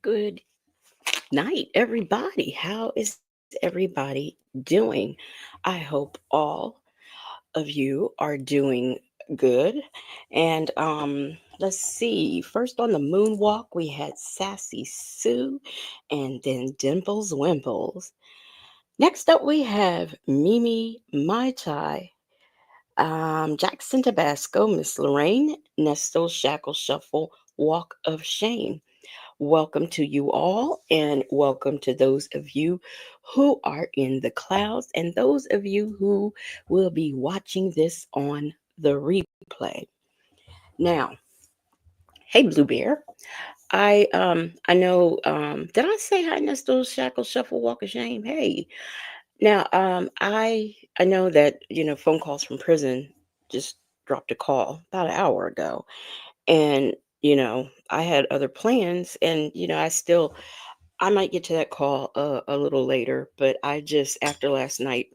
Good night, everybody. How is everybody doing? I hope all of you are doing good. And let's see. First on the moonwalk, we had Sassy Sue and then Dimples Wimples. Next up, we have Mimi Mai Tai, Jackson Tabasco, Miss Lorraine, Nestle Shackle Shuffle, Walk of Shame. Welcome to you all, and welcome to those of you who are in the clouds, and those of you who will be watching this on the replay. Now, hey Blue Bear, I know did I say hi Nestle Shackle Shuffle Walk of Shame? Hey, now I know that phone calls from prison just dropped a call about an hour ago, and I had other plans, and I might get to that call a little later, but I just, after last night,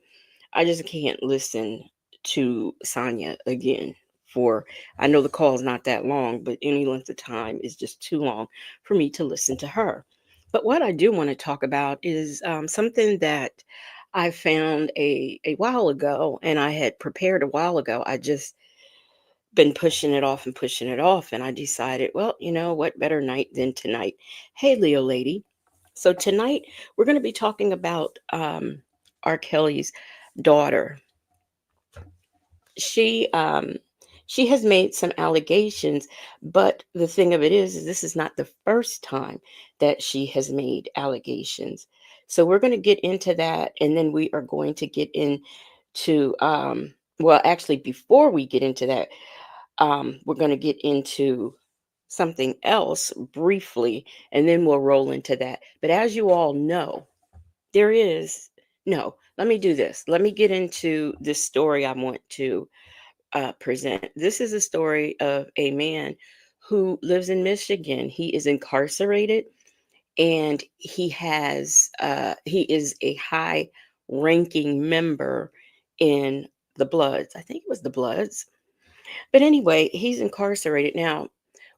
I just can't listen to Sonya again. For I know the call is not that long, but any length of time is just too long for me to listen to her. But what I do want to talk about is something that I found a while ago, and I had prepared a while ago. I just been pushing it off and pushing it off, and I decided, well, you know what, better night than tonight. Hey, Leo lady. So tonight we're going to be talking about R. Kelly's daughter. She um, she has made some allegations, but the thing of it is this is not the first time that she has made allegations. So we're going to get into that, and then we are going to get into well, actually, before we get into that, we're going to get into something else briefly, and then we'll roll into that. But as you all know, there is no, let me do this. Let me get into this story I want to present. This is a story of a man who lives in Michigan. He is incarcerated, and he is a high ranking member in the Bloods. I think it was the Bloods. But anyway, he's incarcerated. Now,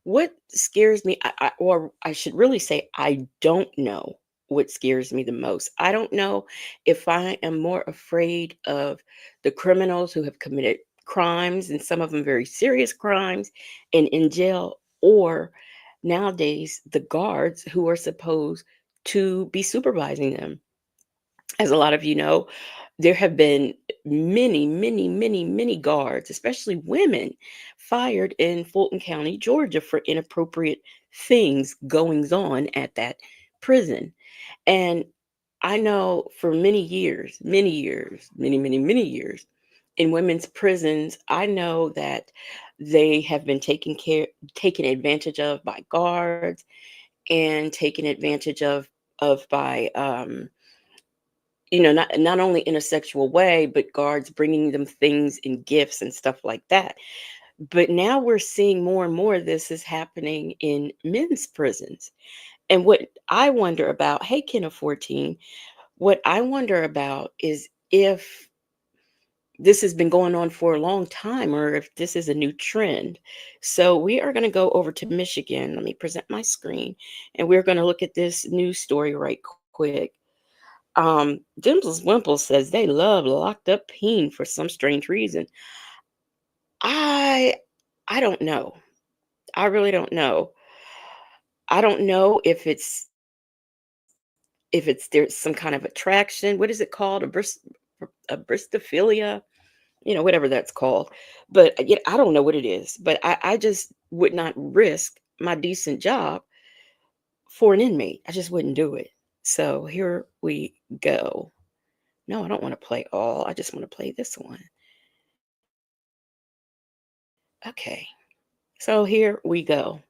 what scares me, or I should really say, I don't know what scares me the most. I don't know if I am more afraid of the criminals who have committed crimes, and some of them very serious crimes, and in jail, or nowadays the guards who are supposed to be supervising them. As a lot of you know, there have been many, many, many, many guards, especially women, fired in Fulton County, Georgia, for inappropriate things goings on at that prison. And I know for many years, many, many, many years in women's prisons, I know that they have been taken advantage of by guards, and taken advantage of by not only in a sexual way, but guards bringing them things and gifts and stuff like that. But now we're seeing more and more of this is happening in men's prisons. And what I wonder about, hey, Ken of 14, what I wonder about is if this has been going on for a long time or if this is a new trend. So we are going to go over to Michigan. Let me present my screen and we're going to look at this news story right quick. Dimples Wimple says they love locked up peen for some strange reason. I I don't know. I really don't know. I don't know if it's there's some kind of attraction. What is it called? A bristophilia? Whatever that's called. But I don't know what it is. But I just would not risk my decent job for an inmate. I just wouldn't do it. So here we go. No, I don't want to play all. I just want to play this one. Okay. So here we go.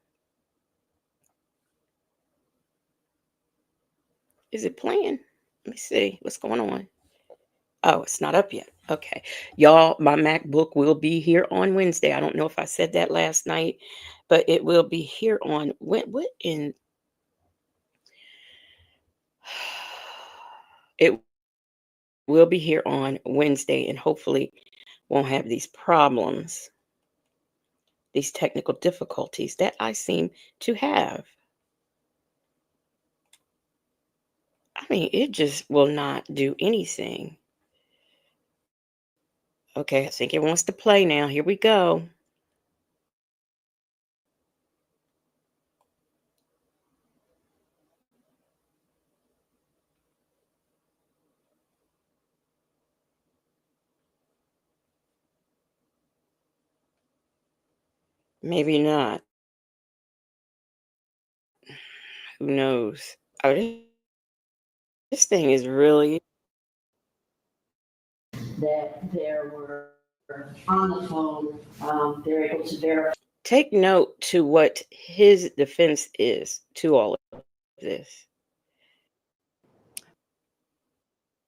Is it playing? Let me see what's going on. Oh, it's not up yet. Okay. Y'all, my MacBook will be here on Wednesday. I don't know if I said that last night, but it will be here on what in it will be here on Wednesday and hopefully won't have these problems, these technical difficulties that I seem to have. I mean, it just will not do anything. Okay, I think it wants to play now. Here we go. Maybe not. Who knows? Oh, this thing is really that there were on the phone. They're able to verify. Take note to what his defense is to all of this.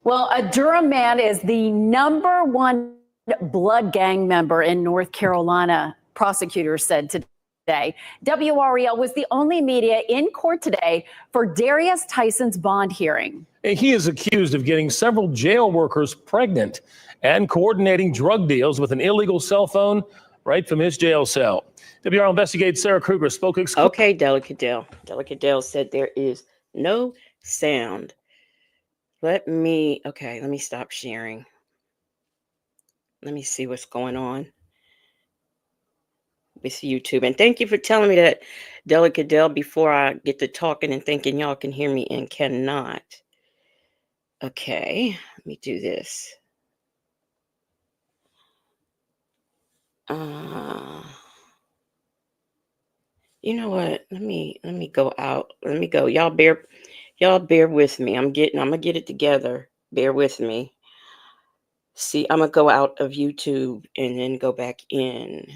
Well, a Durham man is the #1 blood gang member in North Carolina, prosecutors said today. WREL was the only media in court today for Darius Tyson's bond hearing. He is accused of getting several jail workers pregnant and coordinating drug deals with an illegal cell phone right from his jail cell. WREL investigates Sarah Kruger spoke exclusively. Okay, Delicate Dale. Delicate Dale said there is no sound. Let me stop sharing. Let me see what's going on with YouTube. And thank you for telling me that, Delicate Dale, before I get to talking and thinking y'all can hear me and cannot. Okay, let me do this. You know what? Let me go out. Let me go. Y'all bear with me. I'm gonna get it together. Bear with me. See, I'm gonna go out of YouTube and then go back in.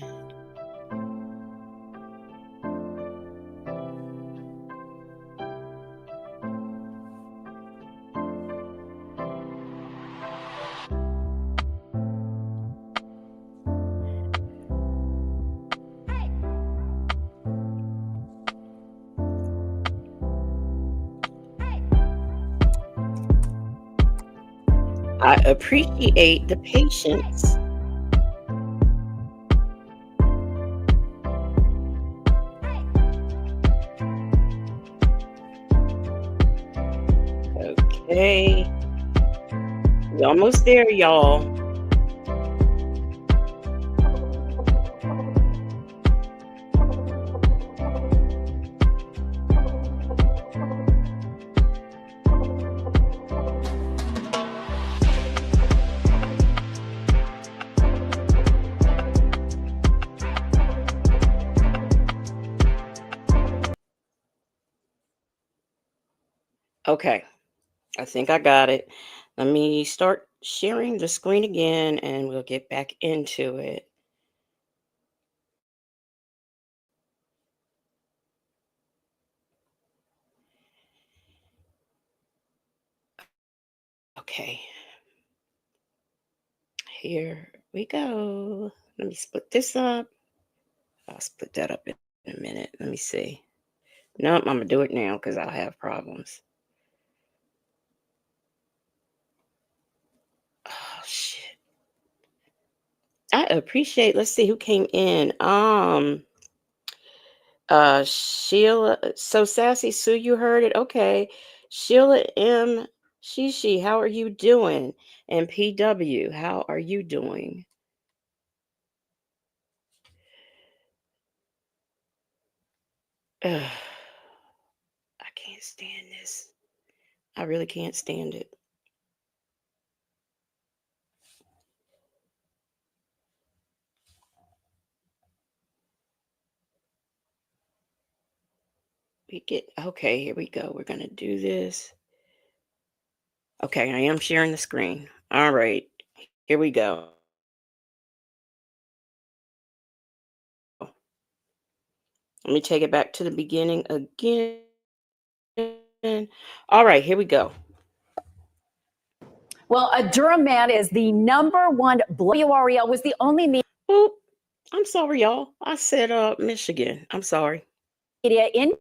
I appreciate the patience. Okay. We almost there, y'all. Okay. I think I got it. Let me start sharing the screen again and we'll get back into it. Okay. Here we go. Let me split this up. I'll split that up in a minute. Let me see. Nope, I'm gonna do it now because I'll have problems. Oh shit. I appreciate. Let's see who came in. Sheila. So Sassy Sue, you heard it. Okay. Sheila M. Shishi, how are you doing? And PW, how are you doing? Ugh, I can't stand this. I really can't stand it. We get okay, here we go. We're gonna do this. Okay, I am sharing the screen. All right, here we go. Let me take it back to the beginning again. All right, here we go. Well, a Durham man is the number one. WREL was the only Oop, I'm sorry, y'all. I said Michigan. I'm sorry. media in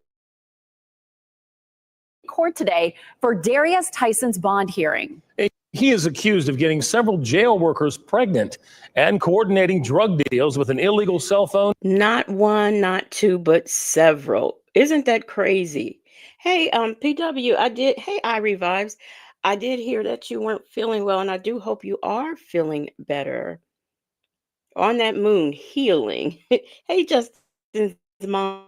court today for Darius Tyson's bond hearing. He is accused of getting several jail workers pregnant and coordinating drug deals with an illegal cell phone. Not one, not two, but several. Isn't that crazy? Hey, PW, hey, I Revives. I did hear that you weren't feeling well, and I do hope you are feeling better. On that moon, healing. Hey, Justin's mom.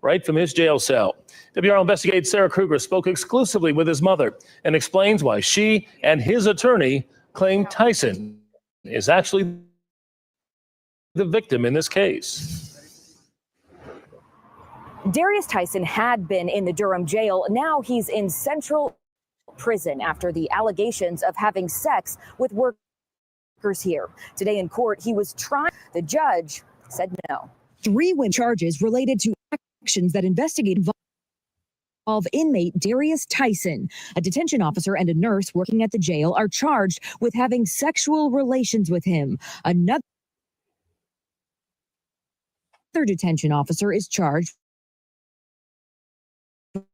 Right from his jail cell. WRL Investigated Sarah Kruger spoke exclusively with his mother and explains why she and his attorney claim Tyson is actually the victim in this case. Darius Tyson had been in the Durham jail. Now he's in Central Prison after the allegations of having sex with workers here. Today in court, he was tried. The judge said no. 3 charges related to actions that investigate of inmate Darius Tyson. A detention officer and a nurse working at the jail are charged with having sexual relations with him. Another detention officer is charged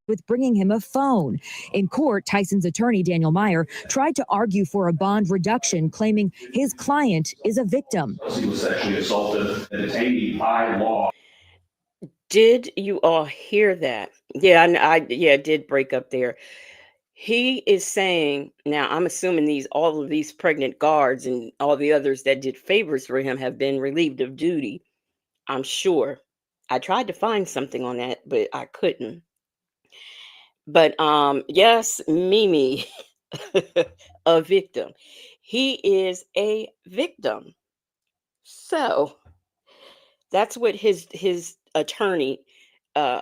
with bringing him a phone. In court, Tyson's attorney, Daniel Meyer, tried to argue for a bond reduction, claiming his client is a victim. He was sexually assaulted and detained by law. Did you all hear that? Yeah, I did break up there. He is saying now. I'm assuming all of these pregnant guards and all the others that did favors for him have been relieved of duty. I'm sure. I tried to find something on that, but I couldn't. But yes, Mimi, a victim. He is a victim. So that's what his attorney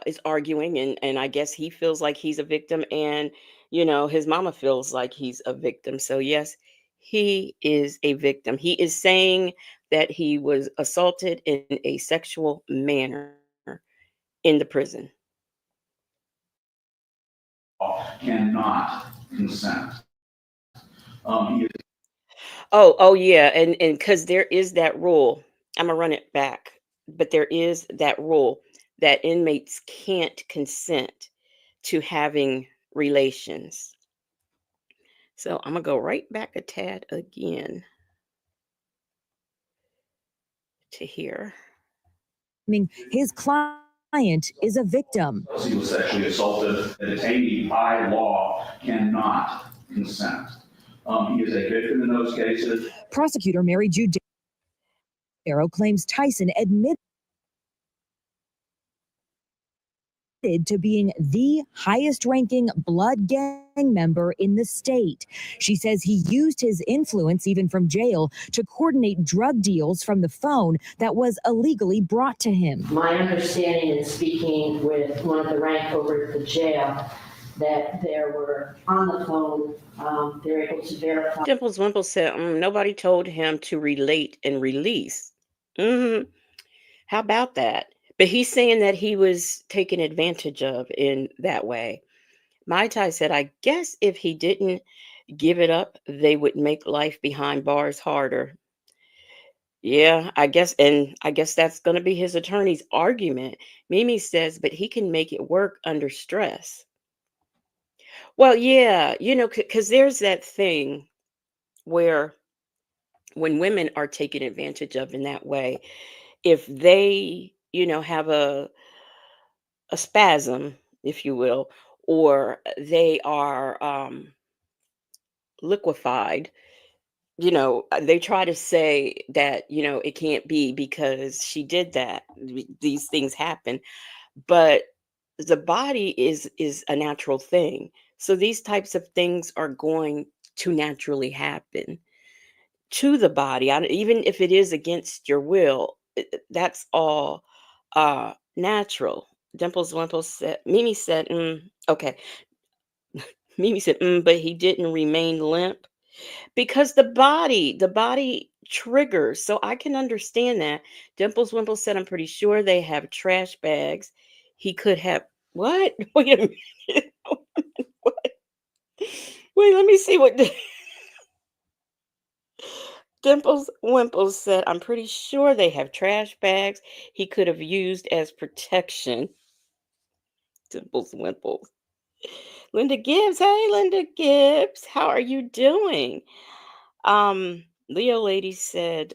is arguing, and I guess he feels like he's a victim, and his mama feels like he's a victim. So yes, he is a victim. He is saying that he was assaulted in a sexual manner in the prison. Cannot consent. He is Oh yeah, and because there is that rule. I'm gonna run it back, but there is that rule that inmates can't consent to having relations. So I'm gonna go right back a tad again to here. His client is a victim. he was sexually assaulted. A detainee by law cannot consent. He is a victim in those cases. Prosecutor Mary Jude Darrow claims Tyson admitted to being the highest ranking blood gang member in the state. She says he used his influence, even from jail, to coordinate drug deals from the phone that was illegally brought to him. My understanding in speaking with one of the rank over at the jail that there were on the phone, they were able to verify. Dimples Wimple said nobody told him to relate and release. How about that? But he's saying that he was taken advantage of in that way. Mai Tai said, I guess if he didn't give it up, they would make life behind bars harder. Yeah, I guess that's going to be his attorney's argument. Mimi says, but he can make it work under stress. Well, yeah, because there's that thing where when women are taken advantage of in that way, if they, have a spasm, if you will, or they are liquefied, they try to say that, it can't be because she did that. These things happen, but the body is a natural thing. So these types of things are going to naturally happen to the body. Even if it is against your will, that's all natural. Dimples Wimples said, Mimi said, okay. Mimi said, but he didn't remain limp because the body triggers. So I can understand that. Dimples Wimples said, I'm pretty sure they have trash bags. He could have, what? Wait a minute. What? Wait, let me see what. Dimples Wimples said, I'm pretty sure they have trash bags he could have used as protection. Dimples Wimples. Linda Gibbs. Hey, Linda Gibbs. How are you doing? Leo Lady said,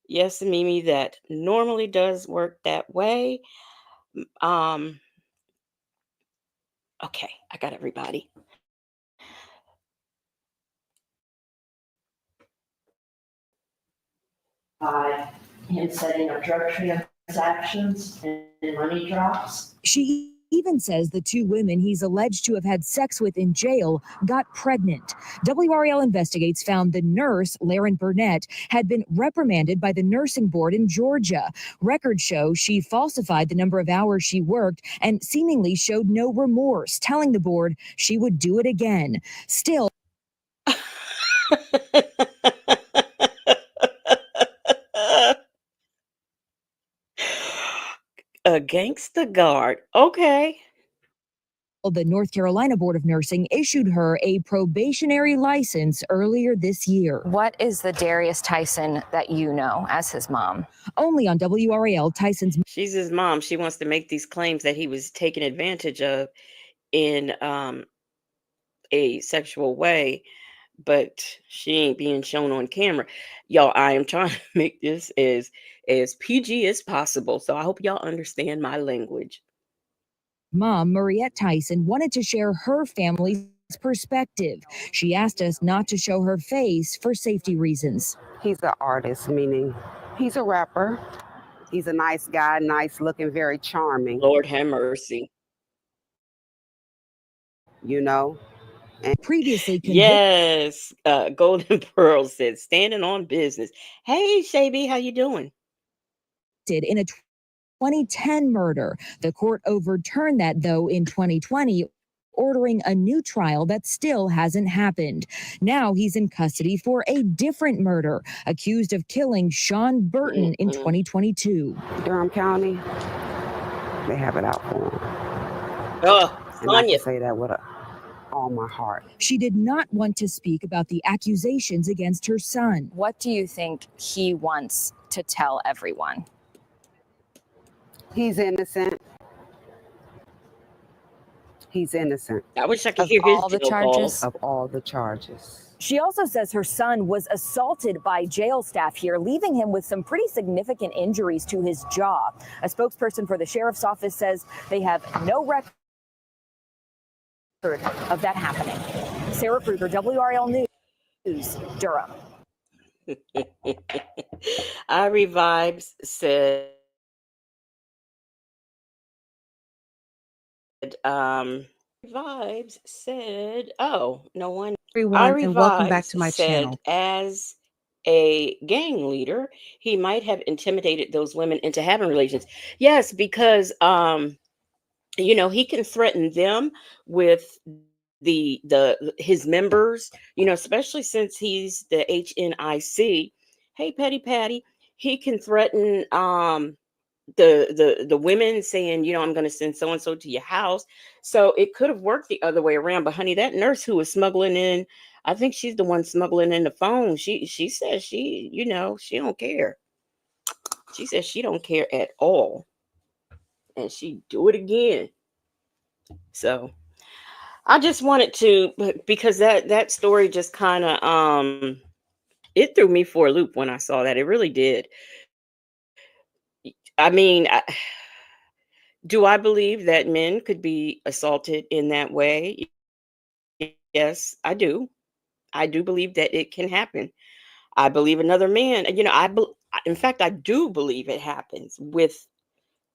yes, Mimi, that normally does work that way. Um, okay, I got everybody. By him setting up drug transactions and money drops. She even says the two women he's alleged to have had sex with in jail got pregnant. WRAL Investigates found the nurse, Laren Burnett, had been reprimanded by the nursing board in Georgia. Records show she falsified the number of hours she worked and seemingly showed no remorse, telling the board she would do it again. Still, A gangster guard. Okay. the North Carolina Board of Nursing issued her a probationary license earlier this year. What is the Darius Tyson that you know as his mom? Only on WRAL, Tyson's She's his mom. She wants to make these claims that he was taken advantage of in a sexual way, but she ain't being shown on camera. Y'all, I am trying to make this as PG as possible. So I hope y'all understand my language. mom, Mariette Tyson, wanted to share her family's perspective. She asked us not to show her face for safety reasons. He's an artist, meaning he's a rapper. He's a nice guy, nice looking, very charming, Lord have mercy. you know. Previously convicted Yes. Golden Pearl said, standing on business. Hey, Shaby, how you doing? in a 2010 murder. The court overturned that, though, in 2020, ordering a new trial that still hasn't happened. Now he's in custody for a different murder, accused of killing Sean Burton in 2022. Durham County, they have it out for him. Oh, And I Sonya. can say that with all my heart. She did not want to speak about the accusations against her son. What do you think he wants to tell everyone? He's innocent. He's innocent I wish I could Of hear his all the jail charges? calls. of all the charges. She also says her son was assaulted by jail staff here, leaving him with some pretty significant injuries to his jaw. A spokesperson for the sheriff's office says they have no record of that happening. Sarah Kruger, WRL News, Durham. Irie Vibes said, Vibes said, oh, no one. Everyone, Irie and welcome back Vibes to my said, channel. as a gang leader, he might have intimidated those women into having relations. Yes, because he can threaten them with his members, especially since he's the HNIC. Hey, Petty Patty, he can threaten the women saying, I'm going to send so and so to your house. So it could have worked the other way around. But honey, that nurse who was smuggling in, I think she's the one smuggling in the phone. She says she don't care. She says she don't care at all, and she do it again. So I just wanted to because that story just kind of it threw me for a loop when I saw that. It really did. I mean, do I believe that men could be assaulted in that way? Yes, I do. I do believe that it can happen. I believe another man, in fact, I do believe it happens with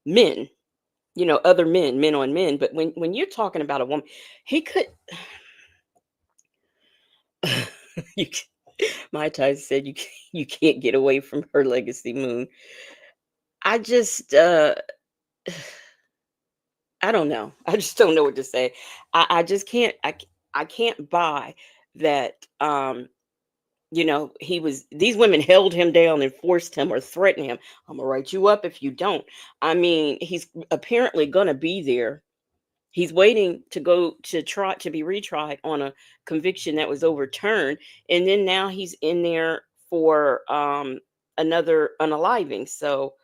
men, other men, men on men. But when you're talking about a woman, he could, you, my Tyson said you can't get away from her legacy moon. I just, I don't know. I just don't know what to say. I just can't, I can't buy that. These women held him down and forced him or threatened him. I'm gonna write you up if you don't. I mean, he's apparently gonna be there. He's waiting to go to try to be retried on a conviction that was overturned, and then now he's in there for another unaliving. So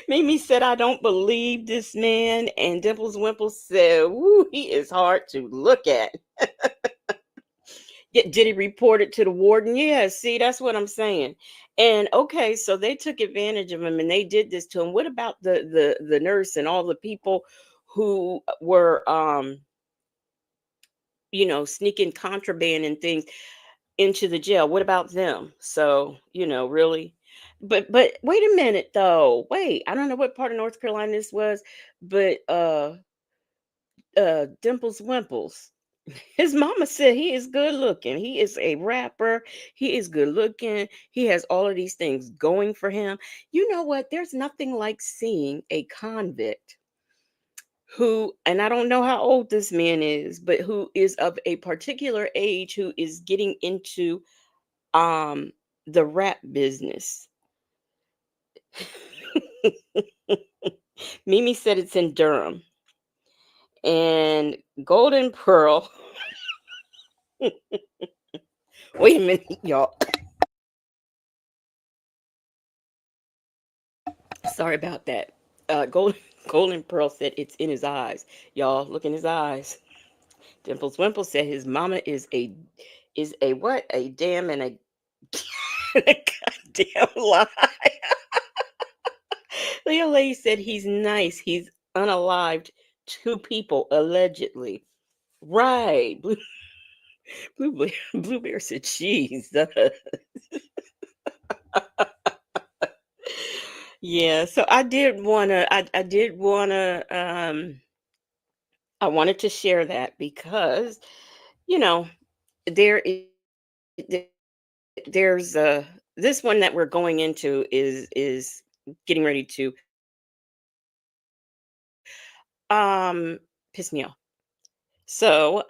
Mimi said, I don't believe this man. And Dimples Wimple said, woo, he is hard to look at. Did he report it to the warden? Yeah, see, that's what I'm saying. And okay, so they took advantage of him and they did this to him. What about the nurse and all the people who were sneaking contraband and things into the jail? What about them? So, really. But wait a minute though. Wait, I don't know what part of North Carolina this was, but Dimples Wimples. His mama said he is good looking. He is a rapper. He is good looking. He has all of these things going for him. You know what? There's nothing like seeing a convict who, and I don't know how old this man is, but who is of a particular age who is getting into um the rap business. Mimi said it's in Durham. And Golden Pearl. Wait a minute, y'all. Sorry about that. Golden Pearl said it's in his eyes. Y'all, look in his eyes. Dimples Wimple said his mama is a what? A damn and a, a goddamn lie. Leo Lady said he's nice. He's unalived two people allegedly. Right. Blue Bear said cheese. Yeah, so I wanted to share that because, you know, there is there's this one that we're going into is getting ready to um piss me off. So,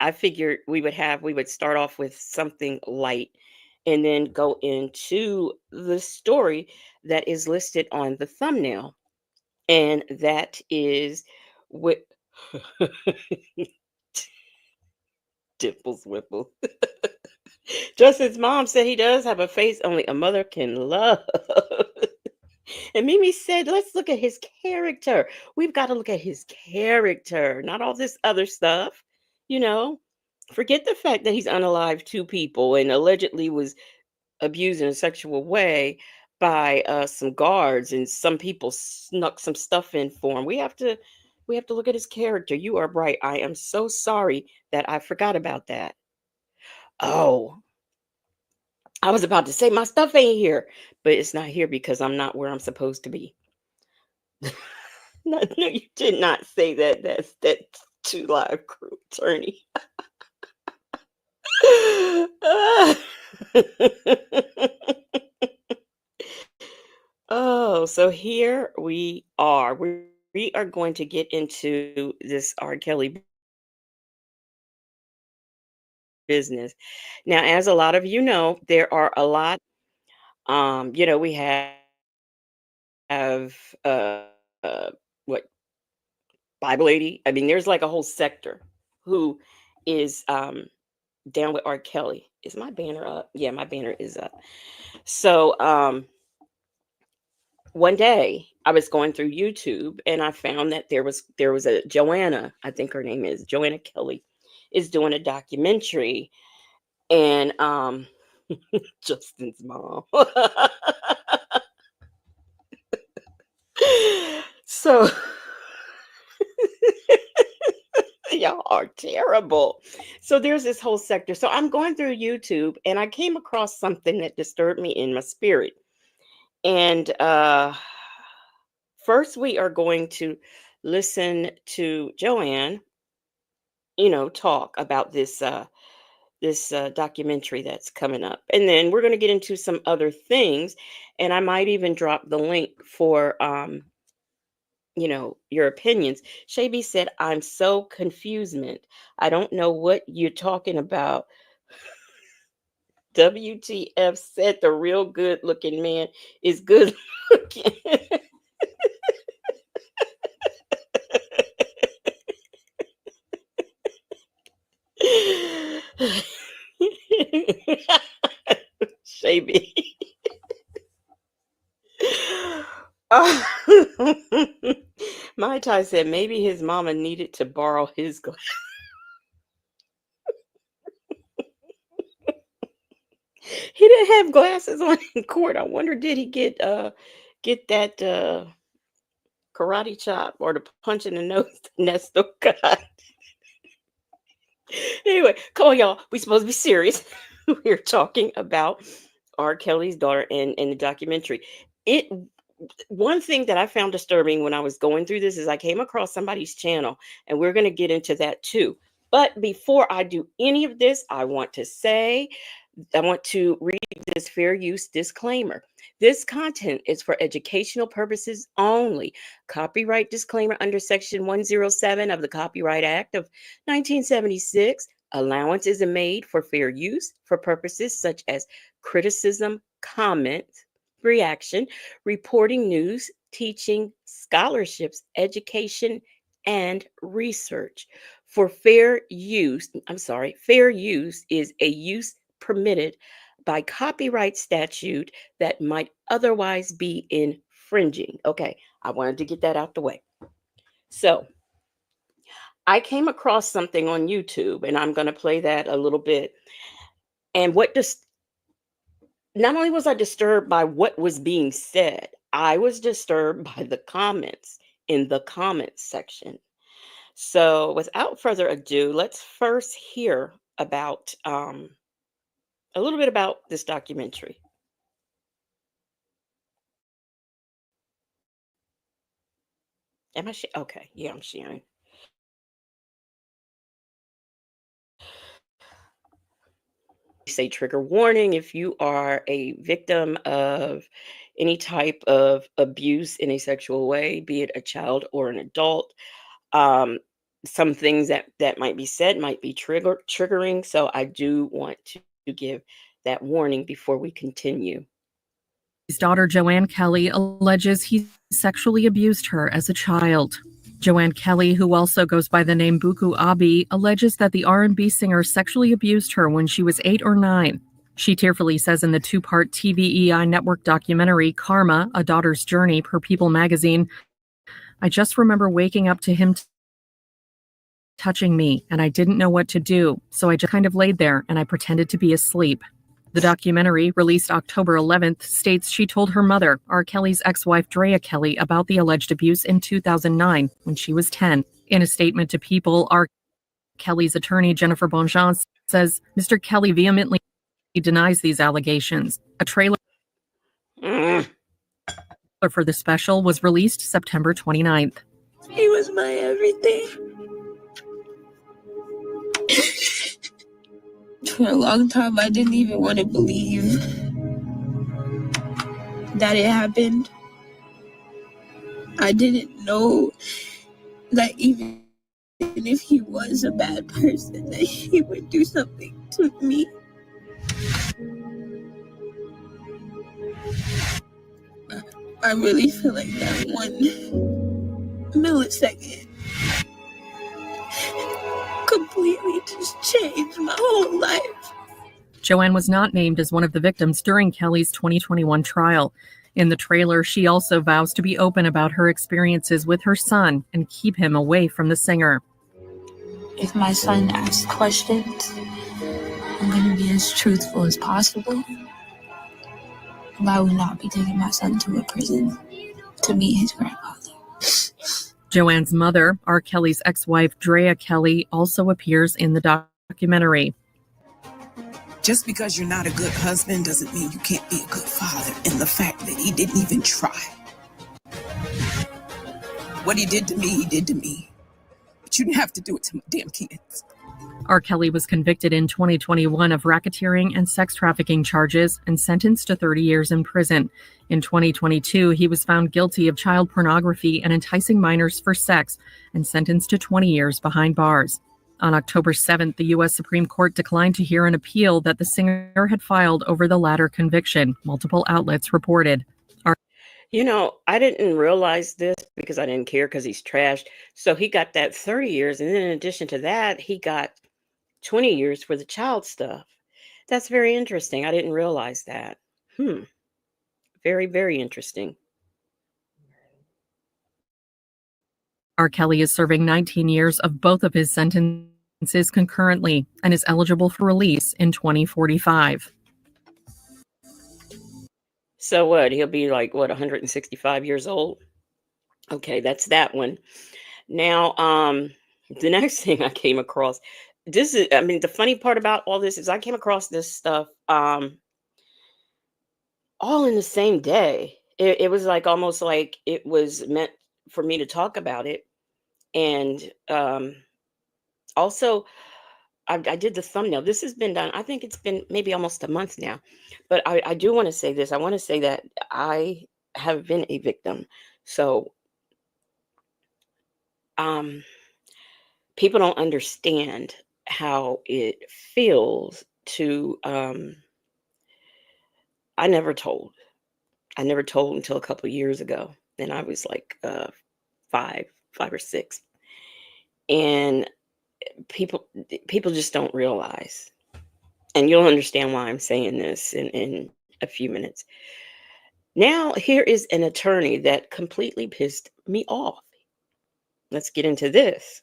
I figured we would start off with something light and then go into the story that is listed on the thumbnail. And that is what Dimples Whipple. Justin's mom said he does have a face only a mother can love. And Mimi said, let's look at his character. We've got to look at his character, not all this other stuff. You know, forget the fact that he's unalived two people and allegedly was abused in a sexual way by some guards, and some people snuck some stuff in for him. We have to look at his character. You are right. I am so sorry that I forgot about that. Oh, I was about to say my stuff ain't here, but it's not here because I'm not where I'm supposed to be. No, no, you did not say that. That's too live crew attorney. Oh, so here we are. We are going to get into this R. Kelly business. Now, as a lot of you know, there are a lot. We have uh, what Bible lady. I mean, there's like a whole sector who is down with R. Kelly. Is my banner up? Yeah, my banner is up. So one day I was going through YouTube and I found that there was a Joanna, I think her name is Joanna Kelly, is doing a documentary, and Justin's mom. So y'all are terrible. So there's this whole sector. So I'm going through YouTube and I came across something that disturbed me in my spirit. And first we are going to listen to Joanne, talk about this documentary that's coming up. And then we're going to get into some other things, and I might even drop the link for your opinions. Shaby said, I'm so confusement. I don't know what you're talking about. WTF said the real good looking man is good looking. Shaby. My Ty said maybe his mama needed to borrow his glasses. He didn't have glasses on in court. I wonder, did he get that karate chop or the punch in the nose that still got? Anyway, come on, y'all. We supposed to be serious. We're talking about R. Kelly's daughter and the documentary. One thing that I found disturbing when I was going through this is I came across somebody's channel, and we're going to get into that too. But before I do any of this, I want to read this fair use disclaimer. This content is for educational purposes only. Copyright disclaimer under Section 107 of the Copyright Act of 1976. Allowance is made for fair use for purposes such as criticism, comment, reaction, reporting news, teaching, scholarships, education, and research. Fair use is a use permitted by copyright statute that might otherwise be infringing. Okay, I wanted to get that out the way. So I came across something on YouTube, and I'm going to play that a little bit. And not only was I disturbed by what was being said, I was disturbed by the comments in the comments section. So without further ado, let's first hear about a little bit about this documentary. Am I okay? Yeah, I'm sharing. Say trigger warning if you are a victim of any type of abuse in a sexual way, be it a child or an adult. Some things that might be said might be triggering. So I do want to give that warning before we continue. His daughter, Joanne Kelly, alleges he sexually abused her as a child. Joanne Kelly, who also goes by the name Buku Abi, alleges that the R&B singer sexually abused her when she was 8 or 9. She tearfully says in the two-part TVEI network documentary, Karma, A Daughter's Journey, per People magazine, I just remember waking up to him touching me, and I didn't know what to do, so I just kind of laid there and I pretended to be asleep. The documentary, released October 11th, states she told her mother, R. Kelly's ex-wife Drea Kelly, about the alleged abuse in 2009 when she was 10. In a statement to People, R. Kelly's attorney, Jennifer Bonjean, says Mr. Kelly vehemently denies these allegations. A trailer for the special was released September 29th. He was my everything. For a long time, I didn't even want to believe that it happened. I didn't know that even if he was a bad person, that he would do something to me. I really feel like that 1 millisecond completely just changed my whole life. Joanne was not named as one of the victims during Kelly's 2021 trial. In the trailer, she also vows to be open about her experiences with her son and keep him away from the singer. If my son asks questions, I'm going to be as truthful as possible. I will not be taking my son to a prison to meet his grandfather. Joanne's mother, R. Kelly's ex-wife, Drea Kelly, also appears in the documentary. Just because you're not a good husband doesn't mean you can't be a good father. And the fact that he didn't even try. What he did to me, he did to me. But you didn't have to do it to my damn kids. R. Kelly was convicted in 2021 of racketeering and sex trafficking charges and sentenced to 30 years in prison. In 2022, he was found guilty of child pornography and enticing minors for sex and sentenced to 20 years behind bars. On October 7th, the U.S. Supreme Court declined to hear an appeal that the singer had filed over the latter conviction, multiple outlets reported. You know, I didn't realize this because I didn't care because he's trashed. So he got that 30 years. And then in addition to that, he got 20 years for the child stuff. That's very interesting. I didn't realize that. Very, very interesting. R. Kelly is serving 19 years of both of his sentences concurrently and is eligible for release in 2045. So what? He'll be like, what, 165 years old? Okay, that's that one. Now, the next thing I came across, this is, I mean, the funny part about all this is I came across this stuff all in the same day. It was like almost like it was meant for me to talk about it. And also, I did the thumbnail. This has been done. I think it's been maybe almost a month now. But I do want to say this. I want to say that I have been a victim. So people don't understand how it feels to I never told until a couple of years ago, and I was like 5 or 6, and people just don't realize, and you'll understand why I'm saying this in a few minutes. Now here is an attorney that completely pissed me off. Let's get into this.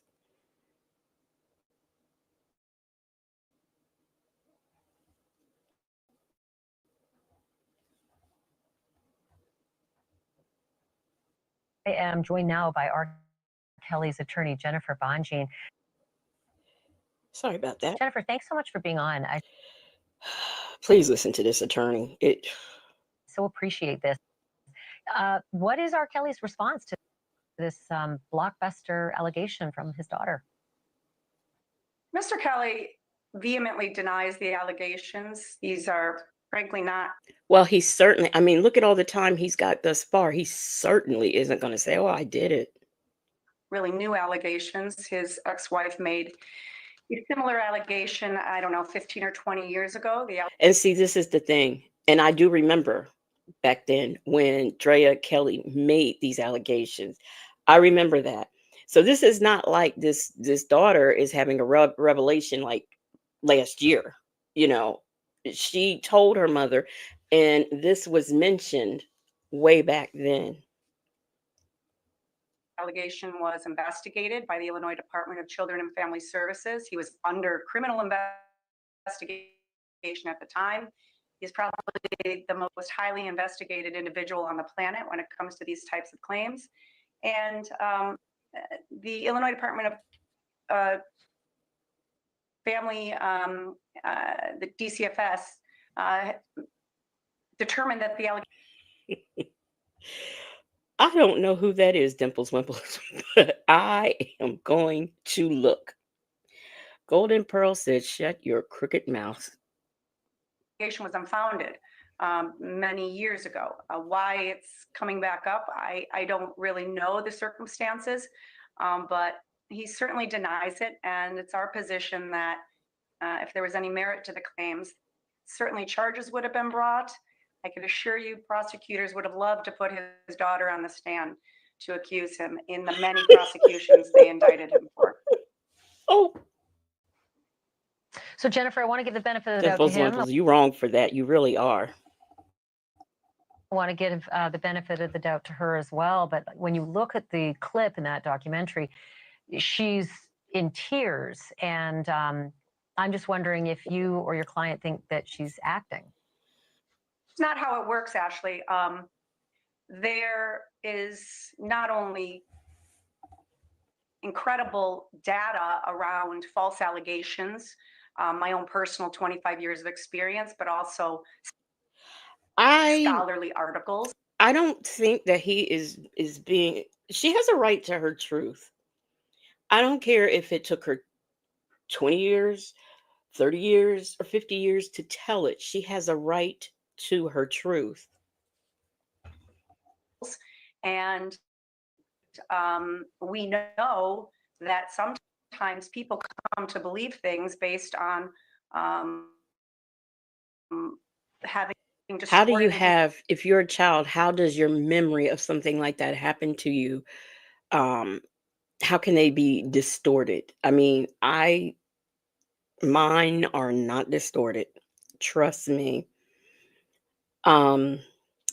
I am joined now by R. Kelly's attorney, Jennifer Bonjean. Sorry about that. Jennifer, thanks so much for being on. I Please listen to this attorney. It so appreciate this. What is R. Kelly's response to this blockbuster allegation from his daughter? Mr. Kelly vehemently denies the allegations. These are frankly not. Well, he certainly, I mean, look at all the time he's got thus far. He certainly isn't going to say, oh, I did it. Really new allegations. His ex-wife made a similar allegation, I don't know, 15 or 20 years ago. And see, this is the thing. And I do remember back then when Drea Kelly made these allegations. I remember that. So this is not like this daughter is having a revelation like last year. You know, she told her mother, and this was mentioned way back then. Allegation was investigated by the Illinois Department of Children and Family Services. He was under criminal investigation at the time. He's probably the most highly investigated individual on the planet when it comes to these types of claims. And the Illinois Department of Family, the DCFS, determined that the allegation. I don't know who that is, Dimples Wimples, but I am going to look. Golden Pearl said, shut your crooked mouth. Was unfounded many years ago. Why it's coming back up, I don't really know the circumstances, but he certainly denies it. And it's our position that if there was any merit to the claims, certainly charges would have been brought. I can assure you prosecutors would have loved to put his daughter on the stand to accuse him in the many prosecutions they indicted him for. Oh. So, Jennifer, I want to give the benefit of the doubt to Dimples him. Wimples, you're wrong for that. You really are. want to give the benefit of the doubt to her as well, but when you look at the clip in that documentary, she's in tears, and I'm just wondering if you or your client think that she's acting. It's not how it works, Ashley. There is not only incredible data around false allegations, my own personal 25 years of experience, but also scholarly articles. I don't think that he is being. She has a right to her truth. I don't care if it took her 20 years, 30 years, or 50 years to tell it. She has a right to her truth. And we know that sometimes people come to believe things based on having How do you distorted have, if you're a child, how does your memory of something like that happen to you? Um, how can they be distorted? I mean, mine are not distorted. Trust me. Um,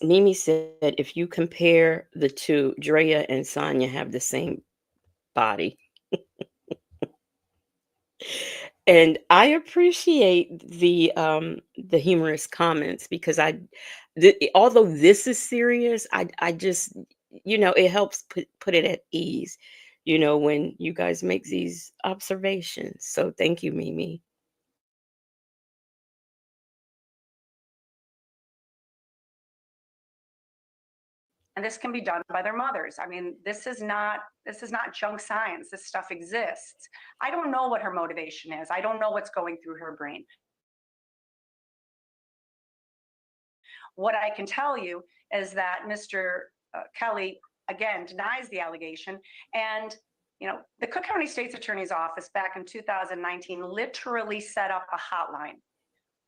Mimi said if you compare the two, Drea and Sonia have the same body. And I appreciate the humorous comments because although this is serious, I just, it helps put it at ease, when you guys make these observations. So thank you, Mimi. and this can be done by their mothers. I mean, this is not junk science. This stuff exists. I don't know what her motivation is. I don't know what's going through her brain. What I can tell you is that Mr. Kelly, again, denies the allegation. And, the Cook County State's Attorney's Office back in 2019 literally set up a hotline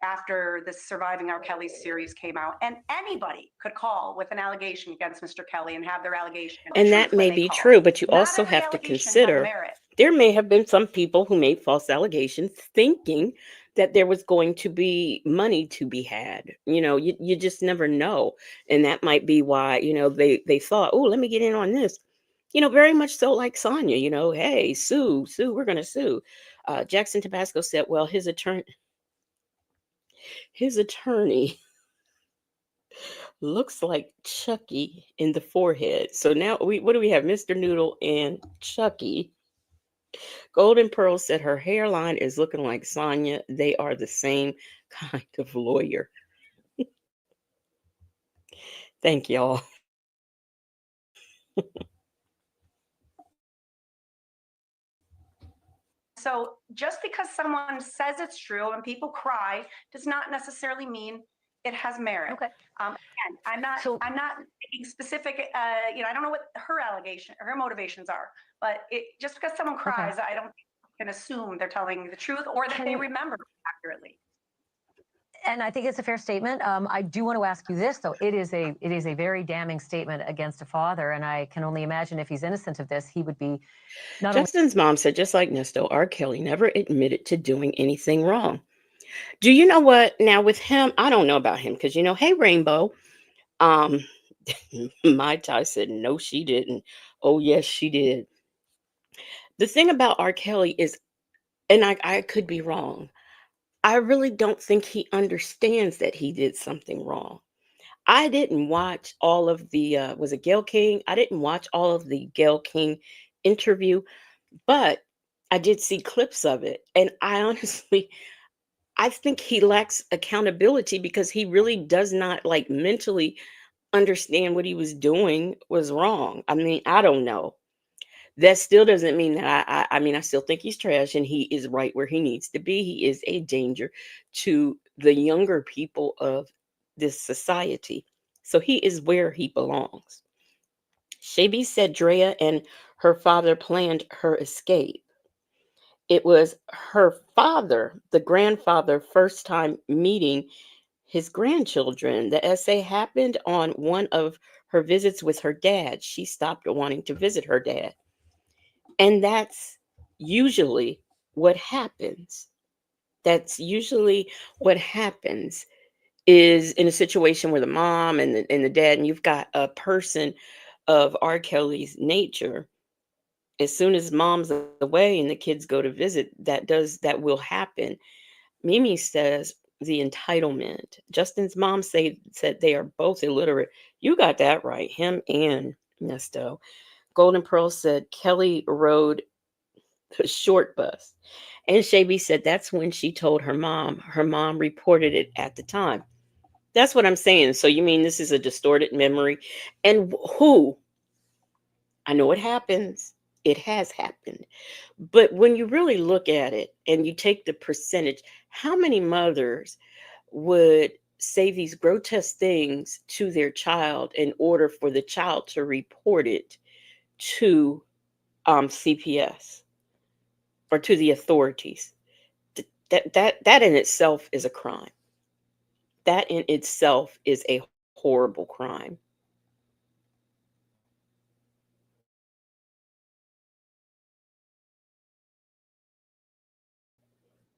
after the Surviving R. Kelly series came out. And anybody could call with an allegation against Mr. Kelly and have their allegation. And that may be true, but you Not also every have to allegation has consider merit. there may have been some people who made false allegations thinking that there was going to be money to be had. You just never know. And that might be why, they thought, oh, let me get in on this. Very much so like Sonia, hey, sue, we're going to sue. Jackson Tabasco said, well, his attorney looks like Chucky in the forehead. So now what do we have? Mr. Noodle and Chucky. Golden Pearl said her hairline is looking like Sonya. They are the same kind of lawyer. Thank y'all. So just because someone says it's true and people cry does not necessarily mean it has merit. Okay. Again, I'm not making specific. I don't know what her motivations are, but just because someone cries, I don't think you can assume they're telling the truth or that they remember accurately. And I think it's a fair statement. I do want to ask you this, though. It is a very damning statement against a father, and I can only imagine if he's innocent of this, he would be not only. Justin's mom said, just like Nesto, R. Kelly never admitted to doing anything wrong. Do you know what? Now with him, I don't know about him because hey, Rainbow. My Ty said no, she didn't. Oh yes, she did. The thing about R. Kelly is, and I could be wrong. I really don't think he understands that he did something wrong. I didn't watch all of the was it Gayle King? I didn't watch all of the Gayle King interview, but I did see clips of it. And I think he lacks accountability because he really does not mentally understand what he was doing was wrong. I mean, I don't know. That still doesn't mean that I mean, I still think he's trash and he is right where he needs to be. He is a danger to the younger people of this society. So he is where he belongs. Shaby said Drea and her father planned her escape. It was her father, the grandfather, first time meeting his grandchildren. The essay happened on one of her visits with her dad. She stopped wanting to visit her dad. And that's usually what happens. That's usually what happens. is in a situation where the mom and the dad, and you've got a person of R. Kelly's nature, as soon as mom's away and the kids go to visit, that will happen. Mimi says the entitlement. Justin's mom said they are both illiterate. You got that right, him and Nesto. Golden Pearl said Kelly rode the short bus. And Shaby said that's when she told her mom. Her mom reported it at the time. That's what I'm saying. So you mean this is a distorted memory? And who? I know it happens. It has happened. But when you really look at it and you take the percentage, how many mothers would say these grotesque things to their child in order for the child to report it to CPS or to the authorities? That in itself is a crime. That in itself is a horrible crime.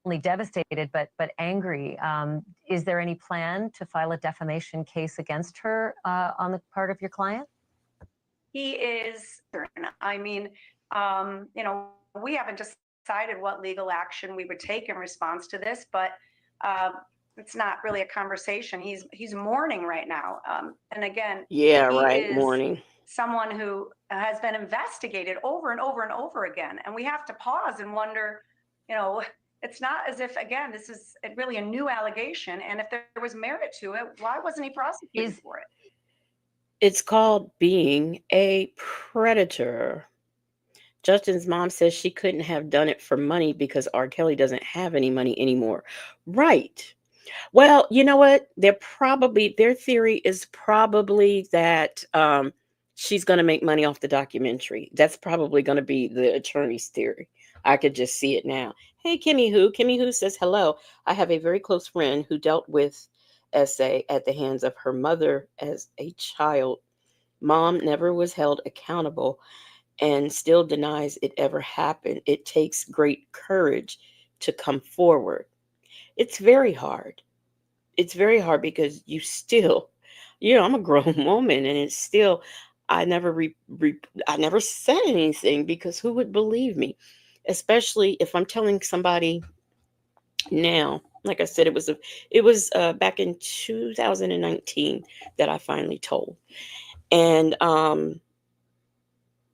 Only devastated, but angry. Is there any plan to file a defamation case against her on the part of your client? He is, I mean, we haven't decided what legal action we would take in response to this, but it's not really a conversation. He's mourning right now. And again, Yeah, he right. is Morning. someone who has been investigated over and over and over again. And we have to pause and wonder, it's not as if, again, this is really a new allegation. And if there was merit to it, why wasn't he prosecuted for it? It's called being a predator. Justin's mom says she couldn't have done it for money because R. Kelly doesn't have any money anymore. Right. Well, you know what? Their theory is probably that she's going to make money off the documentary. That's probably going to be the attorney's theory. I could just see it now. Hey, Kimmy Who says, hello. I have a very close friend who dealt with SA at the hands of her mother as a child. Mom never was held accountable and still denies it ever happened. It takes great courage to come forward. It's very hard. It's very hard because you still, I'm a grown woman, and it's still, I never said anything because who would believe me? Especially if I'm telling somebody now. Like I said, it was back in 2019 that I finally told, and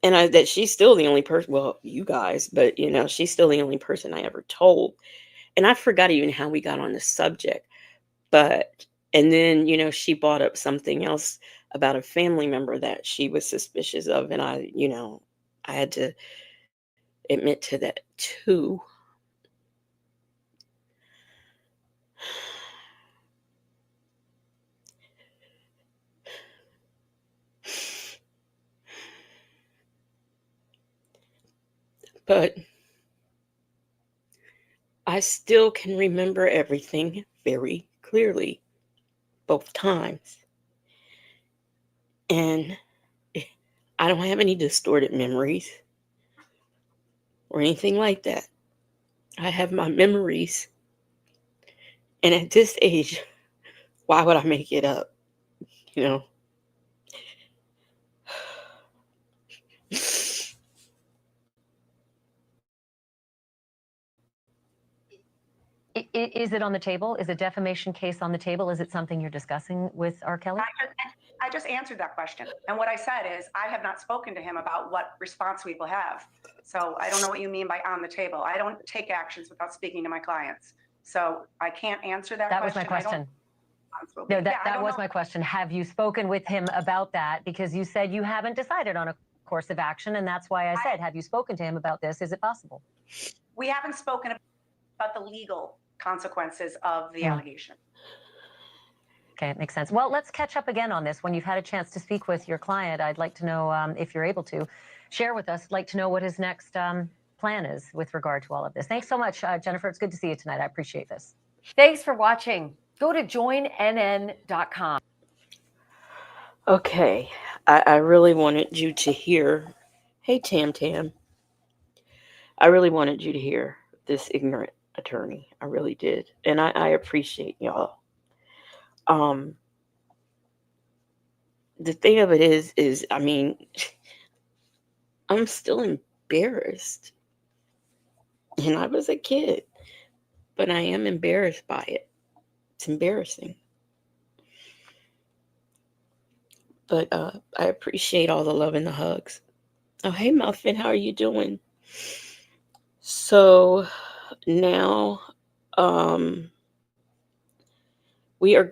that she's still the only person. Well, you guys, but she's still the only person I ever told, and I forgot even how we got on the subject. But, and then, she brought up something else about a family member that she was suspicious of. And I had to admit to that too. But I still can remember everything very clearly, both times. And I don't have any distorted memories or anything like that. I have my memories. And at this age, why would I make it up? Is it on the table? Is a defamation case on the table? Is it something you're discussing with R. Kelly? I just answered that question. And what I said is I have not spoken to him about what response we will have. So I don't know what you mean by on the table. I don't take actions without speaking to my clients. So I can't answer that question. That was my question. No, that was my question. Have you spoken with him about that? Because you said you haven't decided on a course of action. And that's why I said, have you spoken to him about this? Is it possible? We haven't spoken about the legal consequences of the allegation. Okay, it makes sense. Well, let's catch up again on this. When you've had a chance to speak with your client, I'd like to know, if you're able to, share with us, like to know what his next plan is with regard to all of this. Thanks so much, Jennifer. It's good to see you tonight. I appreciate this. Thanks for watching. Go to joinnn.com. Okay, I really wanted you to hear, hey, Tam. I really wanted you to hear this ignorant attorney. I really did. And I appreciate y'all. The thing of it is, I mean, I'm still embarrassed. And I was a kid, but I am embarrassed by it. It's embarrassing. But I appreciate all the love and the hugs. Oh, hey, Muffin, how are you doing? So now we are,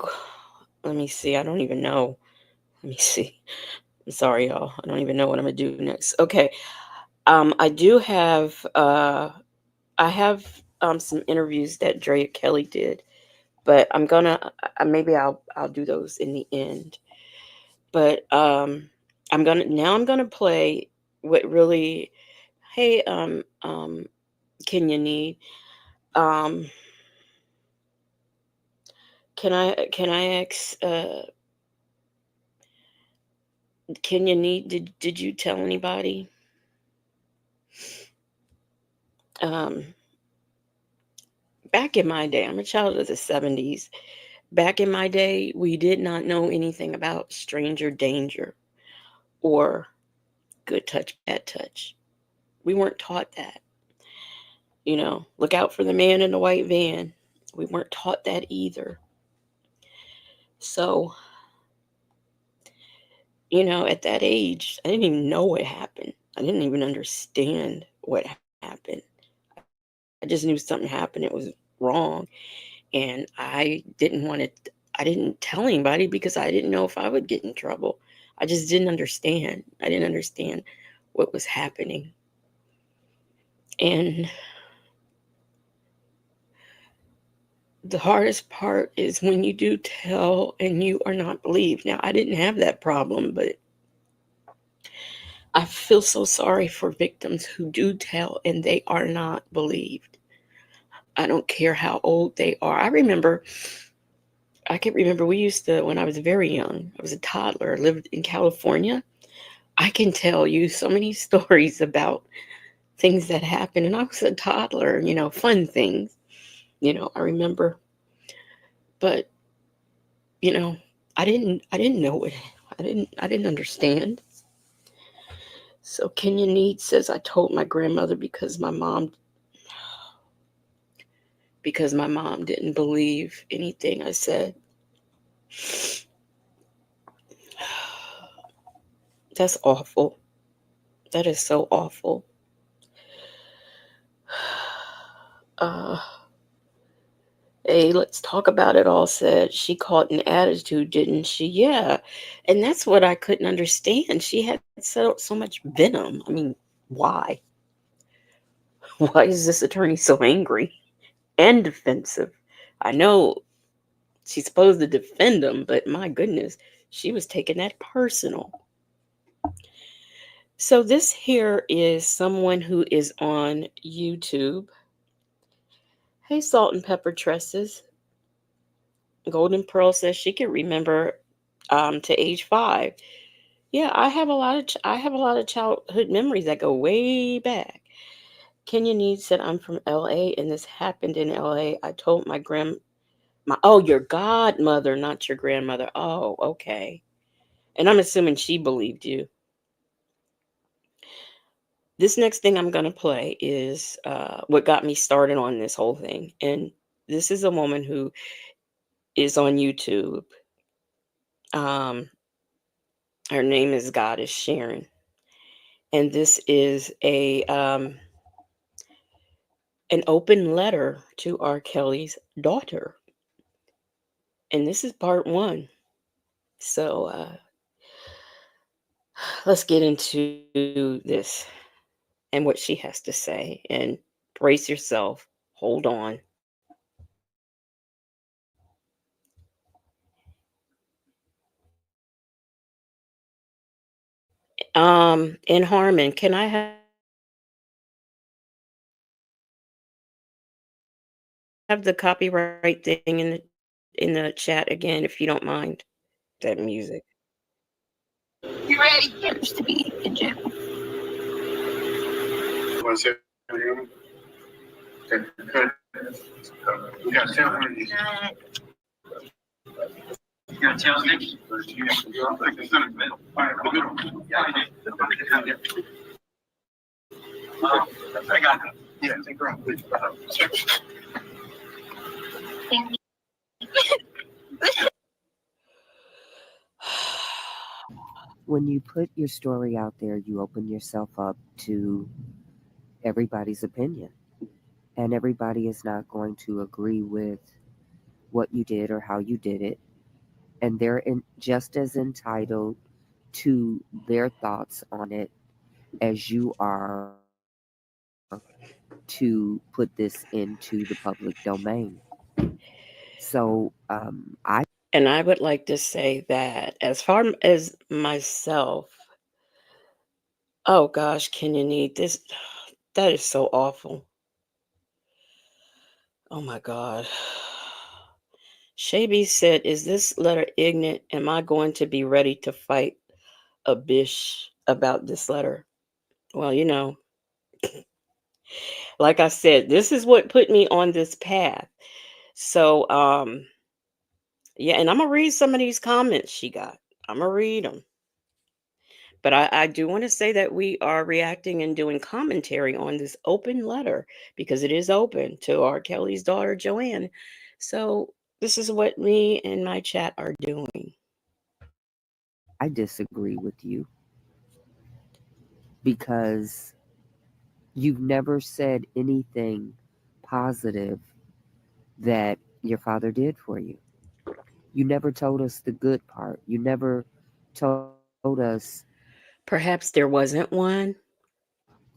let me see, I don't even know. Let me see. I'm sorry, y'all. I don't even know what I'm going to do next. Okay. I do have, I have some interviews that Drea Kelly did, but I'm gonna, maybe I'll do those in the end. But I'm gonna play what really, hey, can you need, um, can I ask, can you need, did you tell anybody? Um, Back in my day, I'm a child of the 70s. Back in my day, we did not know anything about stranger danger or good touch, bad touch. We weren't taught that. Look out for the man in the white van. We weren't taught that either. So, at that age, I didn't even know what happened. I didn't even understand what happened. I just knew something happened. It was wrong. And I didn't tell anybody because I didn't know if I would get in trouble. I just didn't understand. I didn't understand what was happening. And the hardest part is when you do tell and you are not believed. Now, I didn't have that problem, but I feel so sorry for victims who do tell and they are not believed. I don't care how old they are. I can remember we used to, when I was very young, I was a toddler, lived in California. I can tell you so many stories about things that happened. And I was a toddler, fun things, I remember. But, I didn't know it. I didn't understand. So Kenya Need says I told my grandmother because my mom didn't believe anything I said. That's awful. That is so awful. Hey, let's talk about it all said she caught an attitude, didn't she? Yeah. And that's what I couldn't understand. She had so much venom. I mean, why? Why is this attorney so angry and defensive? I know she's supposed to defend him, but my goodness, she was taking that personal. So this here is someone who is on YouTube. Hey, Salt and Pepper Tresses. Golden Pearl says she can remember to age 5. Yeah, I have a lot of childhood memories that go way back. Kenya Need said I'm from LA and this happened in LA. I told your godmother, not your grandmother. Oh, okay. And I'm assuming she believed you. This next thing I'm going to play is what got me started on this whole thing. And this is a woman who is on YouTube. Her name is Goddess Sharon. And this is an open letter to R. Kelly's daughter. And this is part 1. So let's get into this and what she has to say. And brace yourself. Hold on. In Harmon, can I have the copyright thing in the chat again, if you don't mind? That music. You ready? Used to be in jail. Was it? We got 10 on you. When you put your story out there, you open yourself up to everybody's opinion. And everybody is not going to agree with what you did or how you did it. And they're just as entitled to their thoughts on it as you are to put this into the public domain. So And I would like to say that as far as myself, oh gosh, can you need this? That is so awful. Oh my God. Shaby said, is this letter ignorant? Am I going to be ready to fight a bish about this letter? Well, like I said, this is what put me on this path. So, yeah, and I'm going to read some of these comments she got. I'm going to read them. But I do want to say that we are reacting and doing commentary on this open letter because it is open to R. Kelly's daughter, Joanne. So this is what me and my chat are doing. I disagree with you because you've never said anything positive that your father did for you. You never told us the good part. You never told us Perhaps there wasn't one.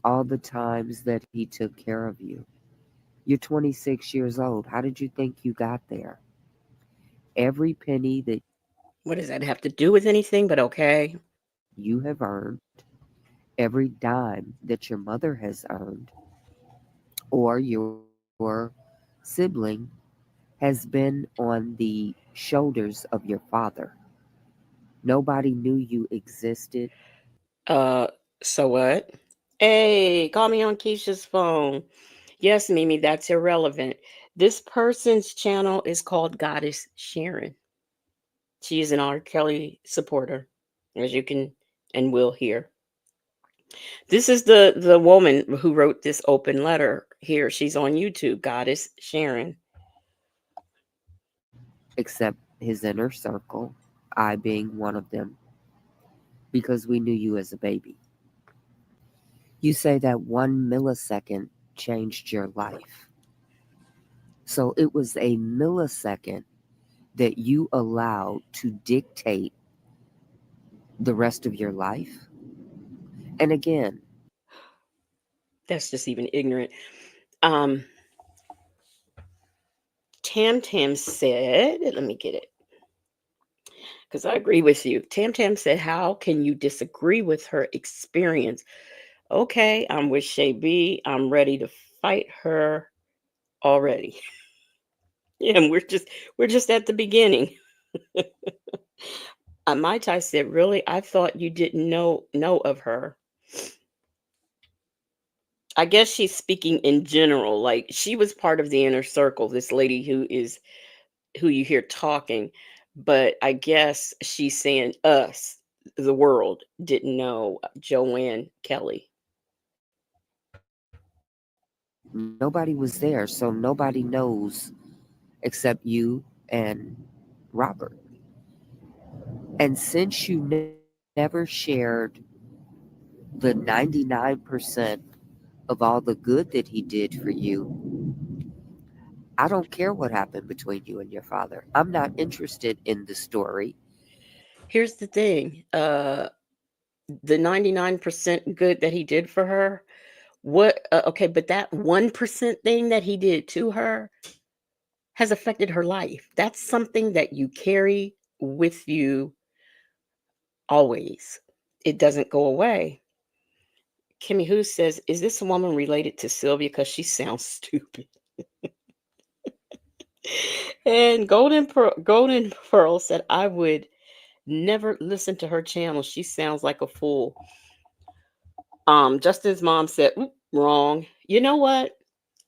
all the times that he took care of you. You're 26 years old. How did you think you got there? Every penny that What does that have to do with anything? But okay. you have earned, every dime that your mother has earned, or your sibling has been on the shoulders of your father. Nobody knew you existed. So what? Hey, call me on Keisha's phone. Yes, Mimi, that's irrelevant. This person's channel is called Goddess Sharon. She is an R. Kelly supporter, as you can and will hear. This is the woman who wrote this open letter here. She's on YouTube, Goddess Sharon. Except his inner circle, I being one of them, because we knew you as a baby. You say that 1 millisecond changed your life. So it was a millisecond that you allowed to dictate the rest of your life. And again, That's just even ignorant. Tam Tam said, let me get it, because I agree with you. Tam Tam said, how can you disagree with her experience? Okay, I'm with Shay B. I'm ready to fight her already. Yeah, and we're just at the beginning. Mai Tai said, really? I thought you didn't know of her. I guess she's speaking in general. Like she was part of the inner circle, this lady who you hear talking, but I guess she's saying us, the world, didn't know Joanne Kelly. nobody was there, so nobody knows except you and Robert. And since you never shared the 99% of all the good that he did for you, I don't care what happened between you and your father. I'm not interested in the story. Here's the thing. The 99% good that he did for her, what okay, but that 1% thing that he did to her has affected her life. That's something that you carry with you always. It doesn't go away. Kimmy Who says, is this woman related to Sylvia? Because she sounds stupid. And Golden Pearl said, I would never listen to her channel. She sounds like a fool. Justin's mom said, wrong. You know what?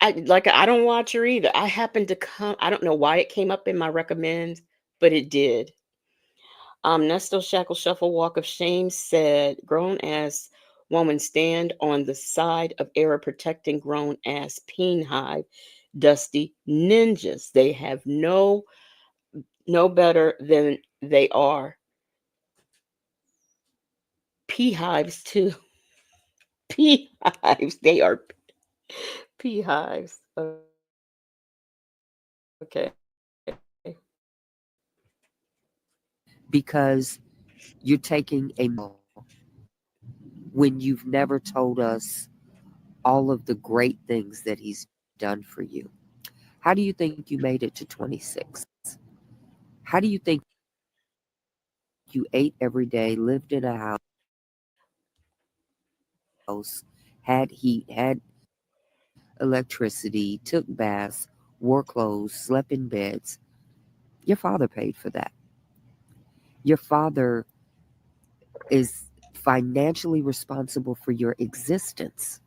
I don't watch her either. I happened to come, I don't know why it came up in my recommends, but it did. Nestle Shackle Shuffle Walk of Shame said, grown ass woman stand on the side of error protecting grown ass peen hive, dusty ninjas. They have no better than they are. Pea hives too. Pea hives. They are pea hives. Okay. Because you're taking a when you've never told us all of the great things that he's done for you. How do you think you made it to 26? How do you think you ate every day, lived in a house, had heat, had electricity, took baths, wore clothes, slept in beds? Your father paid for that. Your father is financially responsible for your existence.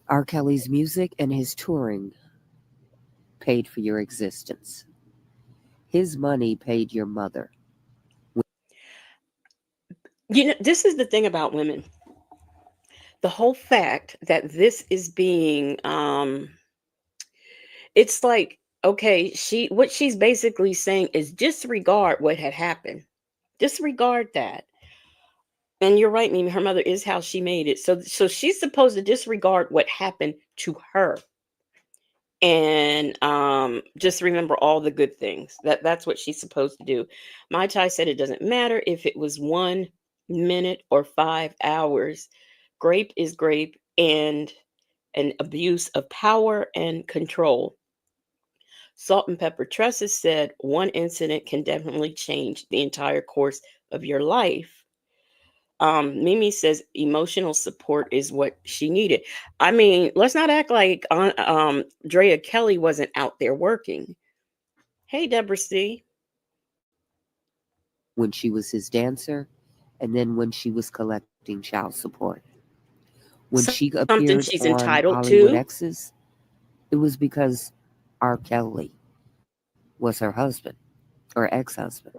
R. Kelly's music and his touring paid for your existence. His money paid your mother. This is the thing about women. The whole fact that this is being it's like, okay, what she's basically saying is disregard what had happened. Disregard that. And you're right, Mimi, her mother is how she made it. So she's supposed to disregard what happened to her and just remember all the good things. That's what she's supposed to do. Mai Tai said it doesn't matter if it was 1 minute or 5 hours. Grape is grape and an abuse of power and control. Salt and Pepper Tresses said one incident can definitely change the entire course of your life. Mimi says emotional support is what she needed. I mean, let's not act like Drea Kelly wasn't out there working. Hey, Deborah C. When she was his dancer, and then when she was collecting child support. When she Something appeared she's on entitled Hollywood to. X's, it was because R. Kelly was her husband or ex-husband.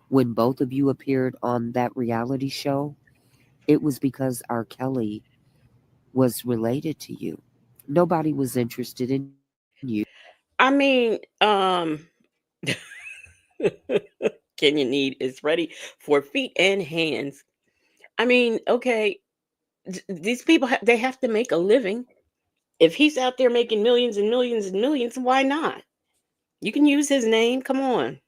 When both of you appeared on that reality show, it was because R. Kelly was related to you. Nobody was interested in you. I mean, Kenyan Need is ready for feet and hands. I mean, okay, these people they have to make a living. If he's out there making millions and millions and millions, why not? You can use his name. Come on.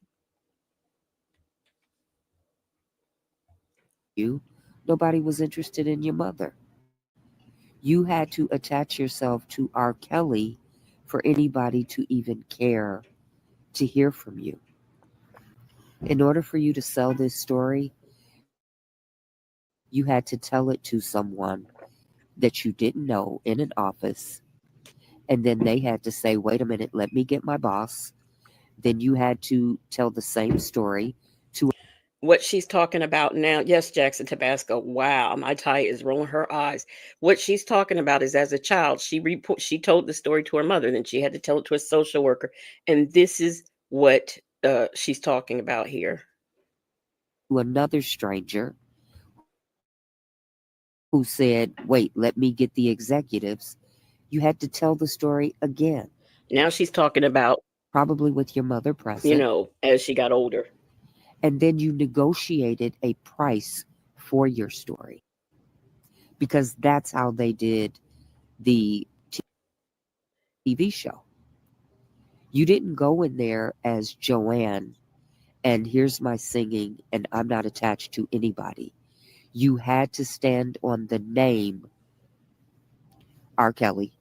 You. Nobody was interested in your mother. You had to attach yourself to R. Kelly for anybody to even care to hear from you. In order for you to sell this story, you had to tell it to someone that you didn't know in an office, and then they had to say, wait a minute, let me get my boss. Then you had to tell the same story to What she's talking about now, yes, Jackson Tabasco. Wow, my tie is rolling her eyes. What she's talking about is as a child, she told the story to her mother, then she had to tell it to a social worker, and this is what she's talking about here. another stranger who said, wait, let me get the executives. You had to tell the story again. Now she's talking about, Probably with your mother present. as she got older. And then you negotiated a price for your story because that's how they did the TV show. You didn't go in there as Joanne and here's my singing and I'm not attached to anybody. You had to stand on the name R. Kelly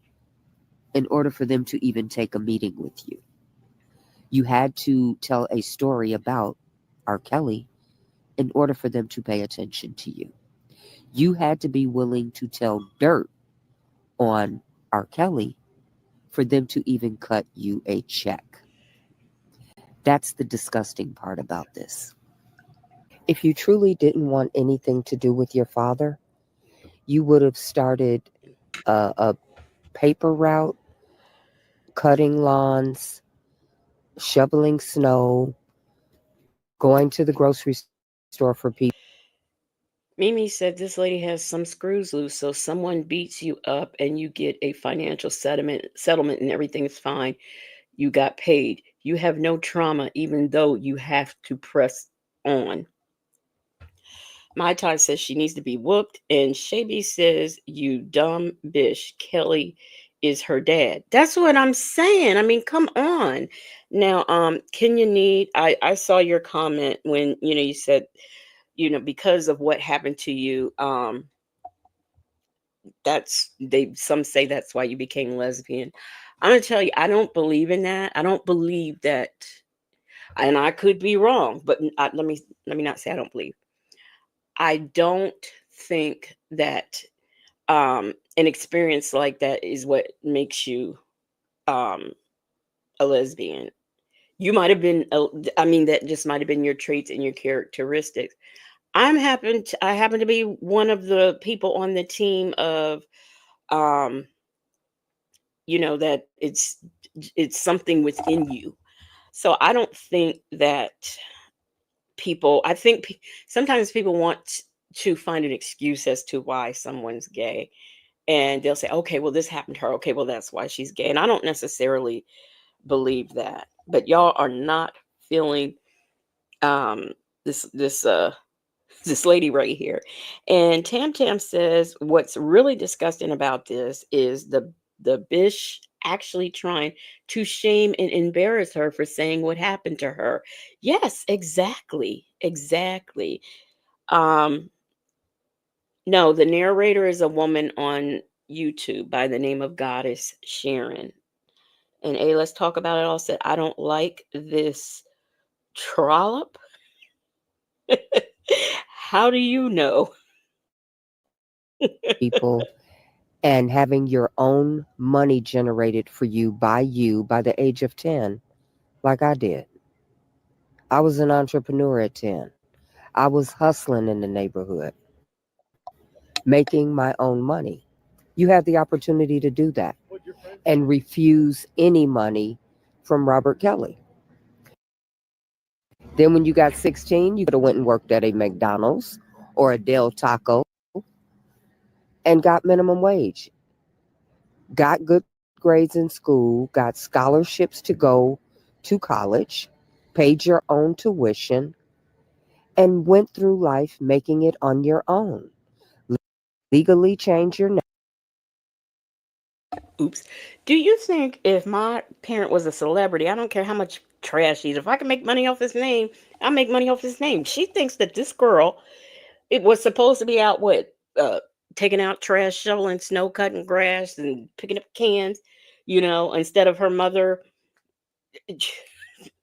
in order for them to even take a meeting with you. You had to tell a story about R. Kelly in order for them to pay attention to you. You had to be willing to tell dirt on R. Kelly for them to even cut you a check. That's the disgusting part about this. If you truly didn't want anything to do with your father, you would have started a paper route, cutting lawns, shoveling snow, going to the grocery store for people. Mimi said this lady has some screws loose, so someone beats you up and you get a financial settlement and everything is fine. You got paid. You have no trauma, even though you have to press on. My Ty says she needs to be whooped, and Shaby says, "You dumb bitch, Kelly is her dad." That's what I'm saying. I mean, come on. Now, Kenya need. I saw your comment when you said because of what happened to you. Some say that's why you became lesbian. I'm gonna tell you, I don't believe in that. I don't believe that, and I could be wrong, but let me not say I don't believe. I don't think that an experience like that is what makes you um, a lesbian. You might have been, I mean, that just might have been your traits and your characteristics. I happen to be one of the people on the team of, um, that it's something within you. So I don't think that I think sometimes people want to find an excuse as to why someone's gay. And they'll say, okay, well, this happened to her. Okay, well, that's why she's gay. And I don't necessarily believe that. But y'all are not feeling um, this this lady right here. And Tam Tam says what's really disgusting about this is the bish actually trying to shame and embarrass her for saying what happened to her. Yes, exactly. Exactly. Um no, the narrator is a woman on YouTube by the name of Goddess Sharon. And let's talk about it all. Said, I don't like this trollop. How do you know? People and having your own money generated for you by the age of 10, like I did. I was an entrepreneur at 10. I was hustling in the neighborhood, making my own money. You have the opportunity to do that and refuse any money from Robert Kelly. Then when you got 16, you could have went and worked at a McDonald's or a Del Taco and got minimum wage, got good grades in school, got scholarships to go to college, paid your own tuition, and went through life making it on your own. Legally change your name. Oops. Do you think if my parent was a celebrity, I don't care how much trash he's, if I can make money off his name, I'll make money off his name. She thinks that this girl, it was supposed to be out taking out trash, shoveling snow, cutting grass, and picking up cans, instead of her mother.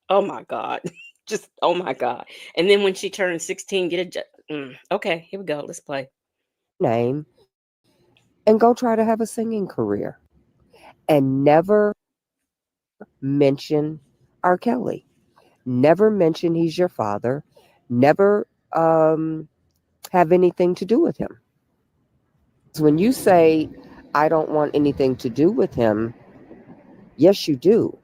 Oh my God. Just oh my God. And then when she turned 16, get a job. Okay, here we go. Let's play. Name and go try to have a singing career and never mention R. Kelly. Never mention he's your father. Never have anything to do with him. When you say, I don't want anything to do with him, yes, you do.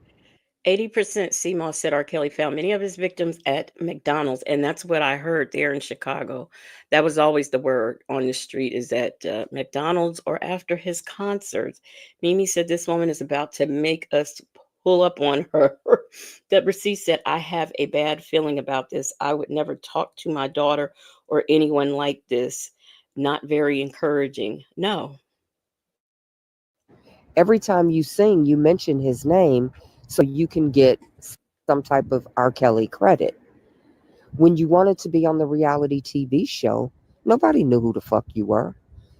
80% CMOS said R. Kelly found many of his victims at McDonald's, and that's what I heard there in Chicago. That was always the word on the street, is at McDonald's or after his concerts. Mimi said this woman is about to make us pull up on her. Deborah C said, I have a bad feeling about this. I would never talk to my daughter or anyone like this. Not very encouraging. No. Every time you sing, you mention his name so you can get some type of R. Kelly credit. When you wanted to be on the reality TV show, nobody knew who the fuck you were.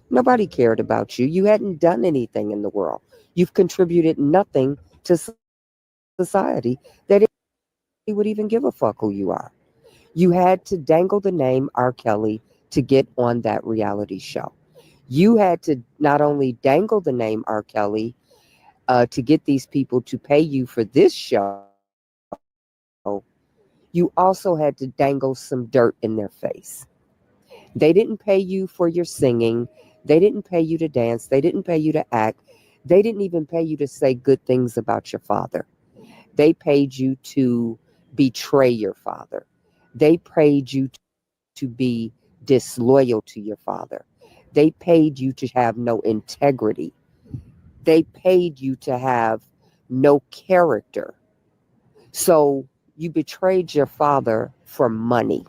Nobody cared about you. You hadn't done anything in the world. You've contributed nothing to society that he would even give a fuck who you are. You had to dangle the name R. Kelly to get on that reality show. You had to not only dangle the name R. Kelly to get these people to pay you for this show, you also had to dangle some dirt in their face. They didn't pay you for your singing. They didn't pay you to dance. They didn't pay you to act. They didn't even pay you to say good things about your father. They paid you to betray your father. They paid you to be disloyal to your father. They paid you to have no integrity. They paid you to have no character. So you betrayed your father for money.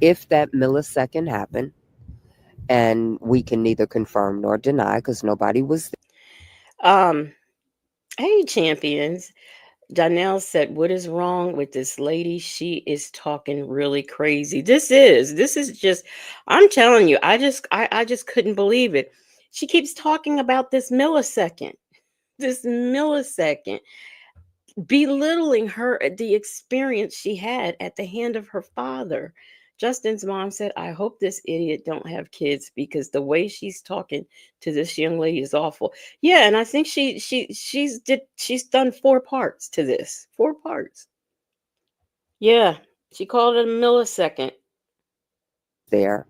If that millisecond happened, and we can neither confirm nor deny because nobody was Um, hey, champions. Donnell said, "What is wrong with this lady? She is talking really crazy." This is just, I'm telling you, I just couldn't believe it. She keeps talking about this millisecond, belittling her the experience she had at the hand of her father. Justin's mom said, "I hope this idiot don't have kids because the way she's talking to this young lady is awful." Yeah, and I think she's done 4 parts to this. 4 parts. Yeah, she called it a millisecond. there.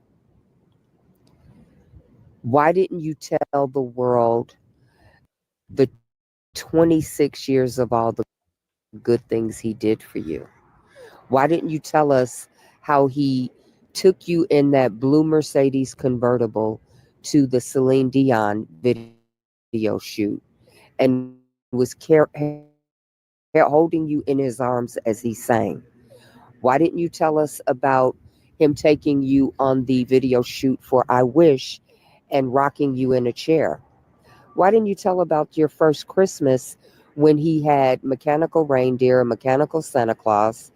Why didn't you tell the world the 26 years of all the good things he did for you? Why didn't you tell us how he took you in that blue Mercedes convertible to the Celine Dion video shoot and was holding you in his arms as he sang? Why didn't you tell us about him taking you on the video shoot for I Wish and rocking you in a chair? Why didn't you tell about your first Christmas when he had mechanical reindeer, a mechanical Santa Claus,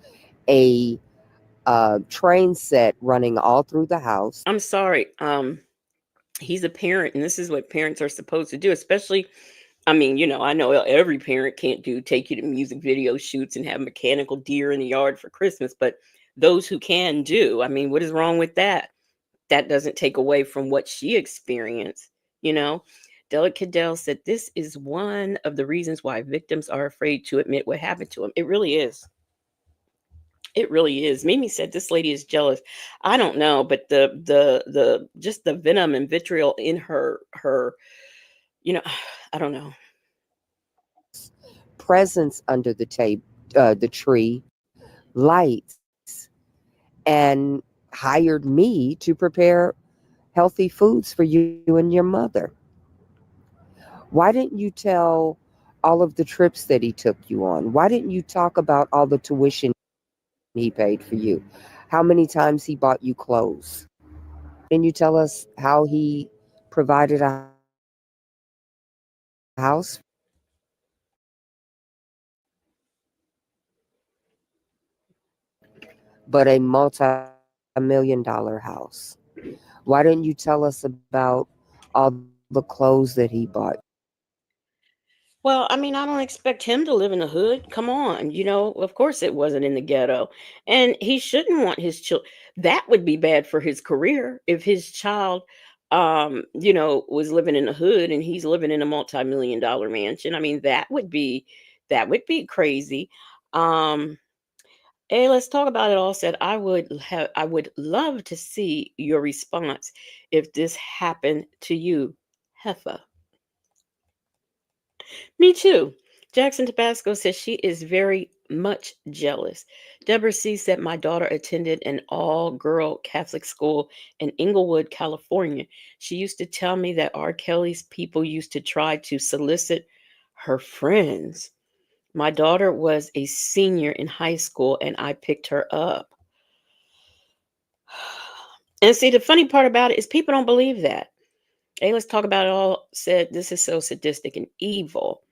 a train set running all through the house? I'm sorry. He's a parent, and this is what parents are supposed to do, especially, I mean, I know every parent can't take you to music video shoots and have mechanical deer in the yard for Christmas, but those who can do. I mean, what is wrong with that? That doesn't take away from what she experienced, you know? Della Cadell said this is one of the reasons why victims are afraid to admit what happened to them. It really is. It really is. Mimi said this lady is jealous. I don't know, but the just the venom and vitriol in her, you know, I don't know. Presents under the tree, lights, and hired me to prepare healthy foods for you and your mother. Why didn't you tell all of the trips that he took you on? Why didn't you talk about all the tuition he paid for you? How many times he bought you clothes? Didn't you tell us how he provided a house, but a multi-million dollar house? Why didn't you tell us about all the clothes that he bought? Well, I mean, I don't expect him to live in the hood. Come on, of course it wasn't in the ghetto. And he shouldn't want his child. That would be bad for his career if his child was living in the hood and he's living in a multi-million dollar mansion. I mean, that would be crazy. Um Hey, let's talk about it all. Said I would love to see your response if this happened to you, Heffa. Me too. Jackson Tabasco says she is very much jealous. Deborah C said my daughter attended an all-girl Catholic school in Inglewood, California. She used to tell me that R. Kelly's people used to try to solicit her friends. My daughter was a senior in high school and I picked her up. And see, the funny part about it is people don't believe that. Hey, let's talk about it all. Said this is so sadistic and evil.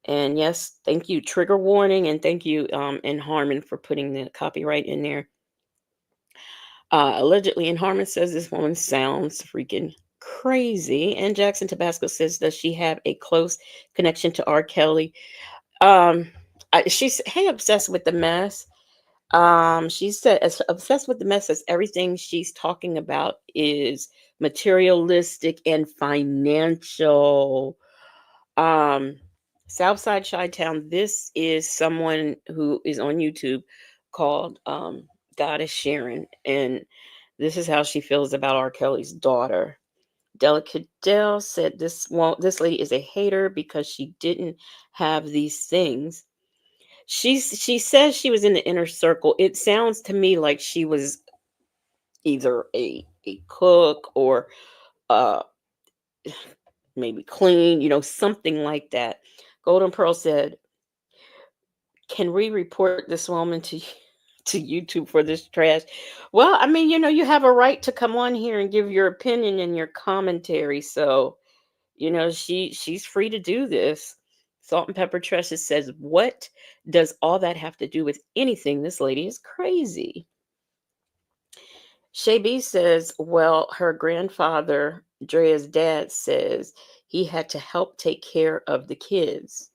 And yes, thank you, trigger warning, and thank you, and Harmon for putting the copyright in there. Allegedly, and Harmon says this woman sounds freaking crazy. And Jackson Tabasco says, does she have a close connection to R. Kelly? She's hey obsessed with the mess. She said as obsessed with the mess as everything she's talking about is materialistic and financial. Um, Southside Chi-Town. This is someone who is on YouTube called Goddess Sharon, and this is how she feels about R. Kelly's daughter. Delicadelle said this lady is a hater because she didn't have these things. She says she was in the inner circle. It sounds to me like she was either a cook or uh maybe clean, something like that. Golden Pearl said, "Can we report this woman to to YouTube for this trash?" Well, I mean, you have a right to come on here and give your opinion and your commentary. So, she's free to do this. Salt and Pepper Tresses says, "What does all that have to do with anything? This lady is crazy." Shay B says, "Well, her grandfather, Drea's dad, says he had to help take care of the kids."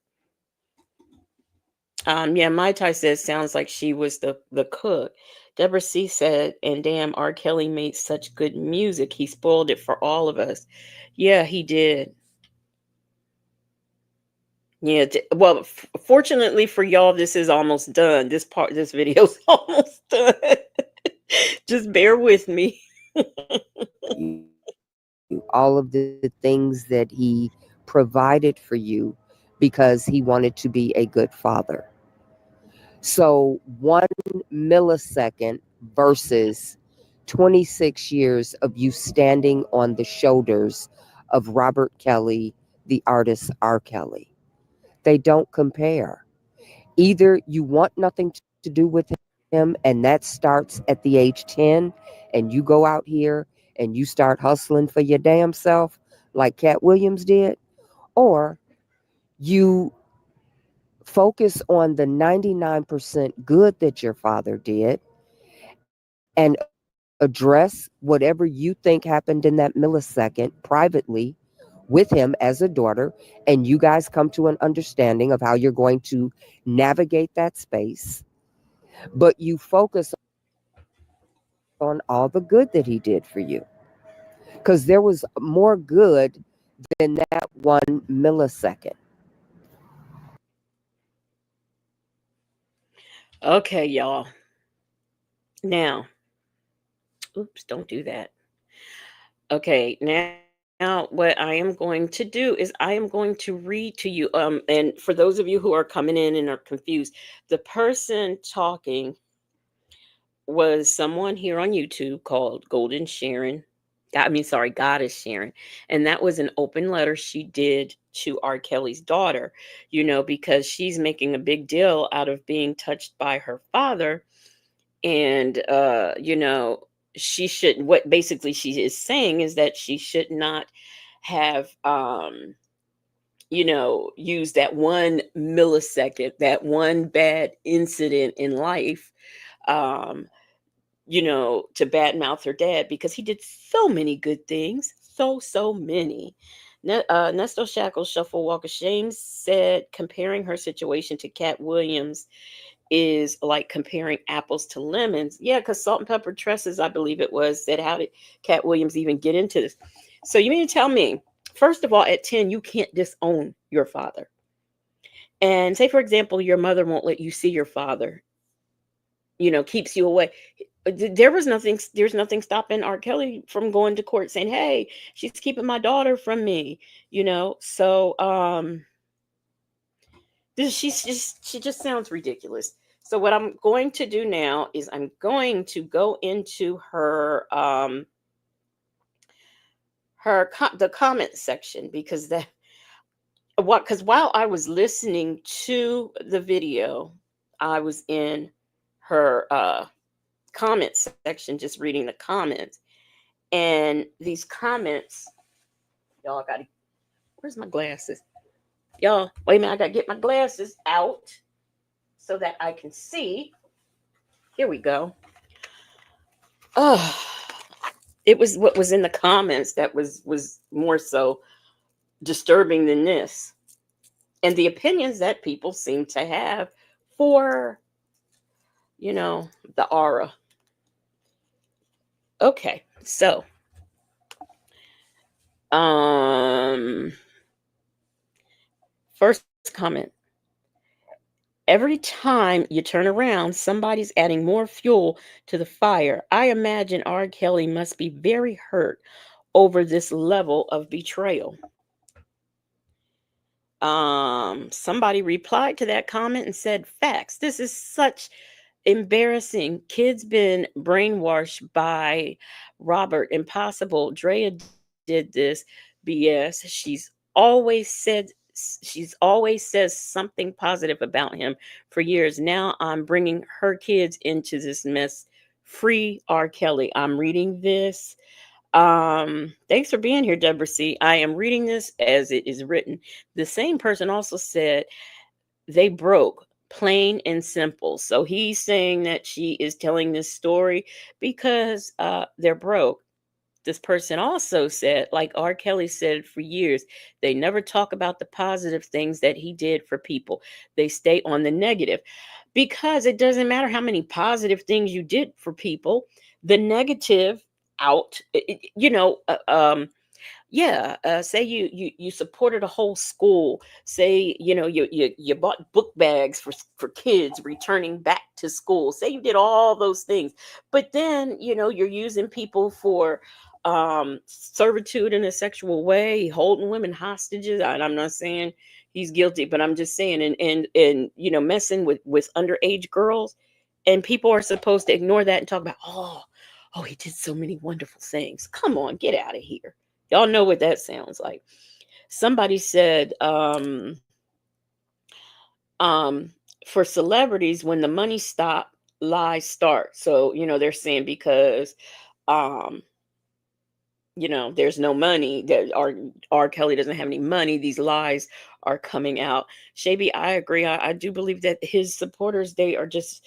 Yeah, Mai Tai says, "Sounds like she was the cook." Deborah C said, "And damn, R. Kelly made such good music. He spoiled it for all of us." Yeah, he did. Yeah. Well, fortunately for y'all, this is almost done. This video's almost done. Just bear with me. All of the things that he provided for you because he wanted to be a good father. So 1 millisecond versus 26 years of you standing on the shoulders of Robert Kelly, the artist R. Kelly. They don't compare. Either you want nothing to do with him, and that starts at the age 10, and you go out here and you start hustling for your damn self like Cat Williams did, or you focus on the 99% good that your father did and address whatever you think happened in that millisecond privately with him as a daughter, and you guys come to an understanding of how you're going to navigate that space, but you focus on all the good that he did for you, because there was more good than that 1 millisecond. Okay, y'all. Now, oops, don't do that. Okay, now what I am going to do is I am going to read to you. And for those of you who are coming in and are confused, the person talking was someone here on YouTube called Golden Sharon. I mean, sorry, Goddess Sharon. And that was an open letter she did to R. Kelly's daughter, because she's making a big deal out of being touched by her father. And, she should, what basically she is saying is that she should not have, used that 1 millisecond, that one bad incident in life, um, to badmouth her dad because he did so many good things. So many. Nesto Shackles Shuffle Walk of Shame said comparing her situation to Cat Williams is like comparing apples to lemons. Yeah, because Salt and Pepper Tresses, I believe it was, said, "How did Cat Williams even get into this?" So you mean to tell me, first of all, at 10, you can't disown your father. And say, for example, your mother won't let you see your father, keeps you away. There's nothing stopping R. Kelly from going to court saying, "Hey, she's keeping my daughter from me," So she just sounds ridiculous. So what I'm going to do now is I'm going to go into the comment section, because while I was listening to the video, I was in her comment section just reading the comments. And these comments, y'all gotta, where's my glasses? Y'all, wait a minute, I gotta get my glasses out so that I can see. Here we go. Oh, it was what was in the comments that was more so disturbing than this. And the opinions that people seem to have for, the aura. Okay, so first comment. Every time you turn around, somebody's adding more fuel to the fire. I imagine R. Kelly must be very hurt over this level of betrayal. Somebody replied to that comment and said, facts. This is such embarrassing. Kids been brainwashed by Robert. Impossible. Drea did this BS. She's always says something positive about him for years. Now I'm bringing her kids into this mess. Free R. Kelly. I'm reading this. Thanks for being here, Deborah C. I am reading this as it is written. The same person also said they broke, plain and simple. So he's saying that she is telling this story because they're broke. This person also said, like R. Kelly said for years, they never talk about the positive things that he did for people. They stay on the negative because it doesn't matter how many positive things you did for people, the negative out, yeah, say you supported a whole school. Say you bought book bags for kids returning back to school. Say you did all those things, but then you're using people for servitude in a sexual way, holding women hostages. And I'm not saying he's guilty, but I'm just saying, and messing with underage girls, and people are supposed to ignore that and talk about oh, he did so many wonderful things. Come on, get out of here. Y'all know what that sounds like. Somebody said, for celebrities, when the money stop, lies start. So, they're saying because, there's no money, that R. Kelly doesn't have any money, these lies are coming out. Shaby, I agree. I do believe that his supporters, they are just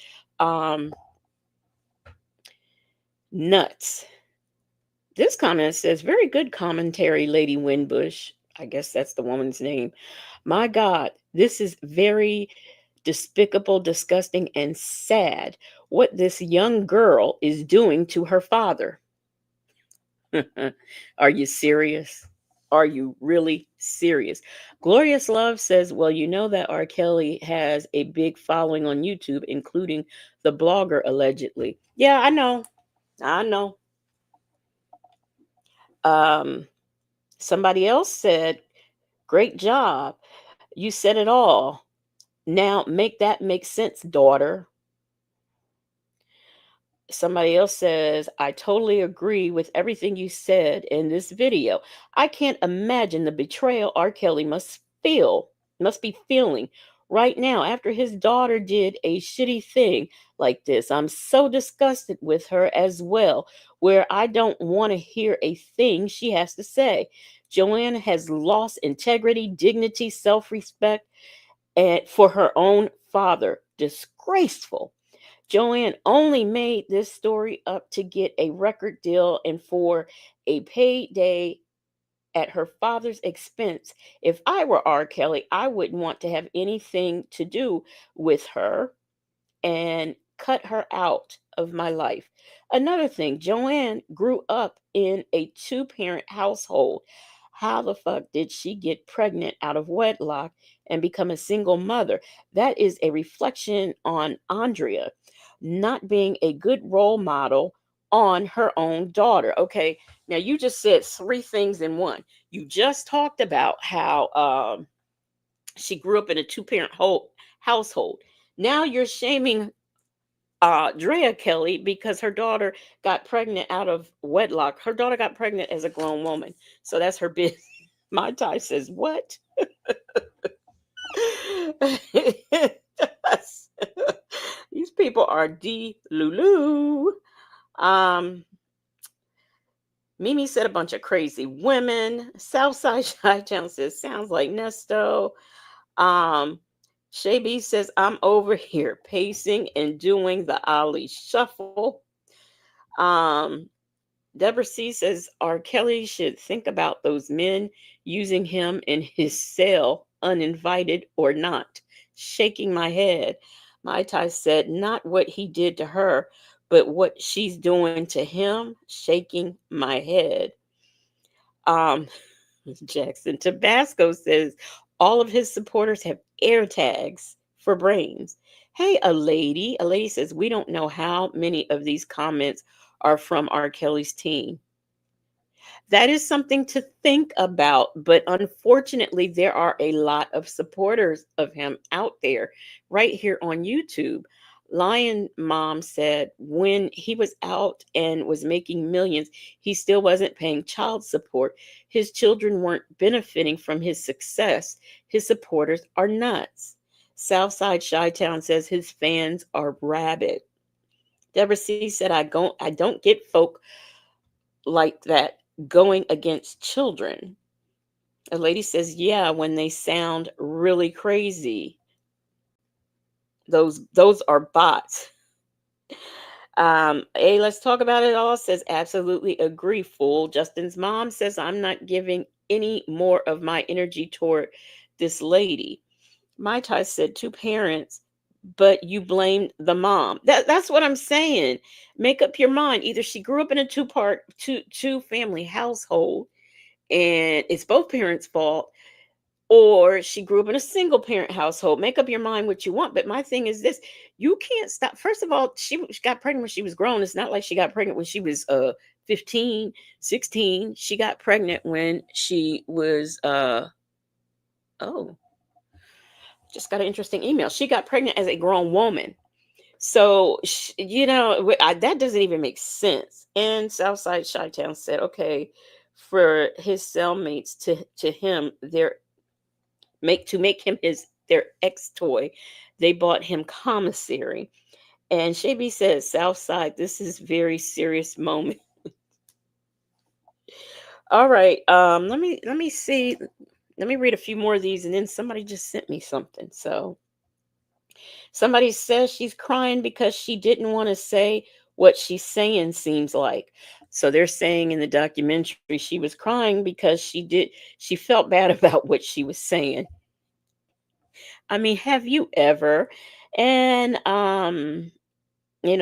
nuts. This comment says, very good commentary, Lady Winbush. I guess that's the woman's name. My God, this is very despicable, disgusting, and sad what this young girl is doing to her father. Are you serious? Are you really serious? Glorious Love says, well, you know that R. Kelly has a big following on YouTube, including the blogger, allegedly. Yeah, I know. I know. Somebody else said, great job. You said it all. Now make that make sense, daughter. Somebody else says, I totally agree with everything you said in this video. I can't imagine the betrayal R. Kelly must be feeling right now after his daughter did a shitty thing like this. I'm so disgusted with her as well, where I don't want to hear a thing she has to say. Joanne has lost integrity, dignity, self-respect, and for her own father. Disgraceful. Joanne only made this story up to get a record deal and for a payday at her father's expense. If I were R. Kelly, I wouldn't want to have anything to do with her and cut her out of my life. Another thing, Joanne grew up in a two-parent household. How the fuck did she get pregnant out of wedlock and become a single mother? That is a reflection on Andrea not being a good role model on her own daughter. Okay, now you just said three things in one. You just talked about how she grew up in a two-parent household. Now you're shaming Drea Kelly because her daughter got pregnant out of wedlock. Her daughter got pregnant as a grown woman. So that's her business. My tie says, what? These people are Lulu. Mimi said a bunch of crazy women. Southside Chi-Town says, sounds like Nesto. Shay B says, I'm over here pacing and doing the Ali shuffle. Deborah C says, R. Kelly should think about those men using him in his cell, uninvited or not. Shaking my head. Mai Tai said, not what he did to her, but what she's doing to him. Shaking my head. Jackson Tabasco says, all of his supporters have air tags for brains. Hey, a lady. A lady says, we don't know how many of these comments are from R. Kelly's team. That is something to think about. But unfortunately, there are a lot of supporters of him out there right here on YouTube. Lion Mom said when he was out and was making millions, he still wasn't paying child support. His children weren't benefiting from his success. His supporters are nuts. Southside Chi-Town says his fans are rabid. Deborah C said, I don't get folk like that going against children. A lady says, yeah, when they sound really crazy. Those are bots. Hey, let's talk about it all says, absolutely agree, fool. Justin's mom says, I'm not giving any more of my energy toward this lady. Mai Tai said, two parents, but you blamed the mom. That's what I'm saying. Make up your mind. Either she grew up in a two family household and it's both parents' fault, or she grew up in a single parent household. Make up your mind what you want. But my thing is this: you can't stop. First of all, she got pregnant when she was grown. It's not like she got pregnant when she was 15, 16. She got pregnant when she was oh, just got an interesting email. She got pregnant as a grown woman. So, that doesn't even make sense. And Southside Chi-Town said, okay, for his cellmates to him, make him their ex toy, they bought him commissary. And Shaby says, Southside, this is very serious moment. All right, let me see. Let me read a few more of these, and then somebody just sent me something. So somebody says she's crying because she didn't want to say what she's saying, seems like. So they're saying in the documentary she was crying because she felt bad about what she was saying. I mean, have you ever? And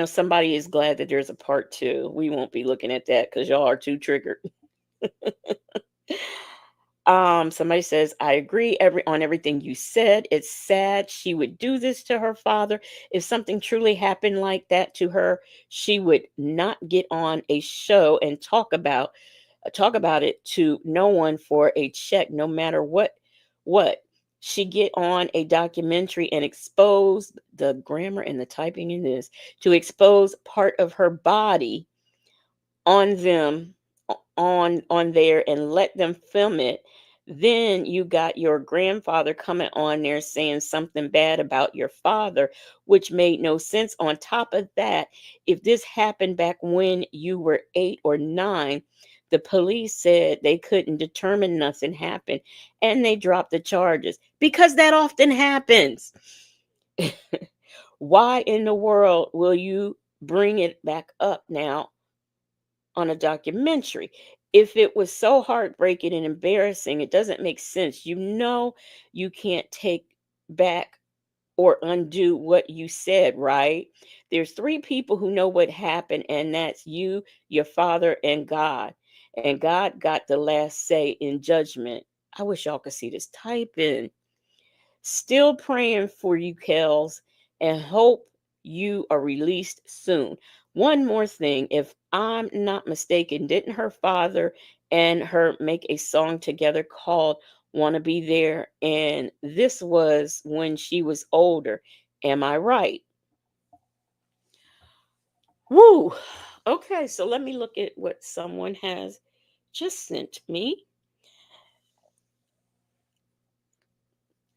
somebody is glad that there's a part two. We won't be looking at that because y'all are too triggered. Somebody says, I agree on everything you said. It's sad she would do this to her father. If something truly happened like that to her, she would not get on a show and talk about it to no one for a check, no matter what. She get on a documentary and expose the grammar and the typing in this to expose part of her body on them on there and let them film it. Then you got your grandfather coming on there saying something bad about your father, which made no sense. On top of that, if this happened back when you were 8 or 9, the police said they couldn't determine nothing happened and they dropped the charges because that often happens. Why in the world will you bring it back up now on a documentary? If it was so heartbreaking and embarrassing, it doesn't make sense. You can't take back or undo what you said, right? There's 3 people who know what happened, and that's you, your father, and God. And God got the last say in judgment. I wish y'all could see this typing. Still praying for you, Kels, and hope you are released soon. One more thing, if I'm not mistaken, didn't her father and her make a song together called Wanna Be There? And this was when she was older. Am I right? Woo! Okay, so let me look at what someone has just sent me.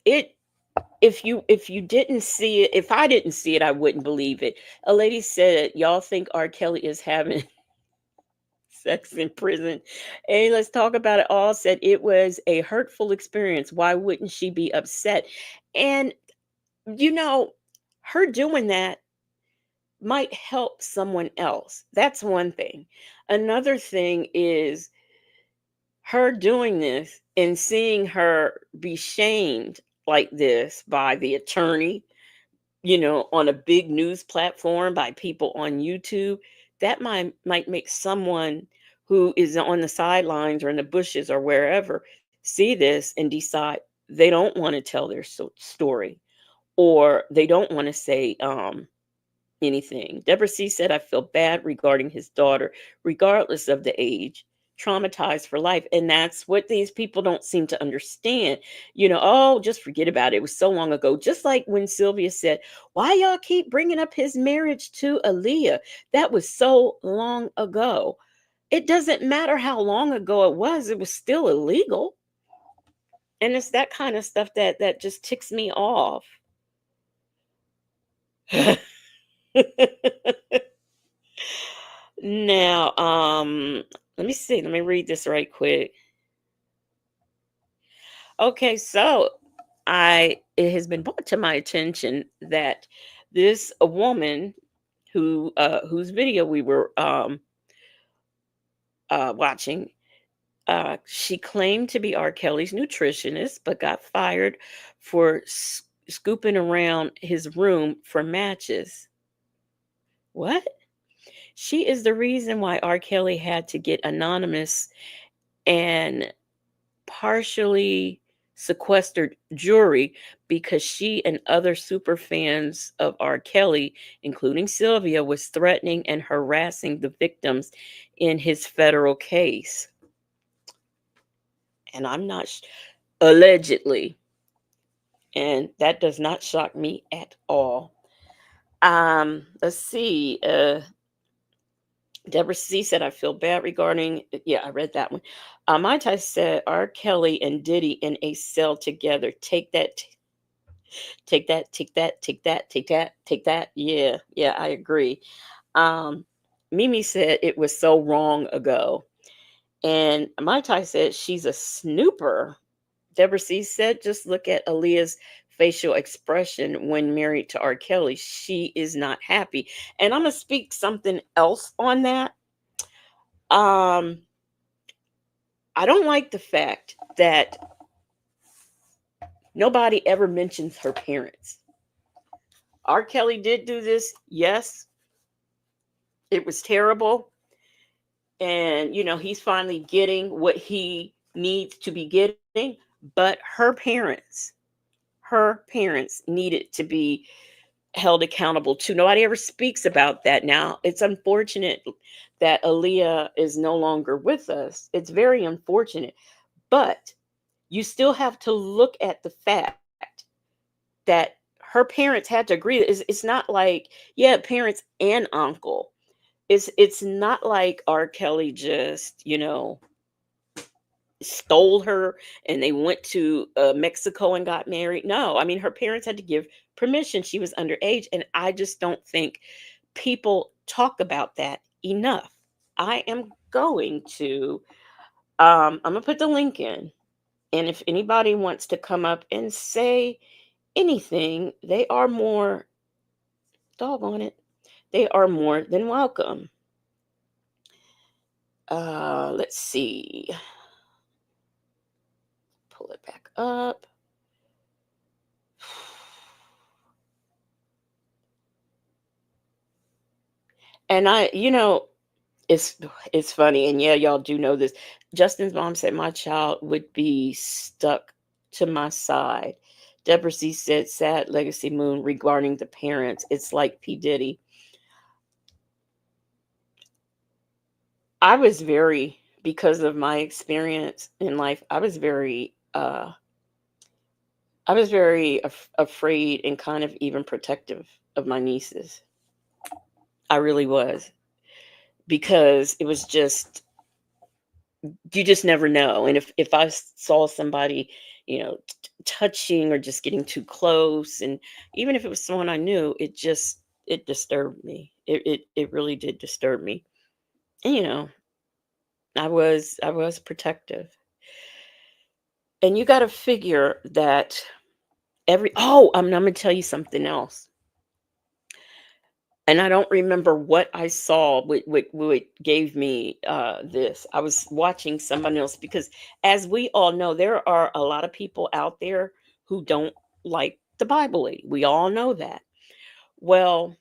It if you didn't see it, if I didn't see it, I wouldn't believe it. A lady said, y'all think R. Kelly is having sex in prison. Hey, let's talk about it all. Said it was a hurtful experience. Why wouldn't she be upset? And you know, her doing that might help someone else. That's one thing. Another thing is her doing this and seeing her be shamed like this by the attorney, on a big news platform, by people on YouTube. That might make someone who is on the sidelines or in the bushes or wherever see this and decide they don't want to tell their story, or they don't want to say anything. Deborah C said, I feel bad regarding his daughter, regardless of the age. traumatized for life. And that's what these people don't seem to understand. Oh, just forget about it. It was so long ago. Just like when Sylvia said, why y'all keep bringing up his marriage to Aaliyah? That was so long ago. It doesn't matter how long ago it was still illegal. And it's that kind of stuff that just ticks me off. Now, let me see. Let me read this right quick. Okay, so it has been brought to my attention that this a woman whose video we were watching, she claimed to be R. Kelly's nutritionist, but got fired for scooping around his room for matches. What? She is the reason why R. Kelly had to get anonymous and partially sequestered jewelry because she and other super fans of R. Kelly, including Sylvia, was threatening and harassing the victims in his federal case. And I'm not allegedly, and that does not shock me at all. Let's see. Deborah C said, I feel bad regarding, yeah, I read that one. My Ty said, R. Kelly and Diddy in a cell together. Take that, take that, take that, take that, take that, take that. Yeah, I agree. Mimi said it was so wrong ago. And my Ty said, she's a snooper. Deborah C said, just look at Aaliyah's facial expression when married to R. Kelly. She is not happy. And I'm going to speak something else on that. I don't like the fact that nobody ever mentions her parents. R. Kelly did do this. Yes, it was terrible. And, he's finally getting what he needs to be getting. But her parents needed to be held accountable too. Nobody ever speaks about that now. It's unfortunate that Aaliyah is no longer with us. It's very unfortunate. But you still have to look at the fact that her parents had to agree. It's not like, yeah, parents and uncle. It's not like R. Kelly just, stole her and they went to Mexico and got married. No, I mean, her parents had to give permission. She was underage. And I just don't think people talk about that enough. I am going to, I'm going to put the link in. And if anybody wants to come up and say anything, they are more, doggone it, they are more than welcome. Let's see. Pull it back up. And it's funny, and yeah, y'all do know this. Justin's mom said my child would be stuck to my side. Deborah C said, sad legacy moon regarding the parents. It's like P. Diddy. I was because of my experience in life, I was very afraid and kind of even protective of my nieces. I really was. Because it was just, you just never know. And if I saw somebody, touching or just getting too close, and even if it was someone I knew, it disturbed me. It really did disturb me. And, I was protective. And you got to figure that I'm going to tell you something else. And I don't remember what I saw, what gave me this. I was watching somebody else because, as we all know, there are a lot of people out there who don't like the Bible. We all know that. Well,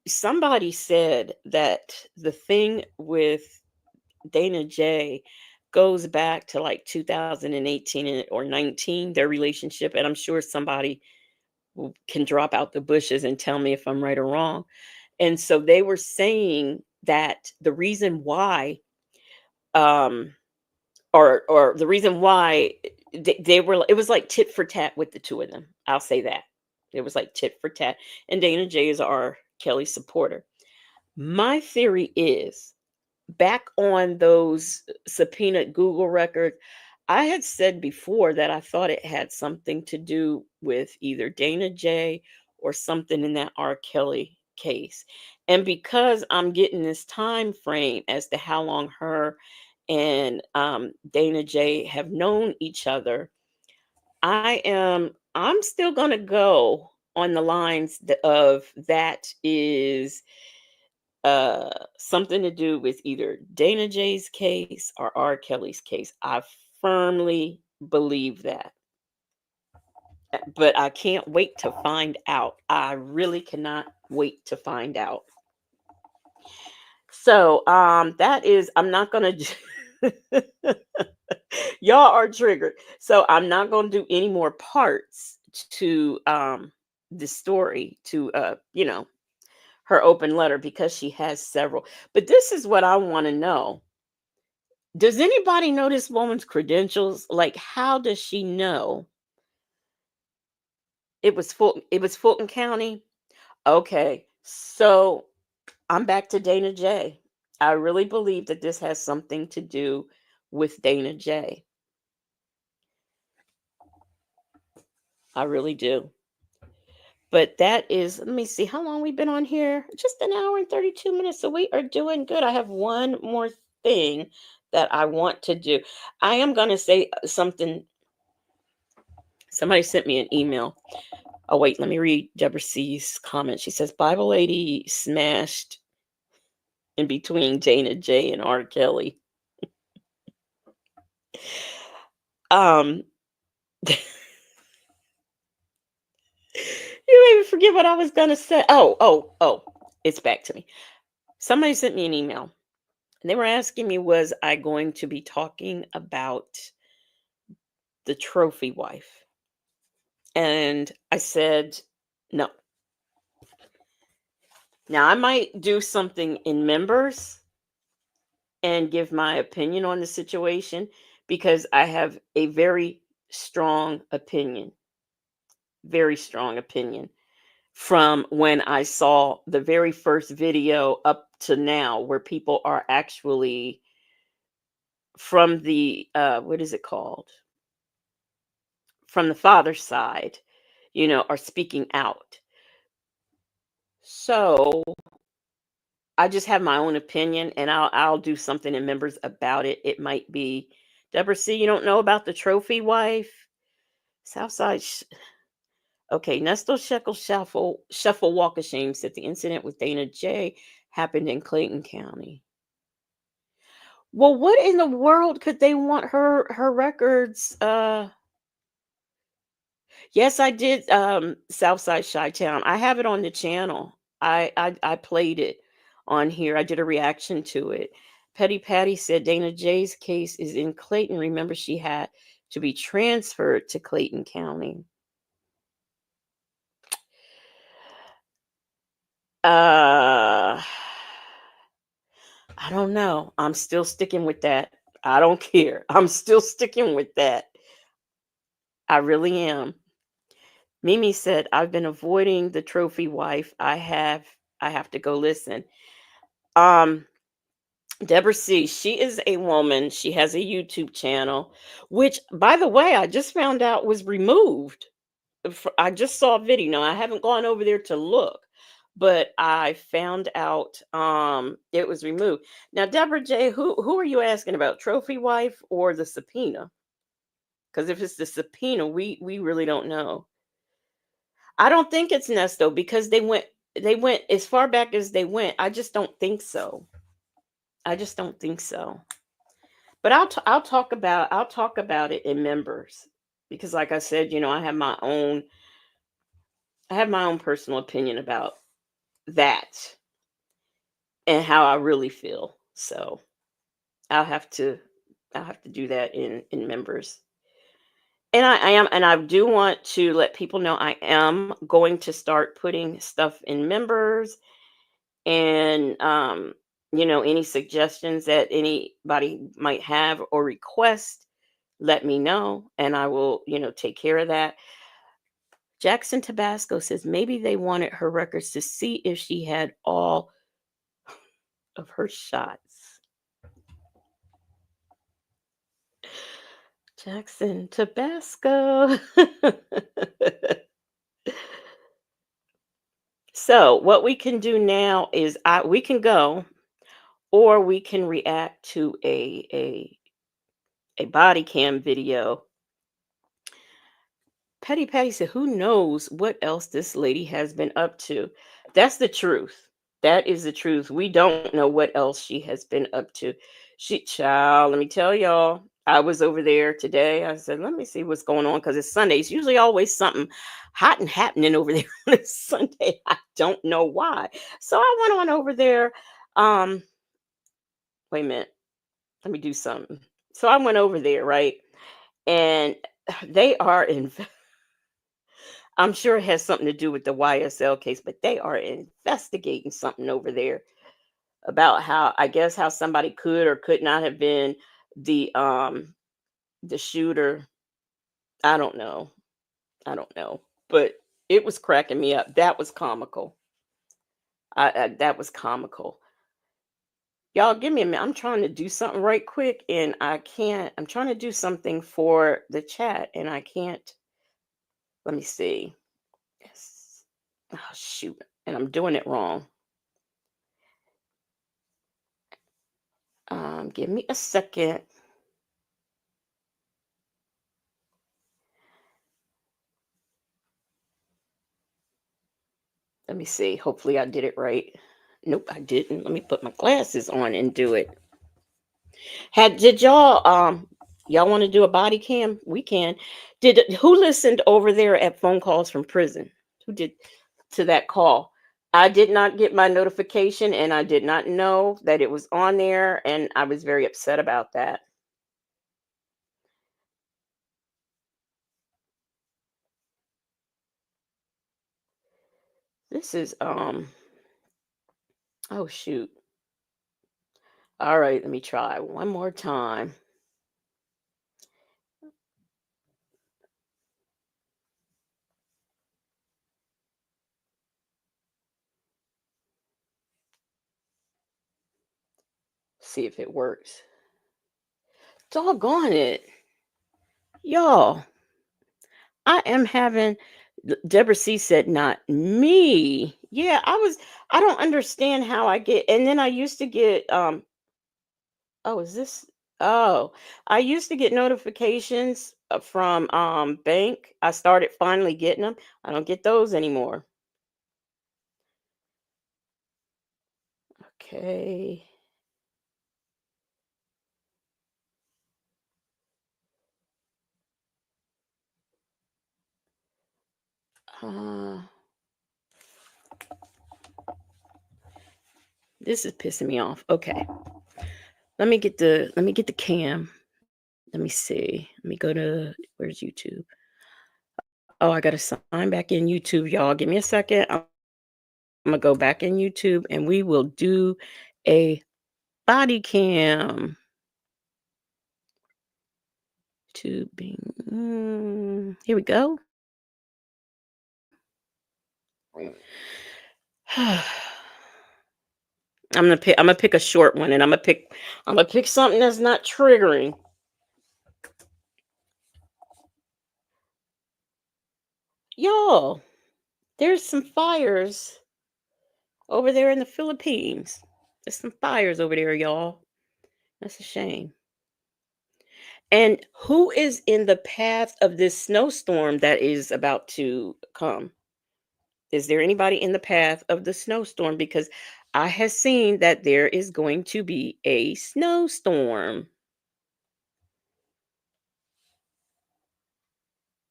somebody said that the thing with Dana J goes back to like 2018 or 19, their relationship. And I'm sure somebody can drop out the bushes and tell me if I'm right or wrong. And so they were saying that the reason why um, or the reason why they were, it was like tit for tat with the two of them. I'll say that. It was like tit for tat. And Dana J is our Kelly supporter. My theory is, back on those subpoenaed Google records, I had said before that I thought it had something to do with either Dana J or something in that R. Kelly case. And because I'm getting this time frame as to how long her and Dana J have known each other, I'm still gonna go on the lines of that is something to do with either Dana J's case or R. Kelly's case. I firmly believe that. But I can't wait to find out. I really cannot wait to find out. So that is, I'm not gonna y'all are triggered. So I'm not gonna do any more parts to the story, to her open letter, because she has several. But this is what I want to know. Does anybody know this woman's credentials? Like, how does she know it was Fulton County? Okay. So I'm back to Dana J. I really believe that this has something to do with Dana J. I really do. But that is, let me see how long we've been on here. Just an hour and 32 minutes. So we are doing good. I have one more thing that I want to do. I am going to say something. Somebody sent me an email. Oh, wait, let me read Deborah C's comment. She says, Bible lady smashed in between Dana J and R. Kelly. You made me forget what I was going to say. Oh, it's back to me. Somebody sent me an email. And they were asking me, was I going to be talking about the trophy wife? And I said, no. Now, I might do something in members and give my opinion on the situation, because I have a very strong opinion from when I saw the very first video up to now, where people are actually from the, what is it called? From the father's side, are speaking out. So I just have my own opinion, and I'll do something in members about it. It might be, Deborah C., you don't know about the trophy wife? Southside. Okay, Nestle Shuffle Walk of Shame said the incident with Dana J happened in Clayton County. Well, what in the world could they want her records? Yes, I did. Southside Chi-Town. I have it on the channel. I played it on here. I did a reaction to it. Petty Patty said Dana J's case is in Clayton. Remember, she had to be transferred to Clayton County. I don't know. I'm still sticking with that. I don't care. I'm still sticking with that. I really am. Mimi said, I've been avoiding the trophy wife. I have to go listen. Deborah C., she is a woman. She has a YouTube channel, which, by the way, I just found out was removed. I just saw a video. I haven't gone over there to look, but I found out it was removed. Now, Deborah J., who are you asking about, trophy wife or the subpoena? Because if it's the subpoena, we really don't know. I don't think it's Nesto, because they went as far back as they went. I just don't think so. But I'll talk about it in members, because, like I said, I have my own personal opinion about that and how I really feel. So I'll have to do that in members. And I do want to let people know I am going to start putting stuff in members, and Any suggestions that anybody might have or request, let me know and I will, take care of that. Jackson Tabasco says maybe they wanted her records to see if she had all of her shots. Jackson Tabasco. So what we can do now is we can go, or we can react to a body cam video. Petty Patty said, "Who knows what else this lady has been up to?" That's the truth. That is the truth. We don't know what else she has been up to. Child, let me tell y'all. I was over there today. I said, let me see what's going on because it's Sunday. It's usually always something hot and happening over there on a Sunday. I don't know why. So I went on over there. Um, Wait a minute. Let me do something. So I went over there, right? And they are in. I'm sure it has something to do with the YSL case, but they are investigating something over there about how somebody could or could not have been the shooter. I don't know. I don't know. But it was cracking me up. That was comical. That was comical. Y'all give me a minute. I'm trying to do something right quick and I can't. I'm trying to do something for the chat and I can't. Let me see. Yes. Oh shoot. And I'm doing it wrong. Give me a second. Let me see. Hopefully I did it right. Nope, I didn't. Let me put my glasses on and do it. Did y'all want to do a body cam? We can. Who listened over there at phone calls from prison? Who did to that call? I did not get my notification and I did not know that it was on there and I was very upset about that. This is oh shoot. All right, let me try one more time. See if it works. Doggone it. Y'all, I am having Deborah C said, not me. Yeah, I don't understand how I get, and then I used to get, oh, is this, oh, I used to get notifications from, bank. I started finally getting them. I don't get those anymore. Okay. This is pissing me off. Okay. Let me get the cam. Let me see. Let me go to, where's YouTube? Oh, I gotta sign back in YouTube, y'all. Give me a second. I'm gonna go back in YouTube and we will do a body cam. Tubing. Here we go. I'm gonna pick a short one and I'm gonna pick something that's not triggering. Y'all, there's some fires over there in the Philippines. There's some fires over there, y'all. That's a shame. And who is in the path of this snowstorm that is about to come? Is there anybody in the path of the snowstorm? Because I have seen that there is going to be a snowstorm.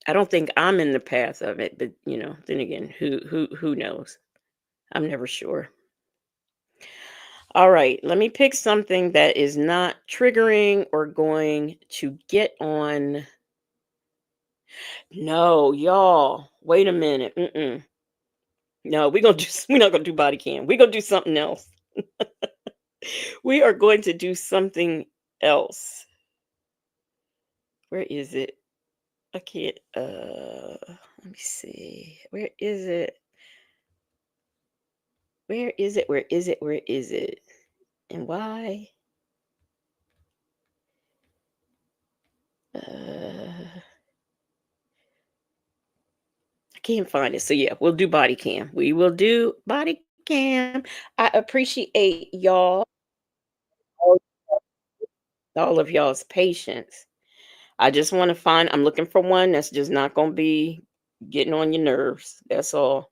I don't think I'm in the path of it, but then again, who knows? I'm never sure. All right, let me pick something that is not triggering or going to get on. No, y'all, wait a minute. No, we're not gonna do body cam. We're gonna do something else. We are going to do something else. Where is it? I can't let me see. Where is it? Where is it? Where is it? Where is it? And why? I can't find it. So yeah, we'll do body cam. We will do body cam. I appreciate all of y'all's patience. I just want to find, I'm looking for one that's just not going to be getting on your nerves. That's all.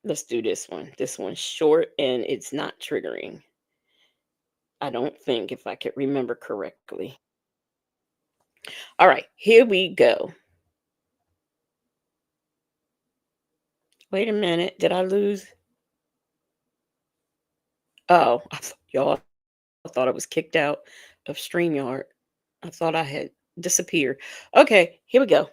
Let's do this one. This one's short and it's not triggering. I don't think, if I could remember correctly. All right, here we go. Wait a minute. Did I lose? Oh, y'all, I thought I was kicked out of StreamYard. I thought I had disappeared. Okay, here we go.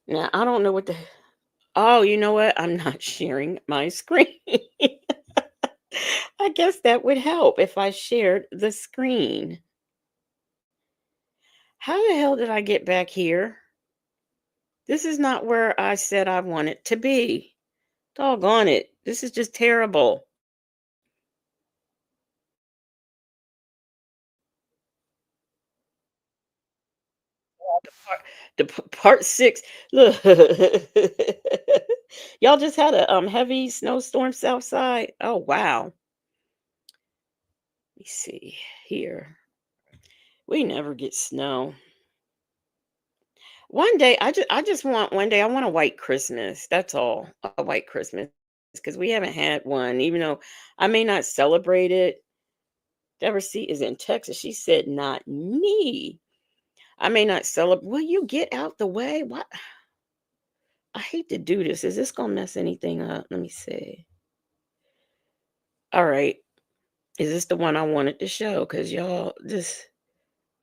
Now, I don't know what the. Oh, you know what? I'm not sharing my screen. I guess that would help if I shared the screen. How the hell did I get back here? This is not where I said I wanted to be. Doggone it. This is just terrible. Part 6. Look. Y'all just had a heavy snowstorm south side. Oh wow. Let me see here. We never get snow. One day, I just want one day. I want a white Christmas. That's all. A white Christmas, because we haven't had one. Even though I may not celebrate it. Deborah C is in Texas. She said, "Not me. I may not celebrate." Will you get out the way? What? I hate to do this. Is this gonna mess anything up? Let me see. All right. Is this the one I wanted to show? Because y'all, this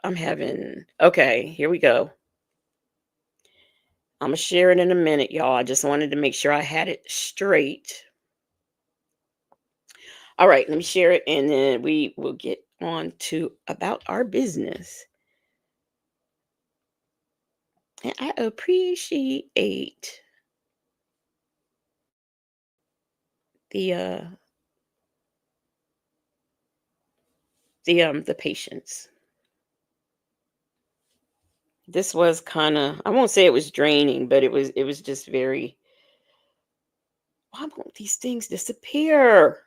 I'm having. Okay, here we go. I'm gonna share it in a minute, y'all. I just wanted to make sure I had it straight. All right, let me share it and then we will get on to about our business. And I appreciate the the patience. This was kind of, I won't say it was draining, but it was just very. Why won't these things disappear?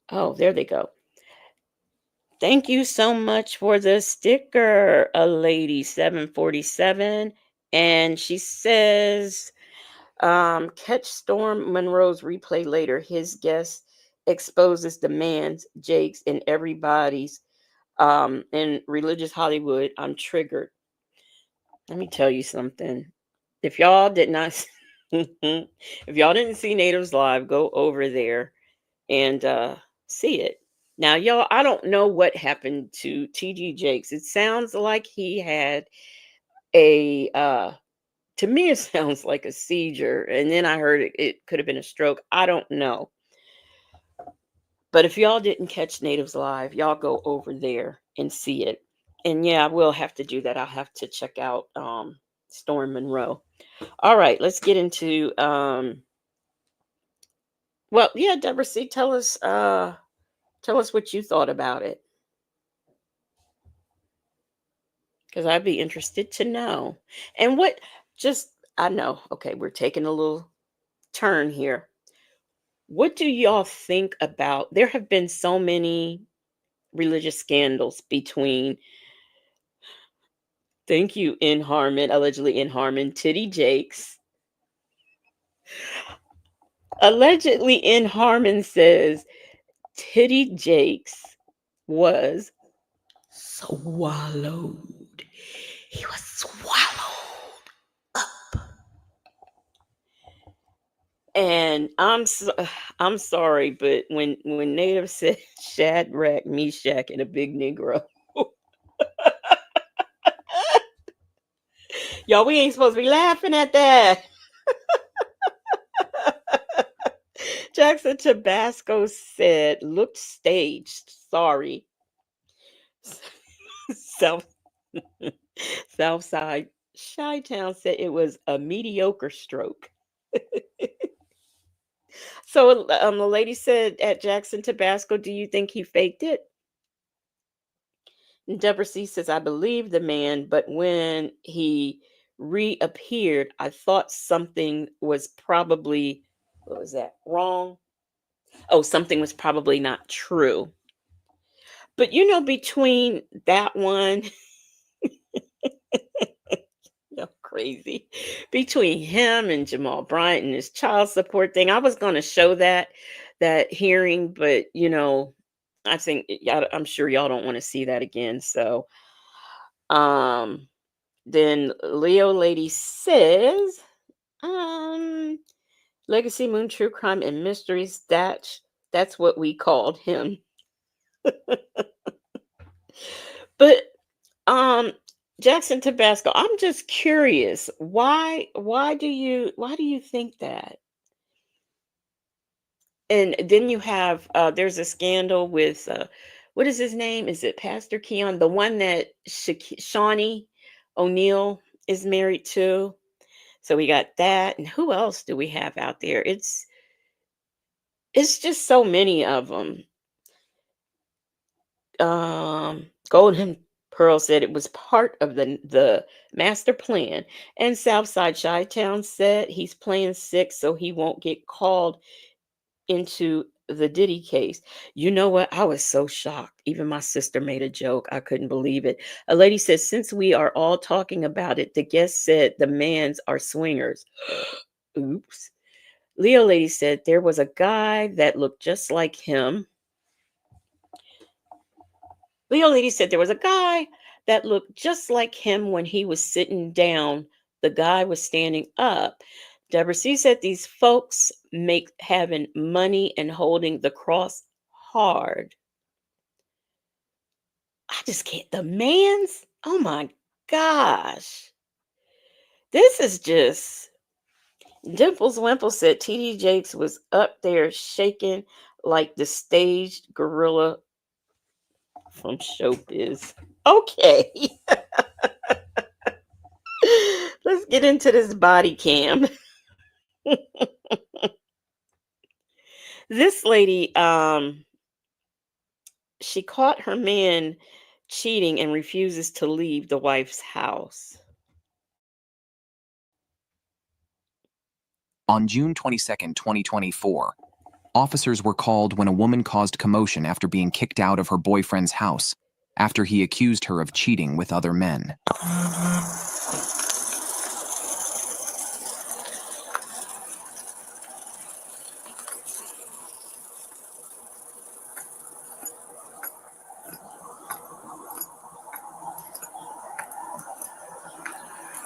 Oh, there they go. Thank you so much for the sticker, a lady 747. And she says, catch Storm Monroe's replay later. His guest exposes demands, Jake's, and everybody's in religious Hollywood. I'm triggered. Let me tell you something. If y'all did not, if y'all didn't see Natives Live, go over there and see it. Now, y'all, I don't know what happened to TG Jakes. It sounds like he had a to me it sounds like a seizure, and then I heard it could have been a stroke. I don't know. But if y'all didn't catch Natives Live, y'all go over there and see it. And yeah, I will have to do that. I'll have to check out Storm Monroe. All right, let's get into well, yeah, Deborah C, tell us what you thought about it. Because I'd be interested to know. And what just I know, okay, we're taking a little turn here. What do y'all think about? There have been so many religious scandals between, thank you, In Harmon, allegedly In Harmon, Titty Jakes. Allegedly In Harmon says Titty Jakes was swallowed. He was swallowed up. And I'm sorry, but when Native said Shadrach, Meshach, and a big Negro, y'all, we ain't supposed to be laughing at that. Jackson Tabasco said, looked staged. Sorry. South Southside Chi-Town said it was a mediocre stroke. So the lady said at Jackson Tabasco, do you think he faked it? And Deborah C says, I believe the man, but when he reappeared, I thought something was probably, what was that, wrong? Oh, something was probably not true. But between that one, crazy, between him and Jamal Bryant and his child support thing, I was going to show that hearing, but I think I'm sure y'all don't want to see that again. So, then Leo Lady says, Legacy Moon True Crime and Mysteries. That's what we called him. But Jackson Tabasco, I'm just curious, why do you think that? And then you have there's a scandal with what is his name? Is it Pastor Keon, the one that Shawnee O'Neal is married to? So we got that, and who else do we have out there? It's just so many of them. Golden Pearl said it was part of the master plan, and Southside Chi-Town said he's playing sick so he won't get called into the Diddy case. You know what? I was so shocked. Even my sister made a joke. I couldn't believe it. A lady said, since we are all talking about it, the guest said the mans are swingers. Oops. Leo Lady said there was a guy that looked just like him. Leo Lady said there was a guy that looked just like him when he was sitting down. The guy was standing up. Deborah C said these folks make having money and holding the cross hard. I just can't. The man's, oh my gosh. This is just. Dimples Wimple said TD Jakes was up there shaking like the staged gorilla from Showbiz. Okay. Let's get into this body cam. This lady, she caught her man cheating and refuses to leave the wife's house. On June 22, 2024, officers were called when a woman caused commotion after being kicked out of her boyfriend's house after he accused her of cheating with other men.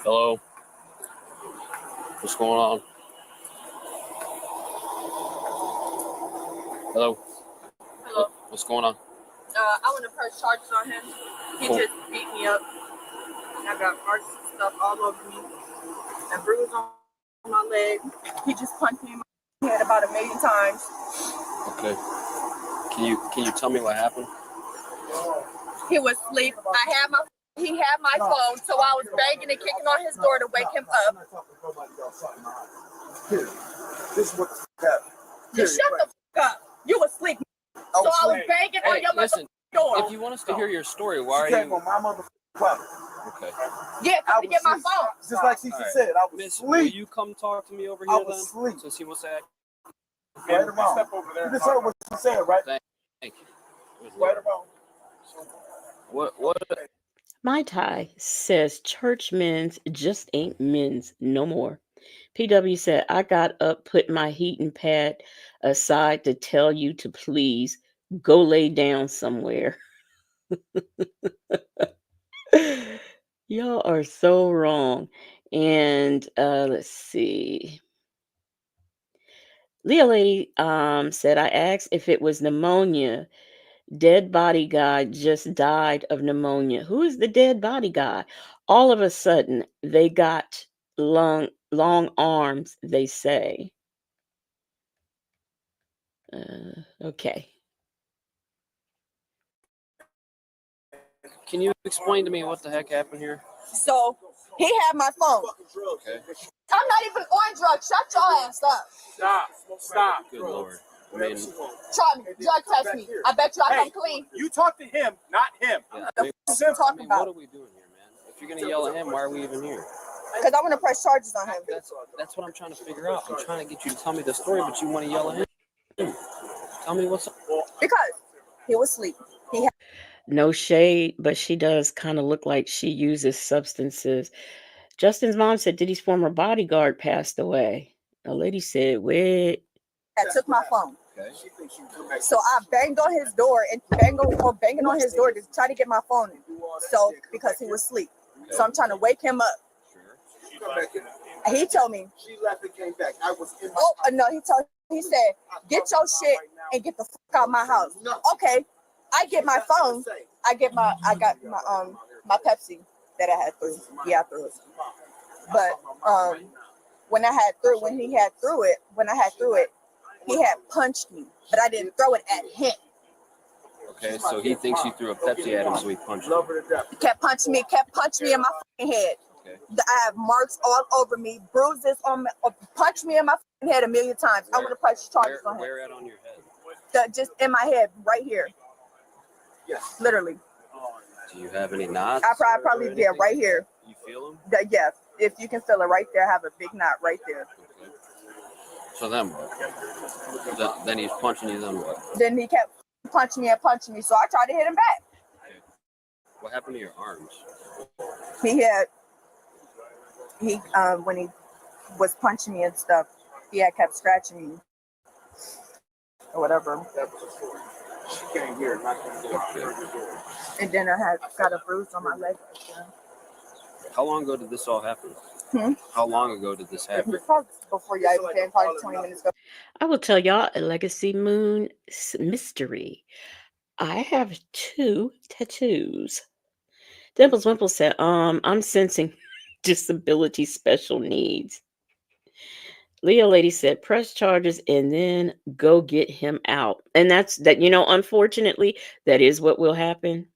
Hello? What's going on? Hello? Hello. What's going on? I want to press charges on him. He Cool. just beat me up. I got marks and stuff all over me. And bruise on my leg. He just punched me in my head about 1,000,000 times. Okay. Can you tell me what happened? He was asleep. He had my phone, so I was banging and kicking on his door to wake him up. This is what happened. Just shut the fuck up. You was asleep. So I was banging on your listen, door. if you want us to hear your story, why are She came you... on my motherfucking property. Okay. Yeah, come to get my phone. Just like she Right. said, I was Miss, asleep. will you come talk to me over I here was then? asleep. Since he wants to act... Right or wrong? You just heard what she said, right? Thank you. Right or wrong? What? My Ty says church men's just ain't men's no more. PW said, I got up, put my heating pad aside to tell you to please go lay down somewhere. Y'all are so wrong. And let's see. Leah Lady said, I asked if it was pneumonia. Dead body guy just died of pneumonia. Who is the dead body guy? All of a sudden, they got long arms, they say. Okay. Can you explain to me what the heck happened here? So he had my phone. Okay. I'm not even on drugs. Shut your ass up. Stop. Good Lord. I mean, Try me. Drug test me. I bet you I come clean. You talk to him, not him. yeah, I mean, Talking what about. are we doing here, man? If you're gonna yell at him, why are we even here? Because I want to press charges on him. That's what I'm trying to figure out. I'm trying to get you to tell me the story, but you want to yell at him. Tell me what's up. Because he was asleep. He had No shade, but she does kind of look like she uses substances. Justin's mom said Diddy's former bodyguard passed away. A lady said, wait. took my phone. Okay. So I banged on his door and banging on his door to try to get my phone. So because he was asleep. Okay. So I'm trying to wake him up. Sure. He told me. She left and came back. I was in my no, he said, get your shit and get the fuck out of my house. Okay. I get my phone. I got my Pepsi that I had through. Yeah, I threw it. But when I had threw it, he had punched me, but I didn't throw it at him. Okay, so he thinks you threw a Pepsi at him, so he punched you. He kept punching me in my fucking head. Okay. I have marks all over me, bruises on me, punched me in my fucking head a million times. I want to press charges on him. Where at on your head? Just in my head, right here. Yes. Literally. Do you have any knots? I probably yeah, right here. You feel them? Yeah, if you can feel it right there, I have a big knot right there. Okay. So then what? Then he's punching you, then what? Then he kept punching me, so I tried to hit him back. Okay. What happened to your arms? When he was punching me and stuff, he had kept scratching me. Or whatever. She came here, and then I got a bruise on my leg. How long ago did this all happen? How long ago did this happen? Before you even came, probably 20 minutes ago. I will tell y'all a Legacy Moon mystery. I have 2 tattoos. Dimples Wimple said, I'm sensing disability special needs. Leo Lady said, press charges and then go get him out. And that's that, unfortunately, that is what will happen.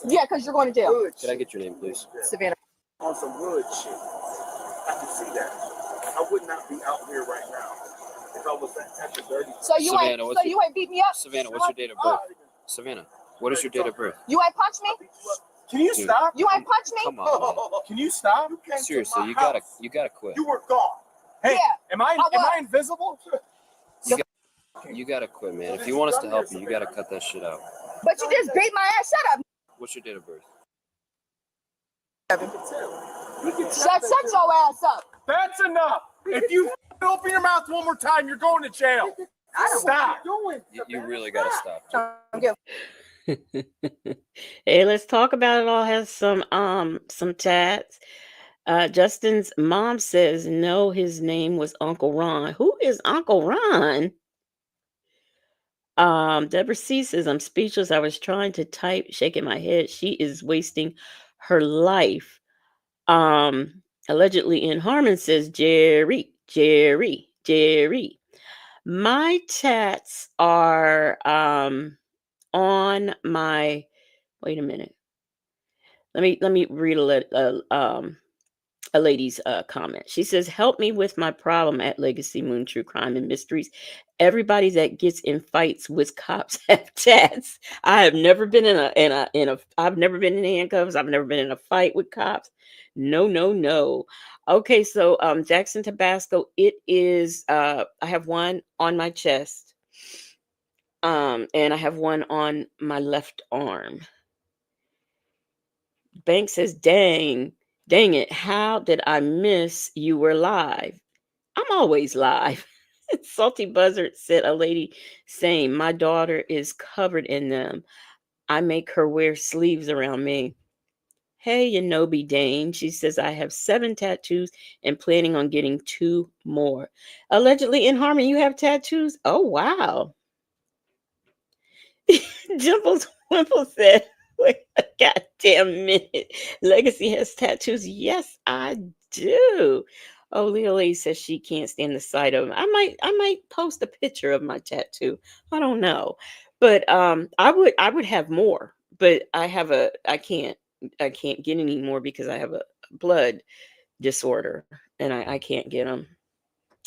Yeah, because you're going to jail. Could I get your name, please? Savannah. On some wood shit. I can see that. I would not be out here right now if I was that type of dirty. So you ain't beat me up? Savannah, what's your date of birth? Savannah, what is your date of birth? You ain't punch me? Can you stop? You ain't punch me? Come on. Can you stop? Seriously, you gotta quit. You were gone. Hey, yeah, am I invisible? You gotta quit, man. If you want us to help you, you gotta cut that shit out. But you just beat my ass. Shut up. What's your date of birth? Shut your ass up. That's enough. If you open your mouth one more time, you're going to jail. Stop. You really gotta stop. Hey, let's talk about it. All has some tats. Justin's mom says no, his name was Uncle Ron. Who is Uncle Ron? Deborah C says, I'm speechless. I was trying to type, shaking my head. She is wasting her life. Allegedly in Harmon says, Jerry. My tats are on my, wait a minute. Let me read a lady's comment. She says, help me with my problem at Legacy Moon True Crime and Mysteries. Everybody that gets in fights with cops have tats. I have never been I've never been in handcuffs. I've never been in a fight with cops. No. Okay, so Jackson, Tabasco, it is I have one on my chest. And I have one on my left arm. Bank says, dang it, how did I miss you were live? I'm always live. Salty Buzzard said, a lady saying, my daughter is covered in them. I make her wear sleeves around me. Hey, Yanobi Dane. She says, I have 7 tattoos and planning on getting 2 more. Allegedly in Harmony, you have tattoos? Oh, wow. Dimples Wimple said, wait a goddamn minute. Legacy has tattoos. Yes, I do. Oh, Leah Lee says she can't stand the sight of them. I might post a picture of my tattoo. I don't know. But I would have more, but I can't get any more because I have a blood disorder and I can't get them.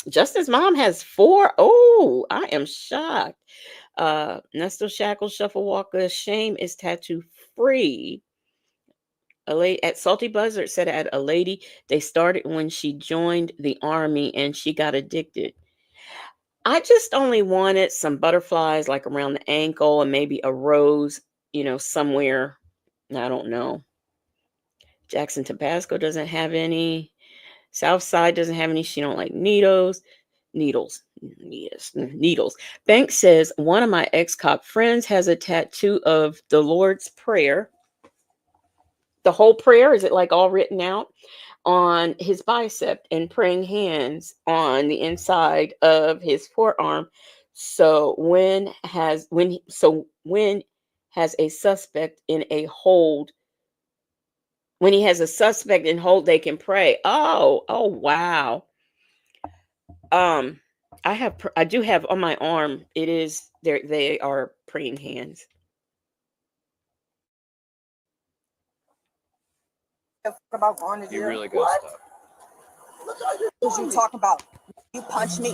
Justin's mom has 4. Oh, I am shocked. Nestle Shackle Shuffle Walker Shame is tattoo free. A lady at Salty Buzzard said at a lady they started when she joined the army and she got addicted. I just only wanted some butterflies like around the ankle and maybe a rose, somewhere. I don't know. Jackson Tabasco doesn't have any. Southside doesn't have any. She don't like needles. Banks says one of my ex-cop friends has a tattoo of the Lord's Prayer. The whole prayer, is it like all written out on his bicep and praying hands on the inside of his forearm? So when has a suspect in a hold, when he has a suspect in hold, they can pray. Oh wow. I do have on my arm. It is there. They are praying hands. About going to jail. You really good stuff. What you talking about? You punched me.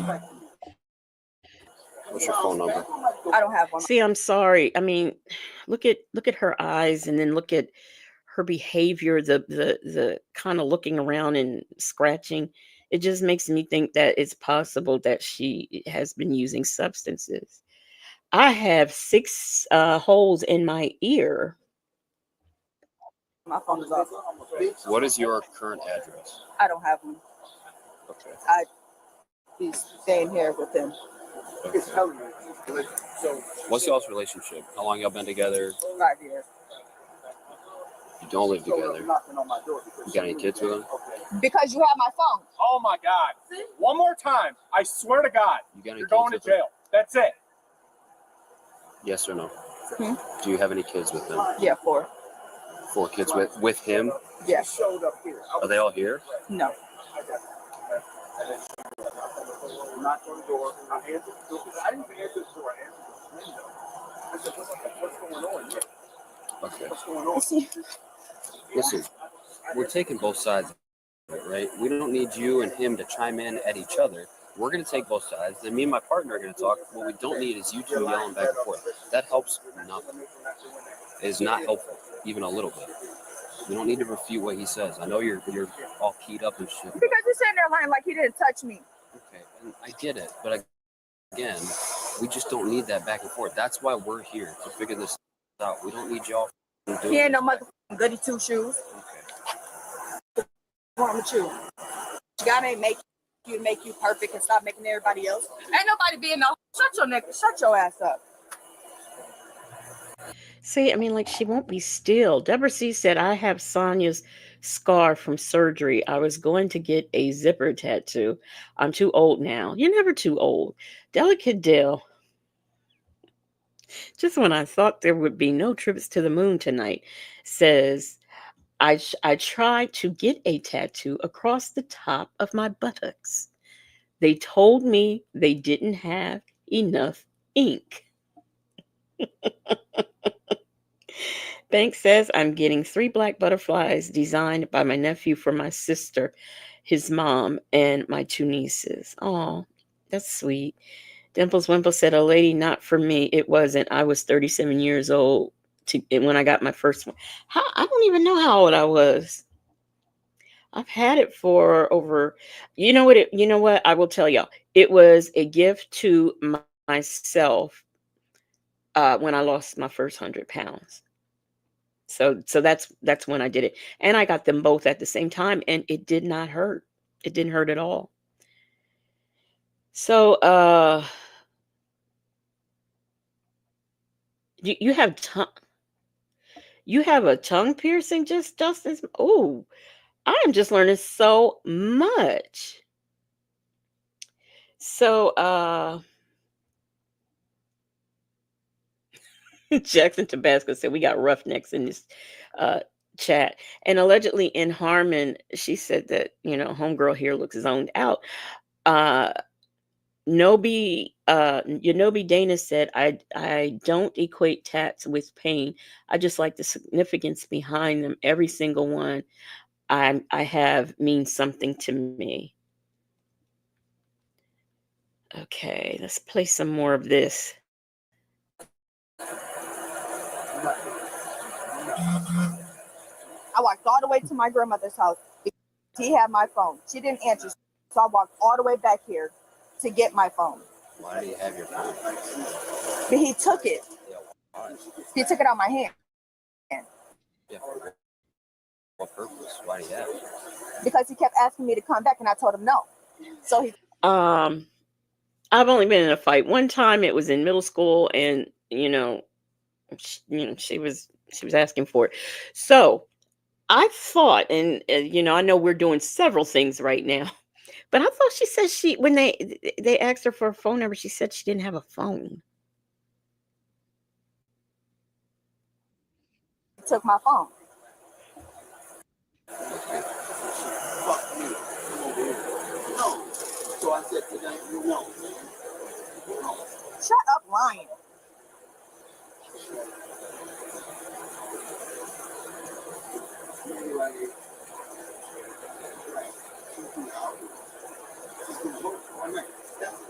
What's your phone number? I don't have one. See, I'm sorry. I mean, look at her eyes, and then look at her behavior. The kind of looking around and scratching. It just makes me think that it's possible that she has been using substances. I have 6 holes in my ear. My phone is off. What is your current address? I don't have one. Okay. I be staying here with him. Okay. What's y'all's relationship? How long y'all been together? 5 years. You don't live together. You got any kids with him? Because you have my phone. Oh my God. One more time. I swear to God. You got any You're kids going to with him? jail. That's it. Yes or no? Hmm? Do you have any kids with him? Yeah, 4. 4 kids with him? Yeah. Are they all here? No. Knocked on the door. I answered the door. I didn't even answer the door. I answered the window. I said, what's going on? Okay. What's going on? Listen, we're taking both sides of it, right? We don't need you and him to chime in at each other. We're going to take both sides. Then me and my partner are going to talk. What we don't need is you two yelling back and forth. That helps nothing. It is not helpful, even a little bit. We don't need to refute what he says. I know you're all keyed up and shit. Because you're sitting there lying like he didn't touch me. Okay, and I get it, but again, we just don't need that back and forth. That's why we're here, to figure this out. We don't need y'all doing He ain't no this. motherfucking goody 2 shoes. Okay. What's wrong with you? God ain't make you perfect and stop making everybody else. Ain't nobody being no. Shut your ass up. See, I mean, like she won't be still. Deborah C said, I have Sonia's scar from surgery. I was going to get a zipper tattoo. I'm too old now. You're never too old. Delicate Dale. Just when I thought there would be no trips to the moon tonight, says, I tried to get a tattoo across the top of my buttocks. They told me they didn't have enough ink. Bank says I'm getting 3 black butterflies designed by my nephew for my sister, his mom, and my 2 nieces. Oh, that's sweet. Dimples Wimple said, a lady, not for me. It wasn't. I was 37 years old when I got my first one. I don't even know how old I was. I've had it for over, you know what? I will tell y'all. It was a gift to myself when I lost my first 100 pounds. So that's when I did it. And I got them both at the same time and it did not hurt. It didn't hurt at all. So you have You have a tongue piercing, just Justin? Oh, I am just learning so much. So, Jackson Tabasco said we got roughnecks in this uh, chat. And allegedly in Harmon, she said that, homegirl here looks zoned out. Uh, Yonobi Dana said, I don't equate tats with pain. I just like the significance behind them. Every single one I have means something to me. Okay, let's play some more of this. I walked all the way to my grandmother's house. He had my phone. She didn't answer, so I walked all the way back here to get my phone. Why do you have your phone? But he took it. Why? He took it out of my hand. Yeah, for what purpose? Why do you have it? Because he kept asking me to come back, and I told him no. So he. I've only been in a fight one time. It was in middle school, and she was asking for it. So I thought, and I know we're doing several things right now, but I thought she said when they asked her for a phone number, she said she didn't have a phone. He took my phone. So I said to them, no. Shut up, lying.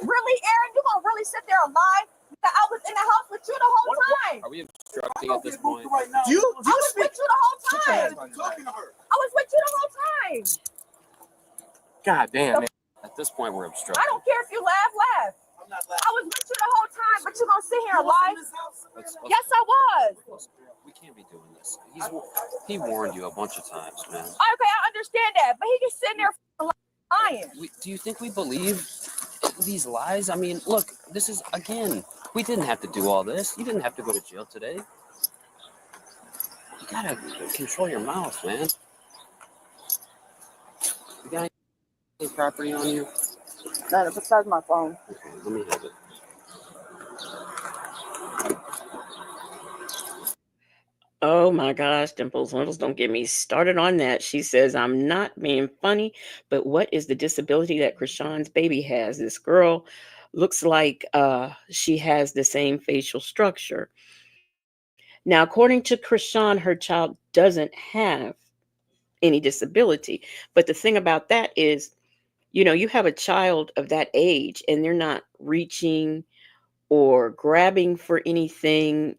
Really, Aaron? You gonna really sit there and lie? I was in the house with you the whole time. Are we obstructing at this point? I was with you the whole time. I was with you the whole time. God damn, man. At this point, we're obstructing. I don't care if you laugh. I was with you the whole time, but you gonna sit here and lie? Yes, I was. We can't be doing this. He warned you a bunch of times, man. Okay, I understand that, but he just sitting there lying. Do you think we believe these lies? I mean, look, this is, again, we didn't have to do all this. You didn't have to go to jail today. You gotta control your mouth, man. You got any property on you? No, besides my phone. Okay, let me have it. Oh my gosh, Dimples Windles, don't get me started on that. She says, I'm not being funny, but what is the disability that Krishan's baby has? This girl looks like she has the same facial structure. Now, according to Krishan, her child doesn't have any disability. But the thing about that is, you have a child of that age and they're not reaching or grabbing for anything.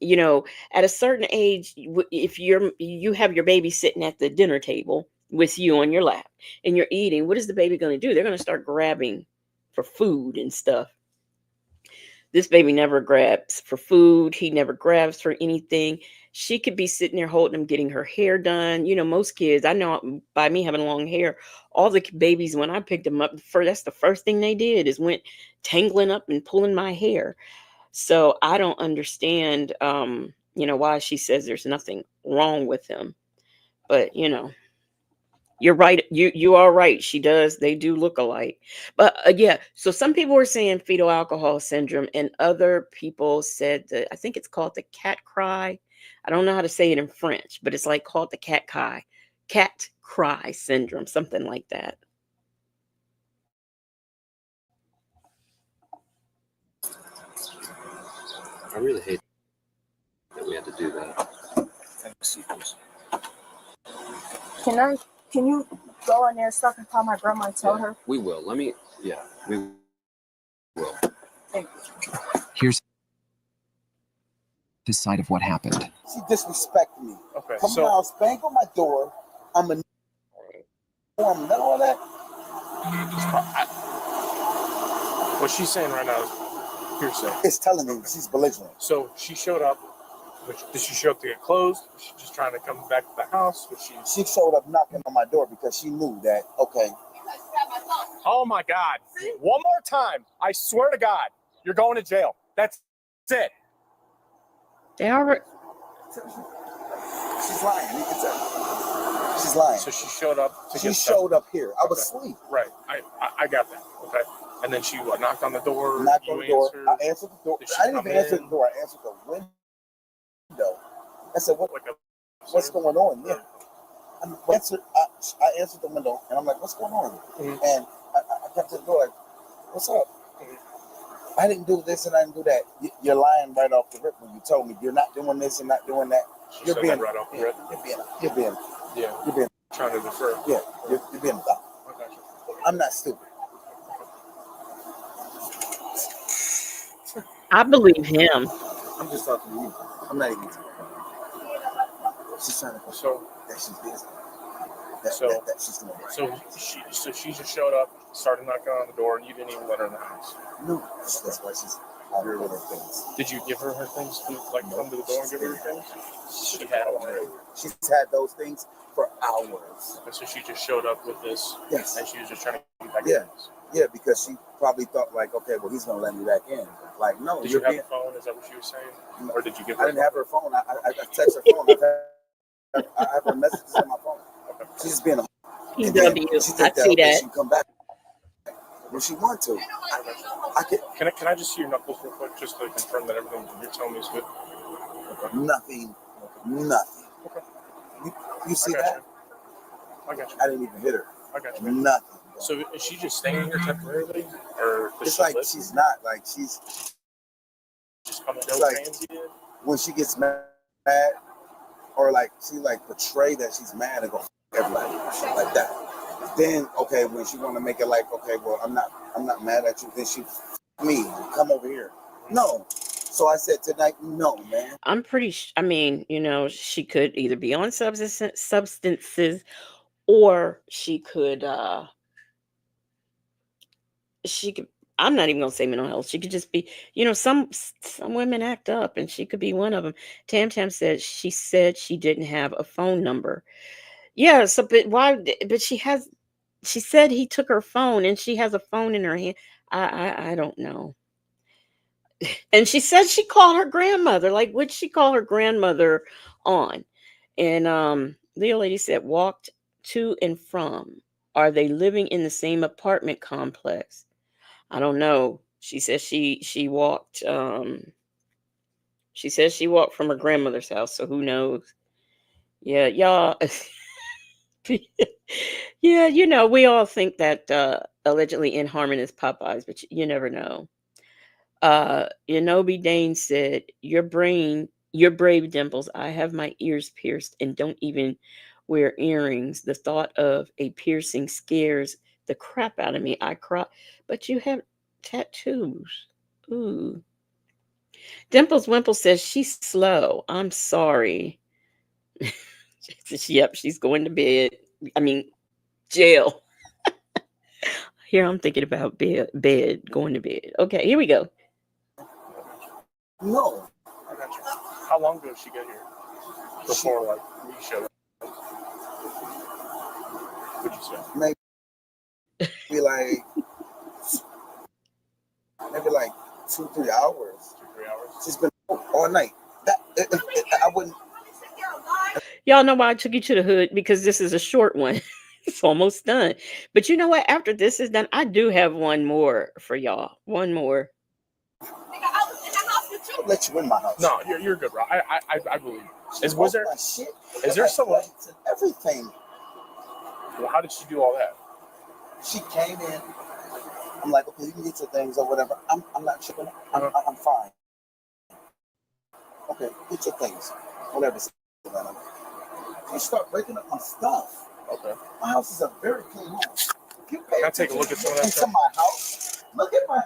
At a certain age, if you have your baby sitting at the dinner table with you on your lap and you're eating, what is the baby going to do? They're going to start grabbing for food and stuff. This baby never grabs for food. He never grabs for anything. She could be sitting there holding him, getting her hair done. Most kids, I know by me having long hair, all the babies, when I picked them up, that's the first thing they did is went tangling up and pulling my hair. So I don't understand, why she says there's nothing wrong with him. But, you're right. You are right. She does. They do look alike. But yeah, so some people were saying fetal alcohol syndrome and other people said that I think it's called the cat cry. I don't know how to say it in French, but it's like called the cat cry syndrome, something like that. I really hate that we had to do that. Can you go in there so I can call my grandma and tell her? We will. We will. Thank you. Here's his side of what happened. She disrespected me. Okay, Come so out, bang on my door. I'm none of all that. what she's saying right now is hearsay. It's telling me she's belligerent. So she showed up. Did she show up to get closed? Was she just trying to come back to the house? She showed up knocking on my door because she knew that, okay. Oh my God. One more time. I swear to God, you're going to jail. That's it. They are. She's lying. You can tell. She's lying. So she showed up to She get showed stuff. up here. I was asleep. Right. I got that. Okay. And then she knocked on the door. Knocked on the door. Answered. I answered the door. I didn't even answer the door. I answered the window. I said, what's going on? Yeah. I answered the window, and I'm like, what's going on? And I got to the door like, what's up? I didn't do this and I didn't do that. You're lying right off the rip when you told me you're not doing this and not doing that. You're being right off the rip. You're being trying to defer. Yeah, you're being dumb. I'm not stupid. I believe him. I'm just talking to you. I'm not even. She's trying to show that she's busy. That she's doing right. So she just showed up, started knocking on the door, and you didn't even let her in the house. No, that's why she's out here with her things. Did you give her things to come to the door and give her her things? She had already. She's had those things for hours. And so she just showed up with this. Yes. And she was just trying to get back in. in. Yeah, because she probably thought like, okay, well, he's gonna let me back in. Like, no. Did you have a phone? Is that what she was saying? Or did you give her? I didn't have her phone. I text her phone. I have her messages on my phone. Okay. She's being a. I see that. She come back when she want to. Can I just see your knuckles real quick, just to confirm that everything you're telling me is good? Okay. Nothing. Okay. You see that? I got you. I didn't even hit her. I got you. Nothing. So is she just staying here temporarily, or it's like she's not like she's just coming no like when she gets mad, or like she like portray that she's mad and go everybody like that. Then okay, when she want to make it like okay, well I'm not mad at you. Then she me come over here. No. So I said tonight, no, man. I'm pretty. I mean, she could either be on substances, or she could. She could. I'm not even gonna say mental health. She could just be. Some women act up, and she could be one of them. Tam said she didn't have a phone number. Yeah. So, but why? But she has. She said he took her phone, and she has a phone in her hand. I don't know. And she said she called her grandmother. Like, what'd she call her grandmother on? And the old lady said, walked to and from. Are they living in the same apartment complex? I don't know. She says she walked. She says she walked from her grandmother's house. So who knows? Yeah, y'all. Yeah, we all think that allegedly in Harmon is Popeyes, but you never know. Yanobi Dane said, you're brave, Dimples. I have my ears pierced and don't even wear earrings. The thought of a piercing scares the crap out of me. I cry. But you have tattoos. Ooh. Dimples Wimple says she's slow. I'm sorry. Yep, she's going to bed. I mean, jail. Here I'm thinking about bed, going to bed. Okay, here we go. No. I got you. How long ago did she get here? Before, like, we showed up? What'd you say? Maybe like 2-3 hours. 2-3 hours? She's been all night. I wouldn't. Y'all know why I took you to the hood? Because this is a short one. It's almost done. But you know what? After this is done, I do have one more for y'all. One more. I'll let you in my house. No, you're good, Rob. I believe. Is there someone? Everything. Well, how did she do all that? She came in. I'm like, okay, you can get your things or whatever. I'm not tripping. I'm fine. Okay, get your things. Whatever. You start breaking up my stuff. Okay. My house is a very clean house. If you pay Can I take a look at some of that into stuff? my house, look at my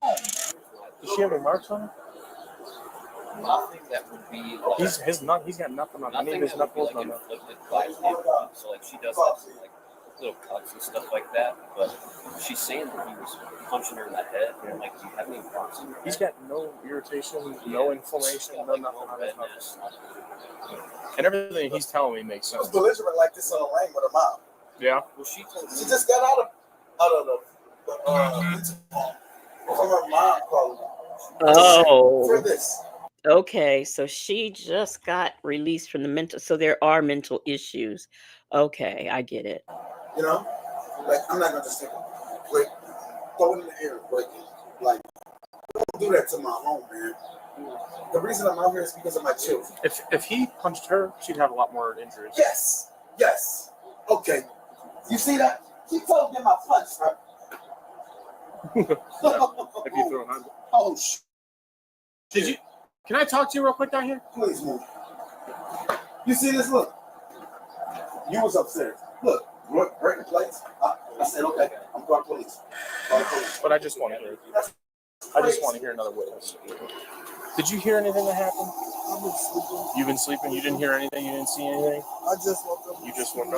house. Does she have any marks on her? Nothing that would be. He's got nothing on any of his knuckles. Like inflicted by him. So like she does have some like little cuts and stuff like that. But she's saying that he was punching her in the head. And like, do you have any marks in your head? He's got no irritation, no inflammation, no nothing on his knuckles. And everything he's telling me makes sense. She was belligerent like this on the lane with her mom. Yeah. Well, she just got out of the from her mom calling Oh. for this. Okay, so she just got released from the mental, so there are mental issues. Okay, I get it. You know, like I'm not gonna just take it, like throw it in the air, break it. Like don't do that to my home, man. The reason I'm out here is because of my children. If he punched her, she'd have a lot more injuries. Yes, yes. Okay, you see that? She told him I punched her. If you throw him. Oh shit. Did you? Can I talk to you real quick down here? Please move. You see this? Look. You was upstairs. Look, breaking plates. I said, okay, I'm going to police. But I just want to hear. I just want to hear another witness. Did you hear anything that happened? I've been sleeping. You've been sleeping. You didn't hear anything. You didn't see anything. I just woke up. You just woke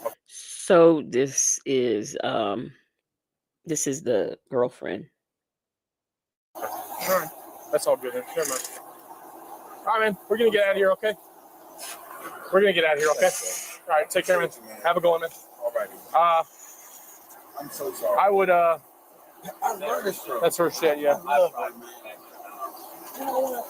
up. So this is the girlfriend. All right, that's all good. Then. Never mind. All right, man. We're gonna get out of here, okay? We're gonna get out of here, okay? All right, take care, man. Have a good one, man. All right. I'm so sorry. I would. I love this girl. That's her shit, yeah. I love her, man. You know what?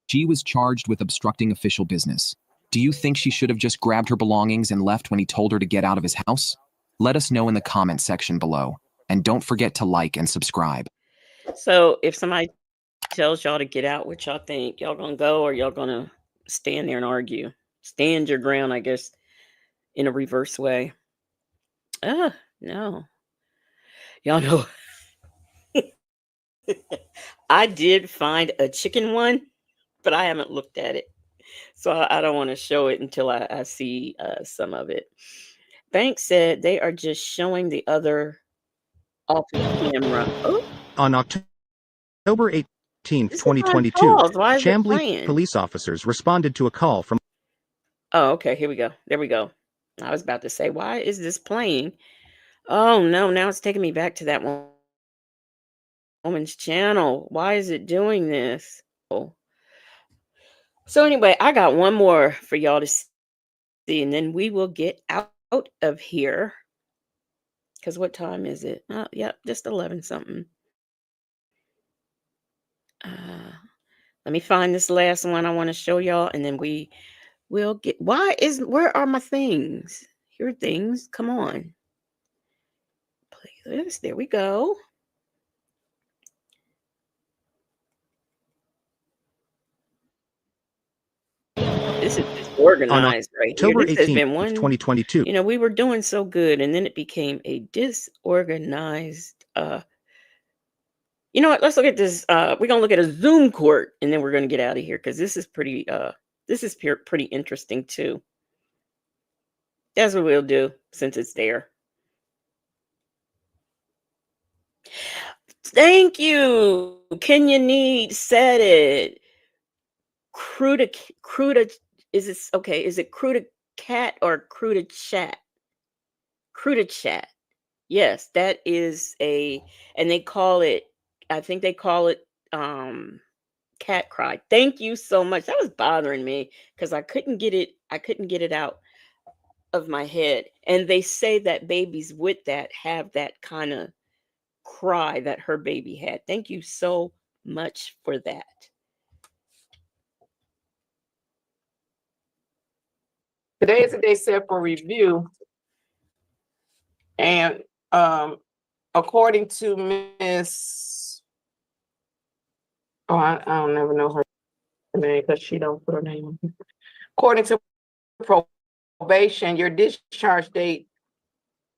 She was charged with obstructing official business. Do you think she should have just grabbed her belongings and left when he told her to get out of his house? Let us know in the comment section below. And don't forget to like and subscribe. So if somebody tells y'all to get out, what y'all think? Y'all gonna go or y'all gonna stand there and argue? Stand your ground, I guess, in a reverse way. No. Y'all know. I did find a chicken one, but I haven't looked at it. So I don't want to show it until I see some of it. Bank said they are just showing the other off the camera. Oh, On October 18th, this is on 2022, pause. Why is it Chambly playing? police officers responded to a call from. Oh, okay. Here we go. There we go. I was about to say, why is this playing? Oh, no. Now it's taking me back to that woman's channel. Why is it doing this? Oh. So anyway, I got one more for y'all to see, and then we will get out of here. Because what time is it? Oh, yep, just 11 something. Let me find this last one I want to show y'all, and then we will get. Where are my things? Here are things. Come on. Playlist. There we go. This is disorganized right here. October This has 18th, been one. 2022. You know, we were doing so good, and then it became a disorganized. You know what? Let's look at this. We're gonna look at a Zoom court, and then we're gonna get out of here because this is pretty. Pretty interesting too. That's what we'll do since it's there. Thank you. Kenya Need said it. Cruda. Is this okay? Is it Cruda Cat or Cruda Chat? Cruda Chat. Yes, that is and they call it. I think they call it cat cry. Thank you so much. That was bothering me because I couldn't get it out of my head. And they say that babies with that have that kind of cry that her baby had. Thank you so much for that. Today is the day set for review. And according to Miss, I don't never know her name because she don't put her name on here. According to probation, your discharge date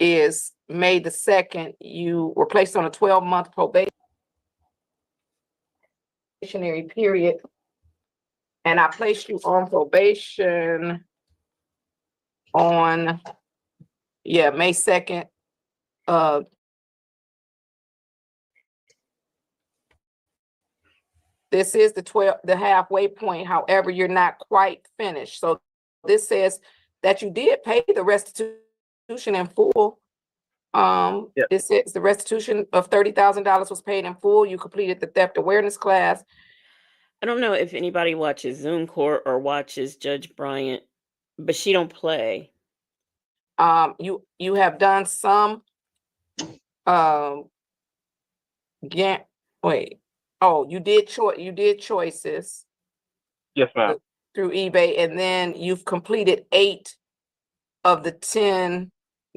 is May the 2nd. You were placed on a 12-month probationary period. And I placed you on probation on, May 2nd. This is the halfway point. However, you're not quite finished. So this says that you did pay the restitution in full. It says the restitution of $30,000 was paid in full. You completed the theft awareness class. I don't know if anybody watches Zoom Court or watches Judge Bryant, but she don't play. You have done some Oh, you did choices Yes, ma'am. through eBay, and then you've completed 8 of the 10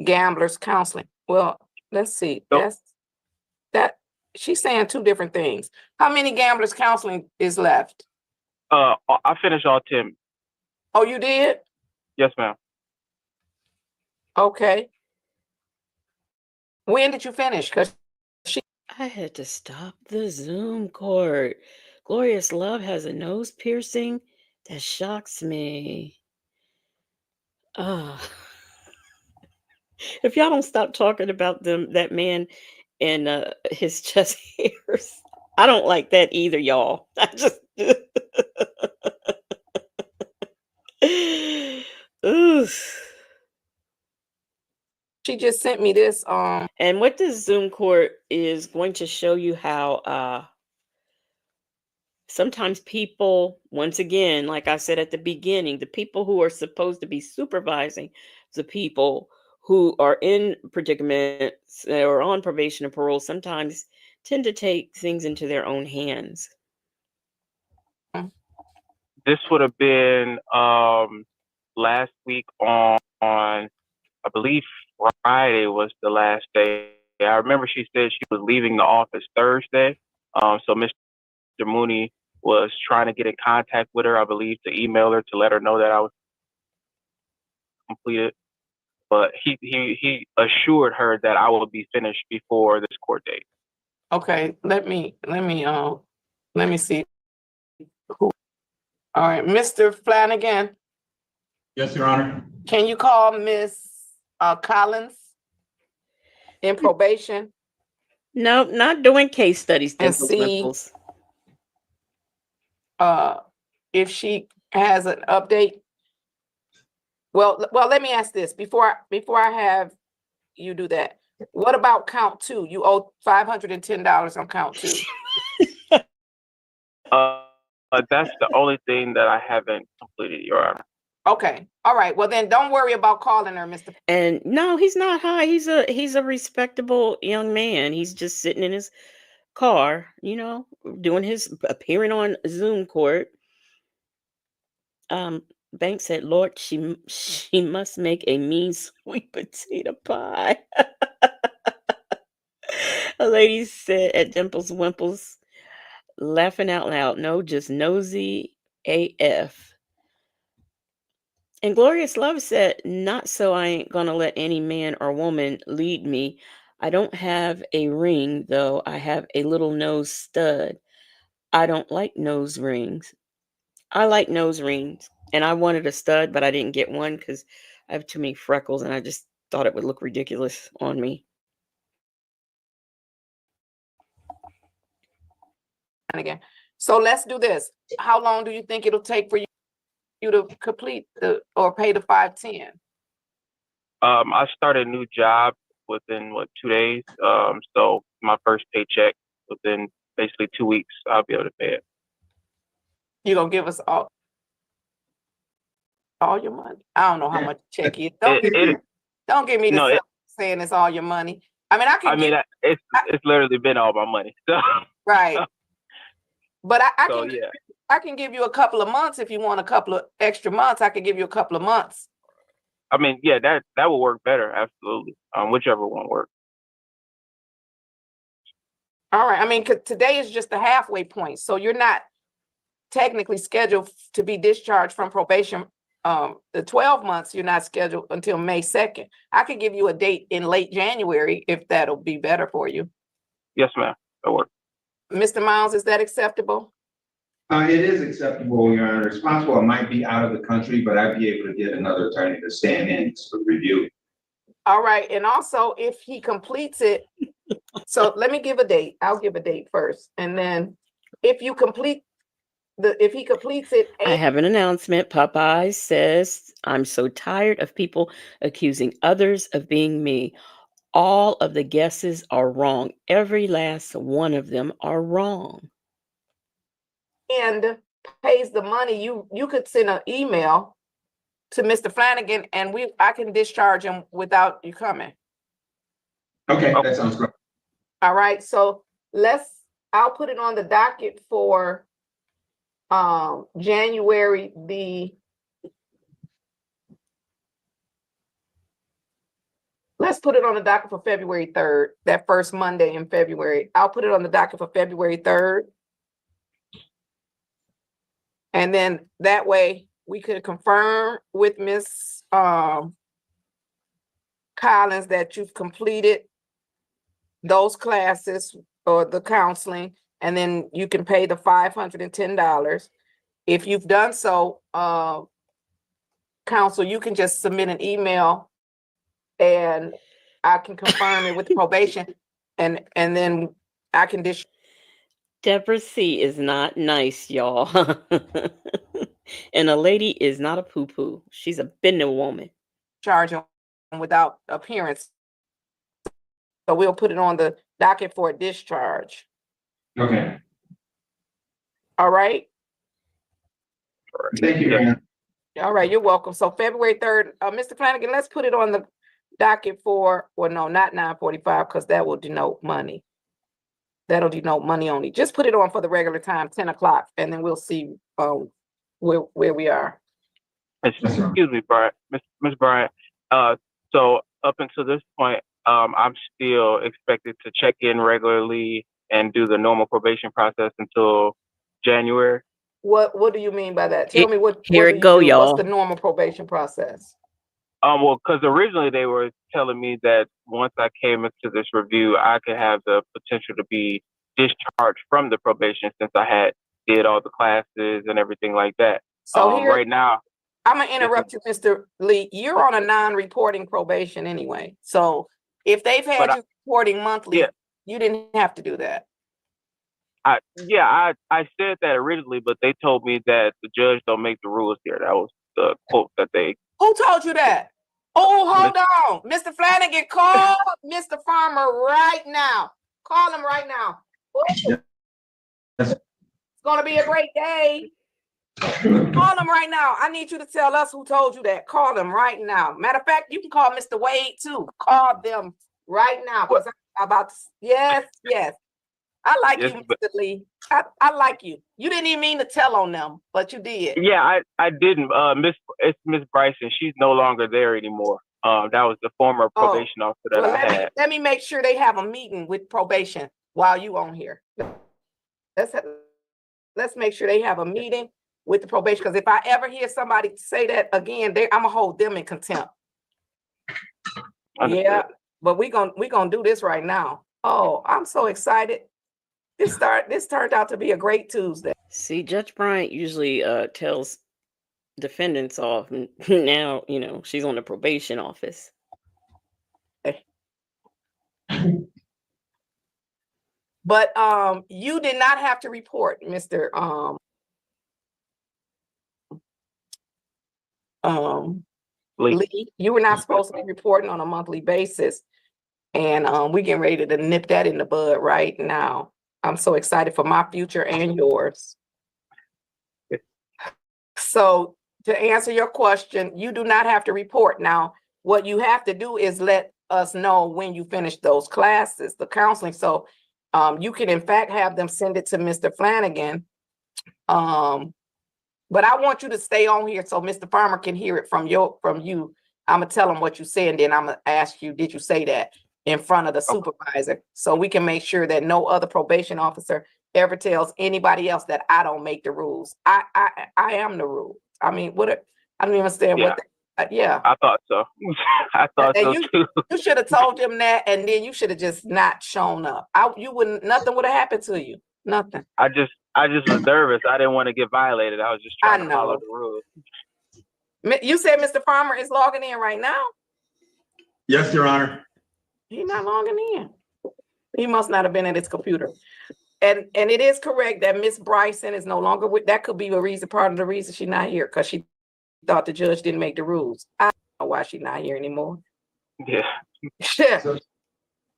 gamblers counseling. Well, let's see. Nope. That she's saying 2 different things. How many gamblers counseling is left? I finished all 10. Oh, you did? Yes, ma'am. Okay. When did you finish? Because I had to stop the Zoom court. Glorious Love has a nose piercing that shocks me. Ah. If y'all don't stop talking about that man and his chest hairs, I don't like that either, y'all. I just Oof. she just sent me this. And what this Zoom court is going to show you how sometimes people, once again, like I said at the beginning, the people who are supposed to be supervising the people who are in predicaments or on probation or parole sometimes tend to take things into their own hands. This would have been last week on I believe Friday was the last day. I remember she said she was leaving the office Thursday. So Mr. Mooney was trying to get in contact with her, I believe, to email her to let her know that I was completed. But he assured her that I will be finished before this court date. Okay, let me see. Who? All right, Mr. Flanagan. Yes, Your Honor. Can you call Miss Collins in probation? No, not doing case studies, And Dimples see Wimples. if she has an update. Well, let me ask this before I have you do that. What about count 2? You owe $510 on count 2. That's the only thing that I haven't completed, Your Honor. Okay. All right. Well, then don't worry about calling her, Mr. And no, he's not high. He's a respectable young man. He's just sitting in his car, doing his appearing on Zoom court. Banks said, "Lord, she must make a mean sweet potato pie." A lady said at Dimples Wimples, laughing out loud, "No, just nosy AF." And Glorious Love said, "Not so I ain't gonna let any man or woman lead me. I don't have a ring, though. I have a little nose stud. I don't like nose rings. I like nose rings, and I wanted a stud, but I didn't get one because I have too many freckles, and I just thought it would look ridiculous on me." And again, so let's do this. How long do you think it'll take for you to complete or pay the $510? I started a new job within 2 days. So my first paycheck within basically 2 weeks, I'll be able to pay it. You gonna give us all your money? I don't know how much check is. Don't give me this saying it's all your money. I mean, it's literally been all my money. So right. But I can give you a couple of months if you want a couple of extra months. I can give you a couple of months. I mean, yeah, that will work better. Absolutely. Whichever one works. All right. I mean, 'cause today is just the halfway point. So you're not technically scheduled to be discharged from probation. The 12 months, you're not scheduled until May 2nd. I could give you a date in late January if that'll be better for you. Yes, ma'am. That works. Mr. Miles, is that acceptable? It is acceptable, Your Honor. It's possible I might be out of the country, but I'd be able to get another attorney to stand in for review. All right. And also, if he completes it, so let me give a date. I'll give a date first. And then if he completes it. I have an announcement. Popeyes says, "I'm so tired of people accusing others of being me. All of the guesses are wrong. Every last one of them are wrong." And pays the money, you could send an email to Mr. Flanagan and I can discharge him without you coming. Okay, that sounds great. All right, so let's I'll put it on the docket for January let's put it on the docket for February 3rd, that first Monday in February. I'll put it on the docket for February 3rd. And then that way we could confirm with Ms. Collins that you've completed those classes or the counseling, and then you can pay the $510. If you've done so, counsel, you can just submit an email and I can confirm it with probation, and then I can Deborah C is not nice, y'all. And a lady is not a poo-poo. She's a bending woman. charge them without appearance. So we'll put it on the docket for a discharge. Okay. All right. Thank you, Ann. All right, you're welcome. So February 3rd, Mr. Flanagan, let's put it on the docket for, well, no, not 9:45, because that will denote money. That'll denote money only. Just put it on for the regular time, 10 o'clock, and then we'll see where we are. Excuse me, Brian. Ms. Bryant. So up until this point, I'm still expected to check in regularly and do the normal probation process until January. What do you mean by that? Tell me what Here what it go, do you do? What's y'all. the normal probation process? Well, because originally they were telling me that once I came into this review, I could have the potential to be discharged from the probation since I had did all the classes and everything like that. So here, right now, I'm gonna interrupt you, Mr. Lee. You're on a non-reporting probation anyway. So if they've had you reporting monthly, you didn't have to do that. I said that originally, but they told me that the judge don't make the rules here. That was the quote that they. Who told you that? Oh, hold on. Mr. Flanagan, call Mr. Farmer right now. Call him right now. Woo. It's gonna be a great day. Call him right now. I need you to tell us who told you that. Call them right now. Matter of fact, you can call Mr. Wade too. Call them right now. Because I'm about to, yes. I like you, Mr. Lee. I like you. You didn't even mean to tell on them, but you did. Yeah, I didn't. It's Miss Bryson. She's no longer there anymore. That was the former probation officer that I had. Let me make sure they have a meeting with probation while you on here. Let's make sure they have a meeting with the probation, because if I ever hear somebody say that again, I'm gonna hold them in contempt. Understood. Yeah, but we gonna do this right now. Oh, I'm so excited. This turned out to be a great Tuesday. See, Judge Bryant usually tells defendants off, and now she's on the probation office. But you did not have to report, Mr. Lee. You were not supposed to be reporting on a monthly basis, and we getting ready to nip that in the bud right now. I'm so excited for my future and yours. So to answer your question, you do not have to report. Now, what you have to do is let us know when you finish those classes, the counseling. So you can in fact have them send it to Mr. Flanagan. But I want you to stay on here so Mr. Farmer can hear it from you. I'm gonna tell him what you said, and then I'm gonna ask you, did you say that in front of the supervisor? So we can make sure that no other probation officer ever tells anybody else that I don't make the rules. I am the rule. I mean, I don't even understand what. I thought so. I thought so too. You should have told them that, and then you should have just not shown up. Nothing would have happened to you. Nothing. I just was nervous. I didn't want to get violated. I was just trying to follow the rules. You said Mr. Farmer is logging in right now? Yes, Your Honor. He's not logging in. He must not have been at his computer. And it is correct that Miss Bryson is no longer with. That could be part of the reason she's not here, because she thought the judge didn't make the rules. I don't know why she's not here anymore. Yeah. So,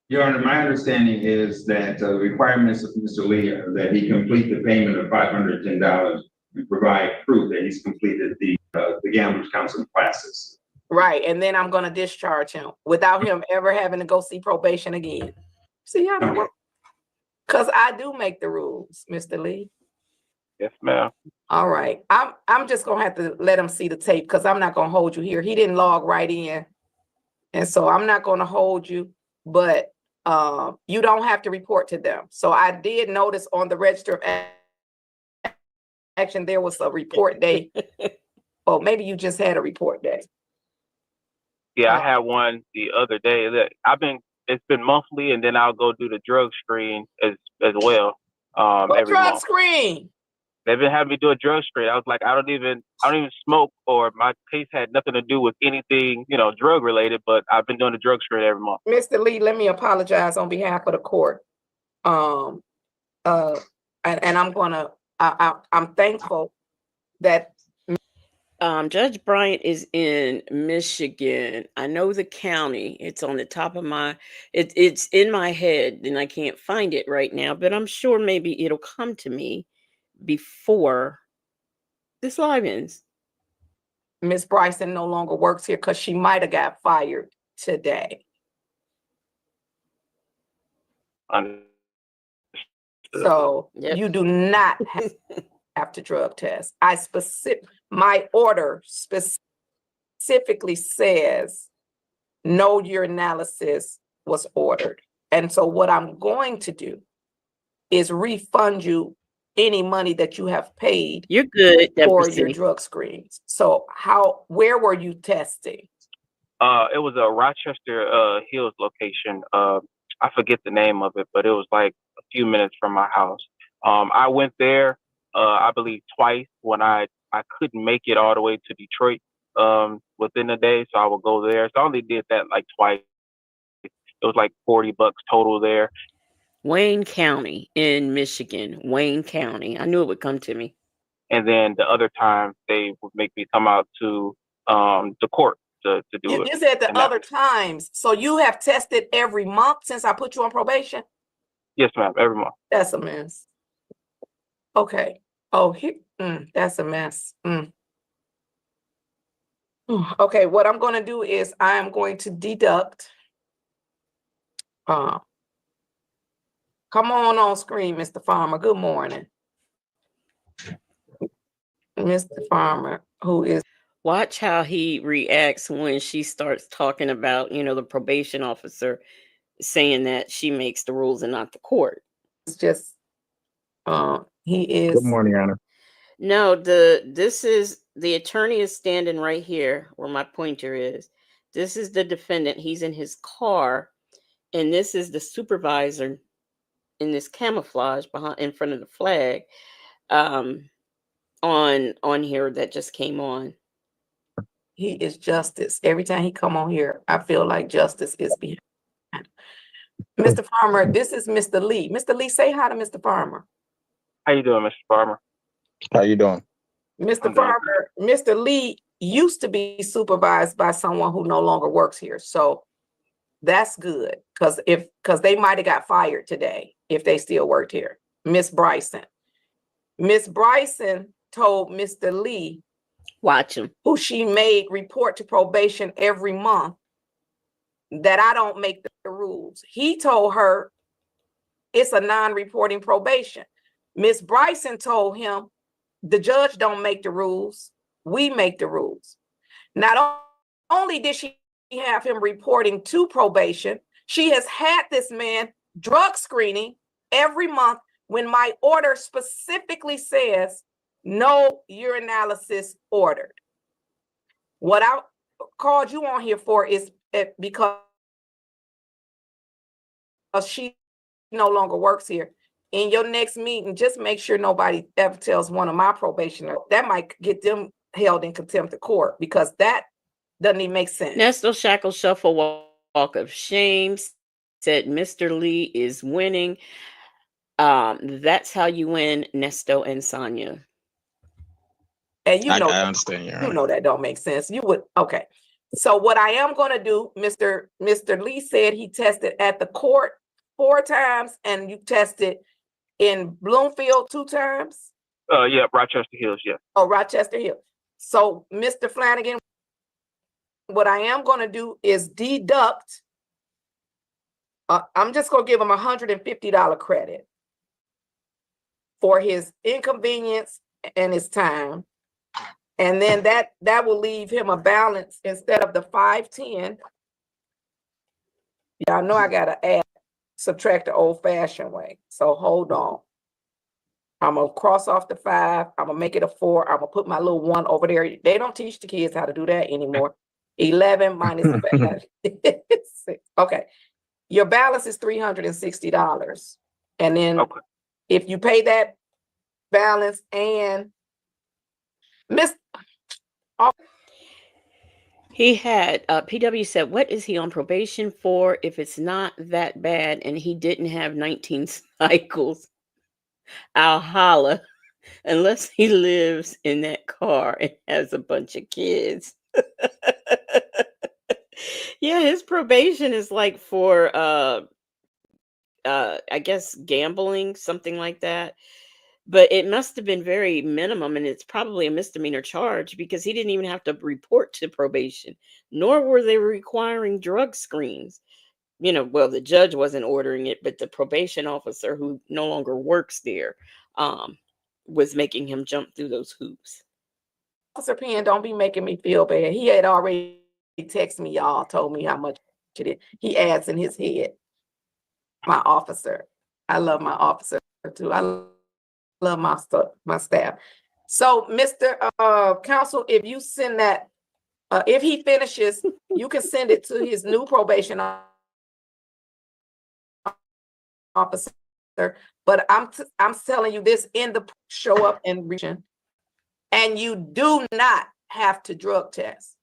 Your Honor, my understanding is that the requirements of Mr. Lee are that he complete the payment of $510 and provide proof that he's completed the gamblers counseling classes. Right, and then I'm going to discharge him without him ever having to go see probation again. See how that works? Because I do make the rules, Mr. Lee. Yes, ma'am. All right. I'm just gonna have to let him see the tape because I'm not gonna hold you here. He didn't log right in. And so I'm not gonna hold you, but you don't have to report to them. So I did notice on the register of action there was a report day. Oh, maybe you just had a report day. Yeah, I had one the other day. It's been monthly, and then I'll go do the drug screen as well. What Every drug month. screen? They've been having me do a drug screen. I was like, I don't even smoke, or my case had nothing to do with anything, drug related, but I've been doing the drug screen every month. Mr. Lee, let me apologize on behalf of the court. And I'm thankful that Judge Bryant is in Michigan. I know the county. It's on the top of it's in my head and I can't find it right now, but I'm sure maybe it'll come to me before this live ends. Ms. Bryson no longer works here because she might have got fired today. So you do not have to drug test. My order specifically says no urinalysis was ordered. And so what I'm going to do is refund you any money that you have paid. You're good for your drug screens. So where were you testing? It was a Rochester Hills location. I forget the name of it, but it was like a few minutes from my house. I went there, I believe twice when I couldn't make it all the way to Detroit within a day. So I would go there. So I only did that like twice. It was like $40 total there. Wayne County in Michigan. Wayne County. I knew it would come to me. And then the other time they would make me come out to the court to do it. You said the other times. So you have tested every month since I put you on probation? Yes, ma'am. Every month. That's a mess. Okay. Oh, that's a mess. Okay, what I'm going to do is I am going to deduct. Come on screen, Mr. Farmer. Good morning. Mr. Farmer, who is. Watch how he reacts when she starts talking about, the probation officer saying that she makes the rules and not the court. It's just, he is. Good morning, Your Honor. No, the attorney is standing right here where my pointer is. This is the defendant. He's in his car, and this is the supervisor in this camouflage in front of the flag on here that just came on. He is justice. Every time he come on here, I feel like justice is behind. Mr. Farmer, this is Mr. Lee. Mr. Lee, say hi to Mr. Farmer. How you doing, Mr. Farmer? How you doing? Mr. Farmer, Mr. Lee used to be supervised by someone who no longer works here. So that's good because they might have got fired today if they still worked here. Miss Bryson. Miss Bryson told Mr. Lee, watch him, who she made report to probation every month, that I don't make the rules. He told her it's a non-reporting probation. Miss Bryson told him the judge don't make the rules, we make the rules. Not only did she have him reporting to probation, she has had this man drug screening every month when my order specifically says no urinalysis ordered. What I called you on here for is because she no longer works here. In your next meeting, just make sure nobody ever tells one of my probationers. That might get them held in contempt of court because that doesn't even make sense. Nesto Shackle Shuffle Walk of Shame said Mr. Lee is winning. That's how you win, Nesto and Sonia. And I understand. You know that don't make sense. You would okay. So what I am going to do, Mr. Lee said he tested at the court 4 times, and you tested in Bloomfield 2 times. Yeah, Rochester Hills. Yeah. Oh, Rochester Hills. So, Mr. Flanagan, what I am going to do is deduct. I'm just going to give him $150 credit. for his inconvenience and his time. And then that will leave him a balance instead of the 510. Y'all know I gotta subtract the old-fashioned way. So hold on. I'm gonna cross off the 5. I'm gonna make it a 4. I'm gonna put my little 1 over there. They don't teach the kids how to do that anymore. 11 minus 5. Okay. Your balance is $360. And then if you pay that balance and He had PW said, "What is he on probation for if it's not that bad and he didn't have 19 cycles? I'll holla unless he lives in that car and has a bunch of kids." Yeah, his probation is like for I guess gambling, something like that. But it must have been very minimum, and it's probably a misdemeanor charge because he didn't even have to report to probation, nor were they requiring drug screens. Well, the judge wasn't ordering it, but the probation officer who no longer works there was making him jump through those hoops. Officer Penn, don't be making me feel bad. He had already texted me, y'all, told me how much it is. He adds in his head. My officer. I love my officer too. I love my staff. So, Mr. Counsel, if you send that, if he finishes, you can send it to his new probation officer. But I'm telling you this in the show up and region, and you do not have to drug test.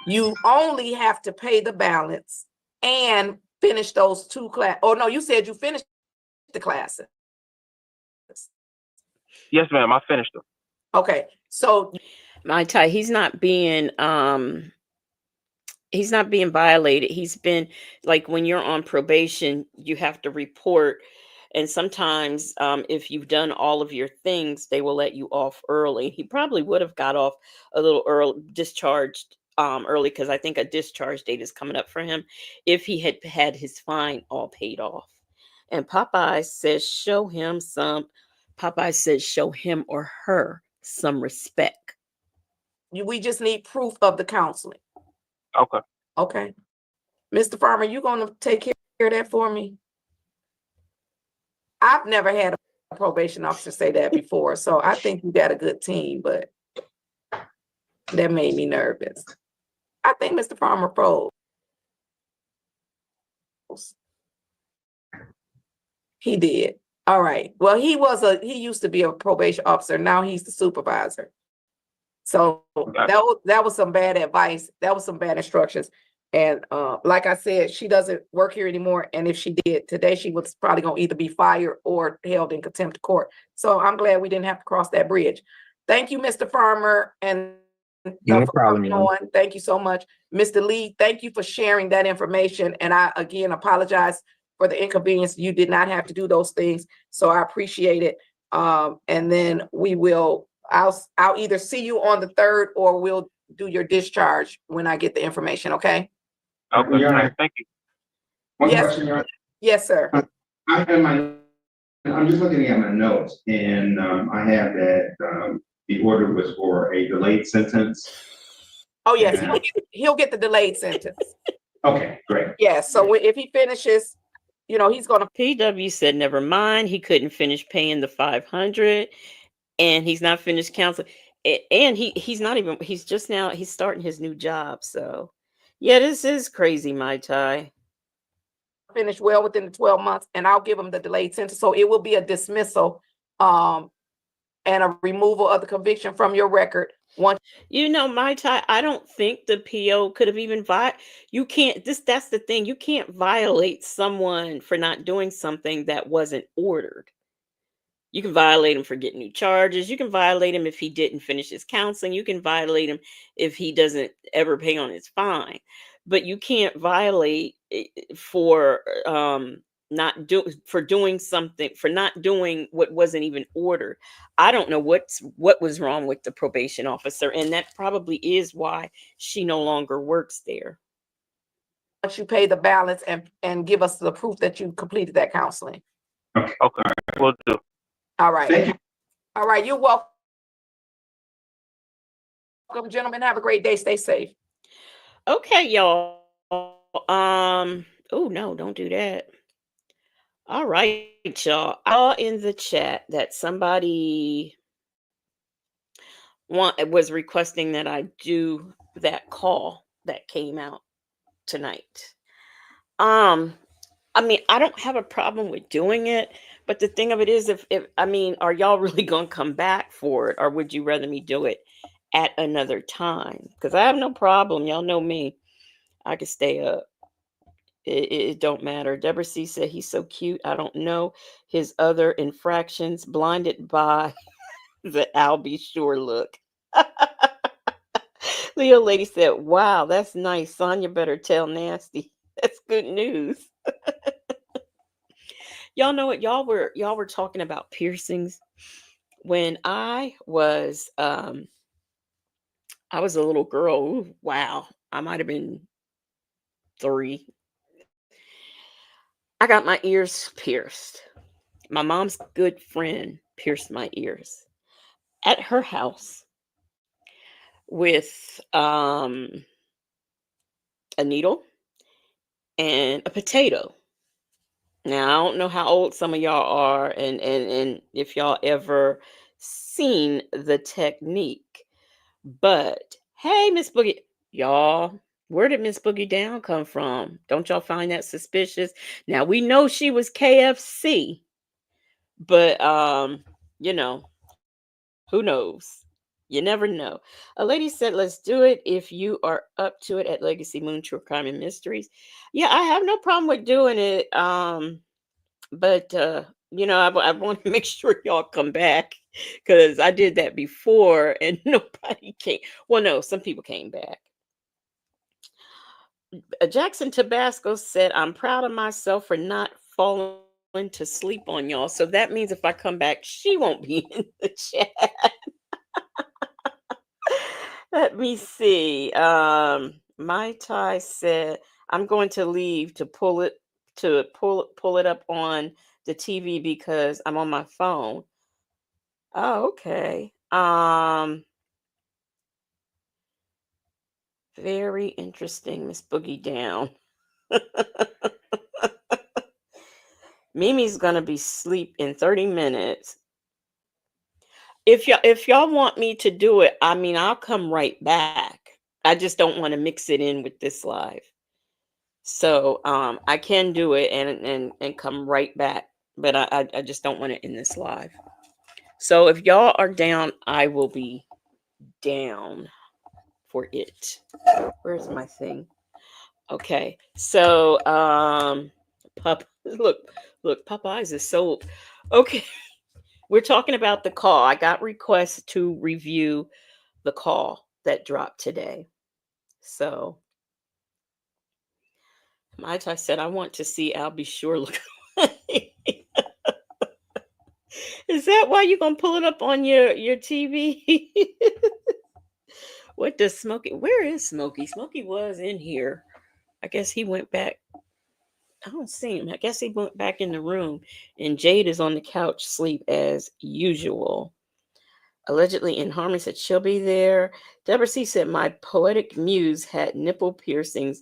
You only have to pay the balance and finish those 2 classes. Oh no, you said you finished the classes. Yes, ma'am. I finished them. Okay, so my tie, he's not being violated. He's been, like, when you're on probation, you have to report, and sometimes if you've done all of your things, they will let you off early. He probably would have got off a little early, discharged early, because I think a discharge date is coming up for him if he had had his fine all paid off. And Popeye says show him or her some respect. we just need proof of the counseling. Okay. Okay. Mr. Farmer, you gonna take care of that for me? I've never had a probation officer say that before, so I think you got a good team, but that made me nervous. I think Mr. Farmer froze. He did. All right. Well, he used to be a probation officer. Now he's the supervisor. So that was some bad advice. That was some bad instructions. And like I said, she doesn't work here anymore. And if she did today, she was probably going to either be fired or held in contempt of court. So I'm glad we didn't have to cross that bridge. Thank you, Mr. Farmer. And No problem. thank you so much. Mr. Lee, thank you for sharing that information. And I, again, apologize for the inconvenience. You did not have to do those things. So I appreciate it. And then I'll either see you on the 3rd or we'll do your discharge when I get the information. Okay. Okay. Your Honor, thank you. One Yes. question, Your Honor. Yes, sir. I'm just looking at my notes, and I have that the order was for a delayed sentence. Oh yes, he'll get the delayed sentence. Okay, great. Yeah. So if he finishes, he's gonna. PW said never mind. He couldn't finish paying the $500, and he's not finished counseling. And he's starting his new job. So yeah, this is crazy, my tie. Finish well within the 12 months, and I'll give him the delayed sentence. So it will be a dismissal and a removal of the conviction from your record. My tie, I don't think the PO could have even you can't, that's the thing. You can't violate someone for not doing something that wasn't ordered. You can violate him for getting new charges. You can violate him if he didn't finish his counseling. You can violate him if he doesn't ever pay on his fine. But you can't violate for not doing what wasn't even ordered. I don't know what was wrong with the probation officer, and that probably is why she no longer works there. Once you pay the balance and give us the proof that you completed that counseling. Okay. Okay. We'll do. All right. Thank you. All right. You're welcome, gentlemen. Have a great day. Stay safe. Okay, y'all. Oh no, don't do that. All right, y'all. I saw in the chat that somebody was requesting that I do that call that came out tonight. Um, I mean, I don't have a problem with doing it, but the thing of it is, if I mean, are y'all really gonna come back for it, or would you rather me do it at another time? Because I have no problem. Y'all know me. I can stay up. It don't matter. Deborah C said he's so cute. I don't know his other infractions. Blinded by the I'll be sure look. Leo lady said, "Wow, that's nice. Sonya better tell Nasty. That's good news." Y'all know what? Y'all were talking about piercings. When I was a little girl. Ooh, wow, I might have been 3. I got my ears pierced. My mom's good friend pierced my ears at her house with a needle and a potato. Now I don't know how old some of y'all are, and if y'all ever seen the technique, but hey, Miss Boogie, y'all, where did Miss Boogie Down come from? Don't y'all find that suspicious? Now we know she was KFC, but you know, who knows? You never know. A lady said, "Let's do it if you are up to it at Legacy Moon True Crime and Mysteries." Yeah, I have no problem with doing it. But I want to make sure y'all come back because I did that before and nobody came. Well, no, some people came back. Jackson Tabasco said, "I'm proud of myself for not falling to sleep on y'all." So that means if I come back, she won't be in the chat. Let me see. Mai Tai said, "I'm going to leave to pull it up on the TV because I'm on my phone." Oh, okay. Very interesting, Miss Boogie Down. Mimi's gonna be asleep in 30 minutes. If y'all want me to do it, I mean I'll come right back. I just don't want to mix it in with this live. So I can do it and come right back, but I just don't want it in this live. So if y'all are down, I will be down for it. Where's my thing? Okay. So look, Popeyes is sold. Okay. We're talking about the call. I got requests to review the call that dropped today. So I said I want to see I'll be sure look. Is that why you're gonna pull it up on your TV? What does Smokey? Where is Smokey? Smokey was in here. I guess he went back. I don't see him. I guess he went back in the room. And Jade is on the couch, sleep as usual. Allegedly in Harmony said she'll be there. Deborah C said my poetic muse had nipple piercings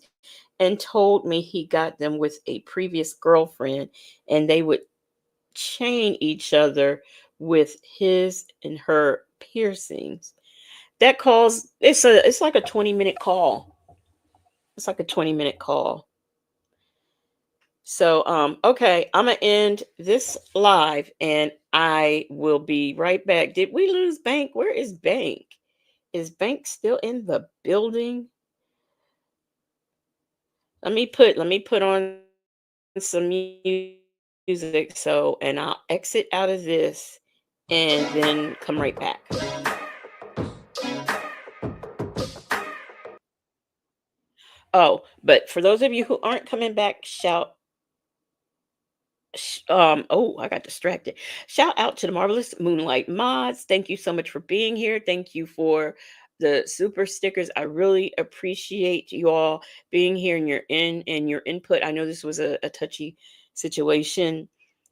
and told me he got them with a previous girlfriend and they would chain each other with his and her piercings. That calls it's like a 20-minute call. It's like a 20-minute call. So okay, I'm gonna end this live and I will be right back. Did we lose Bank? Where is Bank? Is Bank still in the building? Let me put on some music and I'll exit out of this and then come right back. Oh, but for those of you who aren't coming back, I got distracted. Shout out to the Marvelous Moonlight Mods. Thank you so much for being here. Thank you for the super stickers. I really appreciate you all being here and your input. I know this was a touchy situation.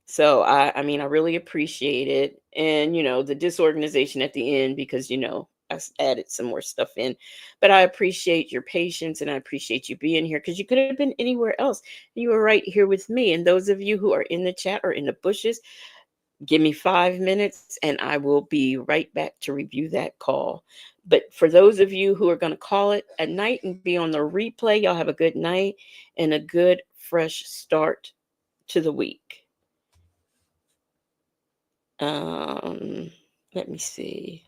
So I mean, I really appreciate it. And, the disorganization at the end because, added some more stuff in. But I appreciate your patience and I appreciate you being here because you could have been anywhere else. You were right here with me. And those of you who are in the chat or in the bushes, give me 5 minutes and I will be right back to review that call. But for those of you who are going to call it at night and be on the replay, y'all have a good night and a good, fresh start to the week. Let me see.